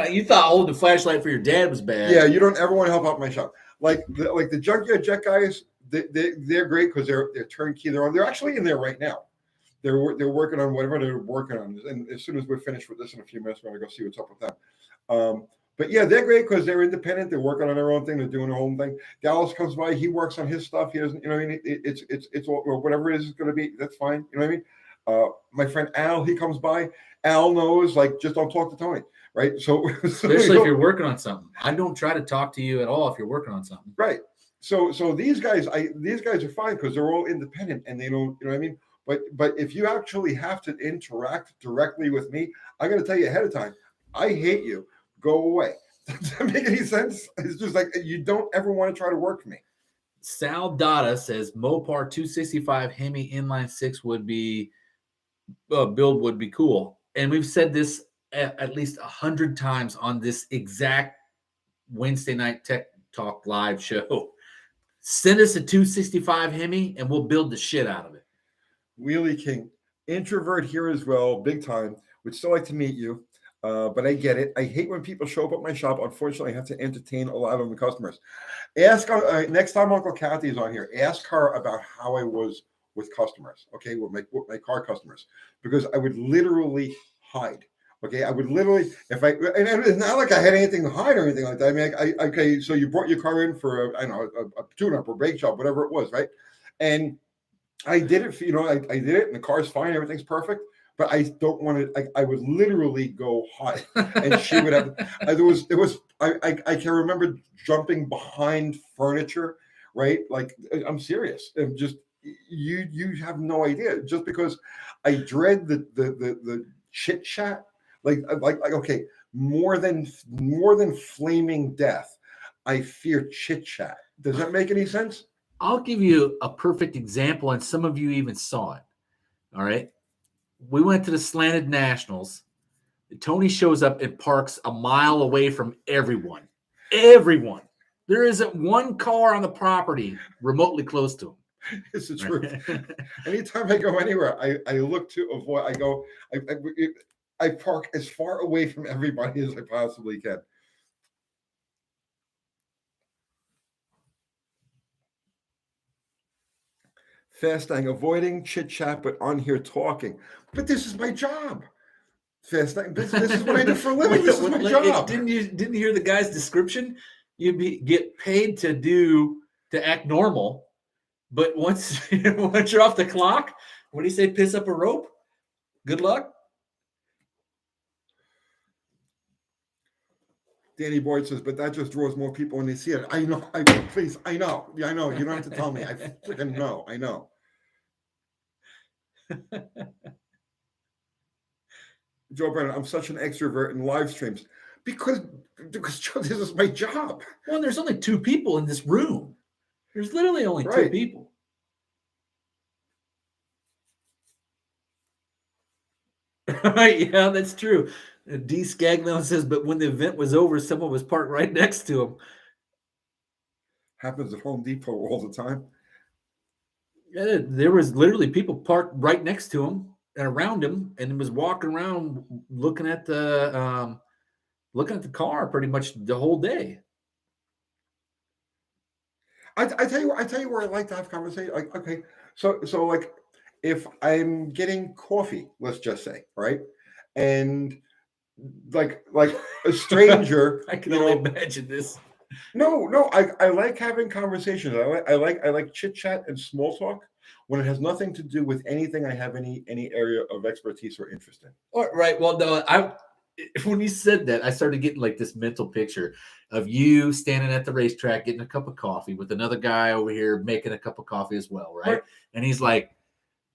You thought holding a flashlight for your dad was bad. Yeah, you don't ever want to help out in my shop. Like the Junkyard Jet guys, they're great because they're turnkey. They're actually in there right now. They're working on whatever they're working on. And as soon as we're finished with this in a few minutes, we're going to go see what's up with them. But yeah, they're great because they're independent. They're working on their own thing. They're doing their own thing. Dallas comes by. He works on his stuff. He doesn't, you know what I mean? It's whatever it is going to be. That's fine. You know what I mean? My friend Al, he comes by. Al knows, like, just don't talk to Tony, right? So especially if you're working on something. I don't try to talk to you at all if you're working on something. Right. So these guys are fine because they're all independent and they don't, you know what I mean? But if you actually have to interact directly with me, I got to tell you ahead of time, I hate you. Go away. Does that make any sense? It's just like you don't ever want to try to work for me. Sal Dada says Mopar 265 Hemi inline 6 would be build would be cool. And we've said this at least 100 times on this exact Wednesday night Tech Talk live show. Send us a 265 Hemi and we'll build the shit out of it. Wheelie King, introvert here as well, big time. Would still like to meet you. But I get it. I hate when people show up at my shop. Unfortunately, I have to entertain a lot of the customers. Ask next time Uncle Kathy is on here. Ask her about how I was with customers. Okay, with my car customers, because I would literally hide. Okay, I would literally and it's not like I had anything to hide or anything like that. I mean, okay, so you brought your car in for a tune-up or brake job, whatever it was, right? And I did it. I did it, and the car's fine. Everything's perfect. But I don't want to. I would literally go hide, and she would have. I can remember jumping behind furniture, right? Like I'm serious. I'm just you have no idea. Just because I dread the chit chat, like okay, more than flaming death, I fear chit chat. Does that make any sense? I'll give you a perfect example, and some of you even saw it. All right. We went to the Slanted Nationals. Tony shows up and parks a mile away from everyone. Everyone. There isn't one car on the property remotely close to him. It's the truth. Anytime I go anywhere, I look to avoid. I park as far away from everybody as I possibly can. Fasting, avoiding chit chat, but on here talking. But this is my job. Fasting. This is what I do for a living. This is my job. Didn't you hear the guy's description? You get paid to act normal, but once you're off the clock, what do you say? Piss up a rope. Good luck. Danny Boyd says, but that just draws more people when they see it. I know. Please, I know. Yeah, I know. You don't have to tell me. I freaking know. I know. Joe Brennan, I'm such an extrovert in live streams because Joe, this is my job. Well, there's only 2 people in this room. There's literally only 2 people. Yeah, that's true. D. Scaglione says, but when the event was over, someone was parked right next to him. Happens at Home Depot all the time. Yeah, there was literally people parked right next to him and around him, and he was walking around looking at the car pretty much the whole day. I tell you where I like to have conversation. Like, okay, so like if I'm getting coffee, let's just say, right, and like a stranger, I can only imagine this. No. I like having conversations. I like chit chat and small talk when it has nothing to do with anything I have any area of expertise or interest in. All right. Well, no, when you said that, I started getting like this mental picture of you standing at the racetrack getting a cup of coffee with another guy over here making a cup of coffee as well, right? And he's like,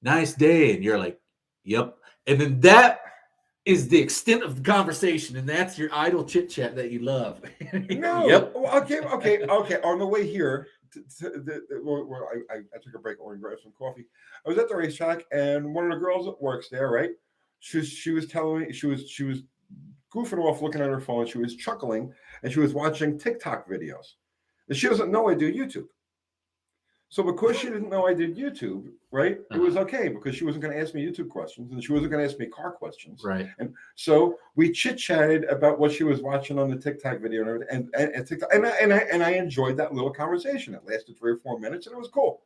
"Nice day," and you're like, "Yep." And then that is the extent of the conversation, and that's your idle chit chat that you love. No. Yep. Well, okay. On the way here, I took a break and grabbed some coffee. I was at the racetrack, and one of the girls that works there, right? She was telling me she was goofing off, looking at her phone. She was chuckling, and she was watching TikTok videos. And she doesn't know I do YouTube. So because she didn't know I did YouTube, right, it was okay because she wasn't going to ask me YouTube questions and she wasn't going to ask me car questions. Right. And so we chit-chatted about what she was watching on the TikTok video and TikTok, and I enjoyed that little conversation. It lasted 3 or 4 minutes and it was cool.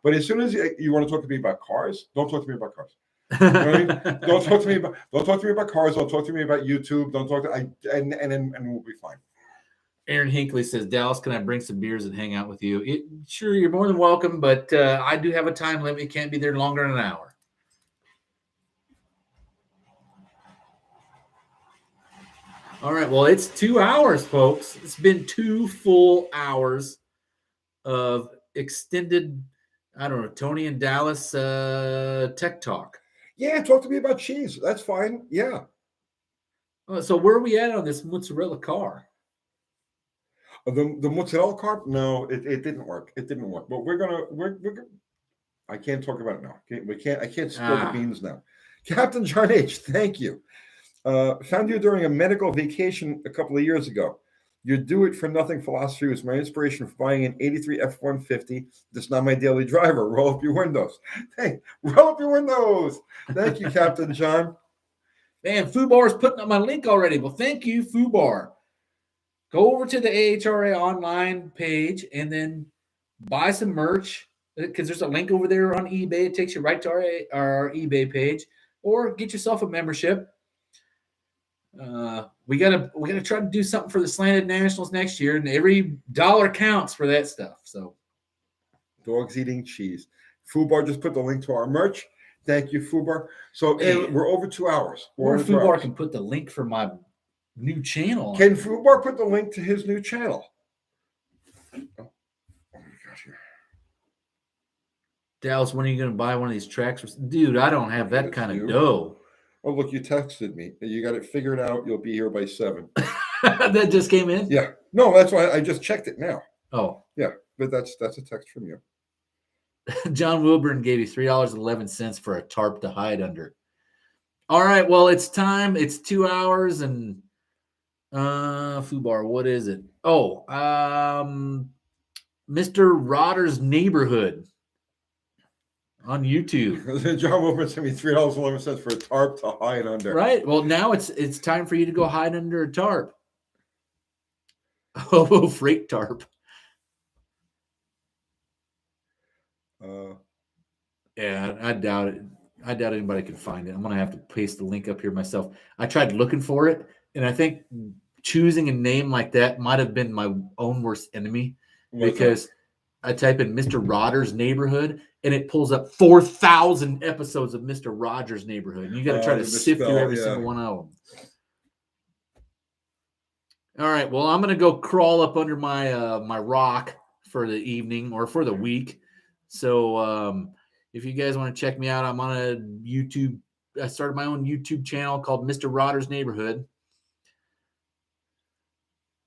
But as soon as you want to talk to me about cars, don't talk to me about cars. You know what I mean? Don't talk to me about cars. Don't talk to me about YouTube. Don't talk to and we'll be fine. Aaron Hinckley says, Dallas, can I bring some beers and hang out with you? Sure, you're more than welcome, but I do have a time limit. You can't be there longer than an hour. All right, well, it's 2 hours, folks. It's been 2 full hours of extended, I don't know, Tony and Dallas tech talk. Yeah, talk to me about cheese. That's fine. Yeah. So where are we at on this mozzarella car? The mozzarella carp? No, it didn't work. It didn't work. But we're gonna. I can't talk about it now. I can't spill the beans now. Captain John H. Thank you. Found you during a medical vacation a couple of years ago. Your do it for nothing philosophy was my inspiration for buying an '83 F-150. That's not my daily driver. Roll up your windows. Hey, roll up your windows. Thank you, Captain John. Man, Fubar's putting up my link already. Well, thank you, Fubar. Go over to the AHRA online page and then buy some merch because there's a link over there on eBay. It takes you right to our eBay page, or get yourself a membership. We gotta try to do something for the Slanted Nationals next year, and every dollar counts for that stuff. So, dogs eating cheese. Fubar just put the link to our merch. Thank you, Fubar. So we're over 2 hours. Or Fubar can put the link for my new channel. Can Fubar put the link to his new channel? Oh my gosh. Dallas, when are you going to buy one of these tracks? Dude, I don't have that kind of dough. Oh, look, you texted me. You got it figured out. You'll be here by 7. That just came in? Yeah. No, that's why I just checked it now. Oh. Yeah, but that's a text from you. John Wilburn gave you $3.11 for a tarp to hide under. All right, well, it's time. It's 2 hours and Fubar, what is it? Oh, Mr. Rodder's Neighborhood on YouTube. John Wilburn sent me $3.11 for a tarp to hide under. Right. Well, now it's time for you to go hide under a tarp. Oh, freight tarp. Yeah, I doubt it. I doubt anybody can find it. I'm gonna have to paste the link up here myself. I tried looking for it, and I think choosing a name like that might have been my own worst enemy because I type in Mr. Rodder's Neighborhood and it pulls up 4,000 episodes of Mr. Rogers' Neighborhood. And you got to try to sift through every single one of them. All right. Well, I'm going to go crawl up under my my rock for the evening or for the week. So if you guys want to check me out, I'm on a YouTube. I started my own YouTube channel called Mr. Rodder's Neighborhood.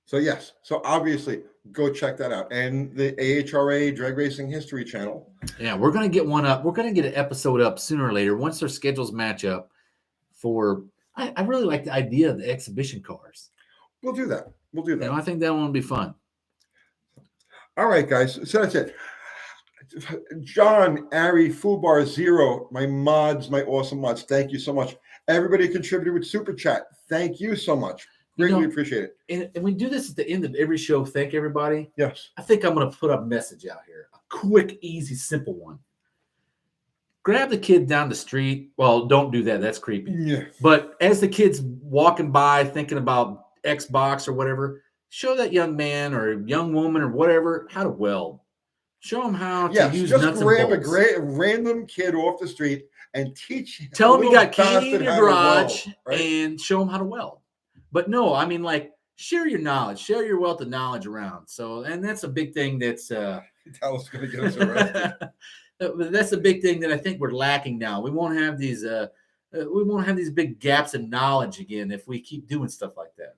So yes, so obviously go check that out. And the AHRA Drag Racing History channel. Yeah, we're going to get one up. We're going to get an episode up sooner or later once their schedules match up for, I really like the idea of the exhibition cars. We'll do that. We'll do that. I think that one will be fun. All right, guys. So that's it. John, Ari, Fubar, Zero, my mods, my awesome mods. Thank you so much. Everybody contributed with Super Chat. Thank you so much. Greatly appreciate it. And we do this at the end of every show. Thank everybody. Yes. I think I'm going to put a message out here. A quick, easy, simple one. Grab the kid down the street. Well, don't do that. That's creepy. Yeah. But as the kid's walking by thinking about Xbox or whatever, show that young man or young woman or whatever how to weld. Show them how to Yes, use just nuts and grab a bolts. random kid off the street and teach Tell a them you little got candy in bastard your how to garage weld, right? and show them how to weld. But no, I mean, like, share your knowledge, share your wealth of knowledge around. So, and that's a big thing that's That was going to get us arrested. that's a big thing that I think we're lacking now. We won't have these big gaps in knowledge again if we keep doing stuff like that.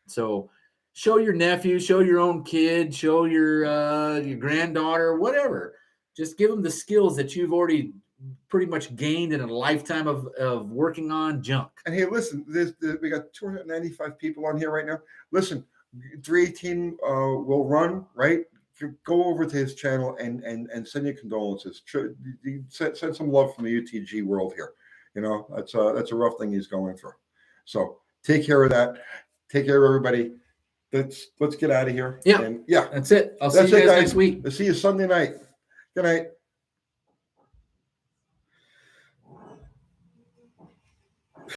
So show your nephew, show your own kid, show your granddaughter, whatever. Just give them the skills that you've already pretty much gained in a lifetime of working on junk. And hey, listen, we got 295 people on here right now. Listen, 318 will run, right? Go over to his channel and send your condolences. Send some love from the UTG world here. You know, that's a rough thing he's going through. So take care of that. Take care of everybody. Let's get out of here. Yeah. And yeah, That's it. I'll see you guys next week. I'll see you Sunday night. Good night.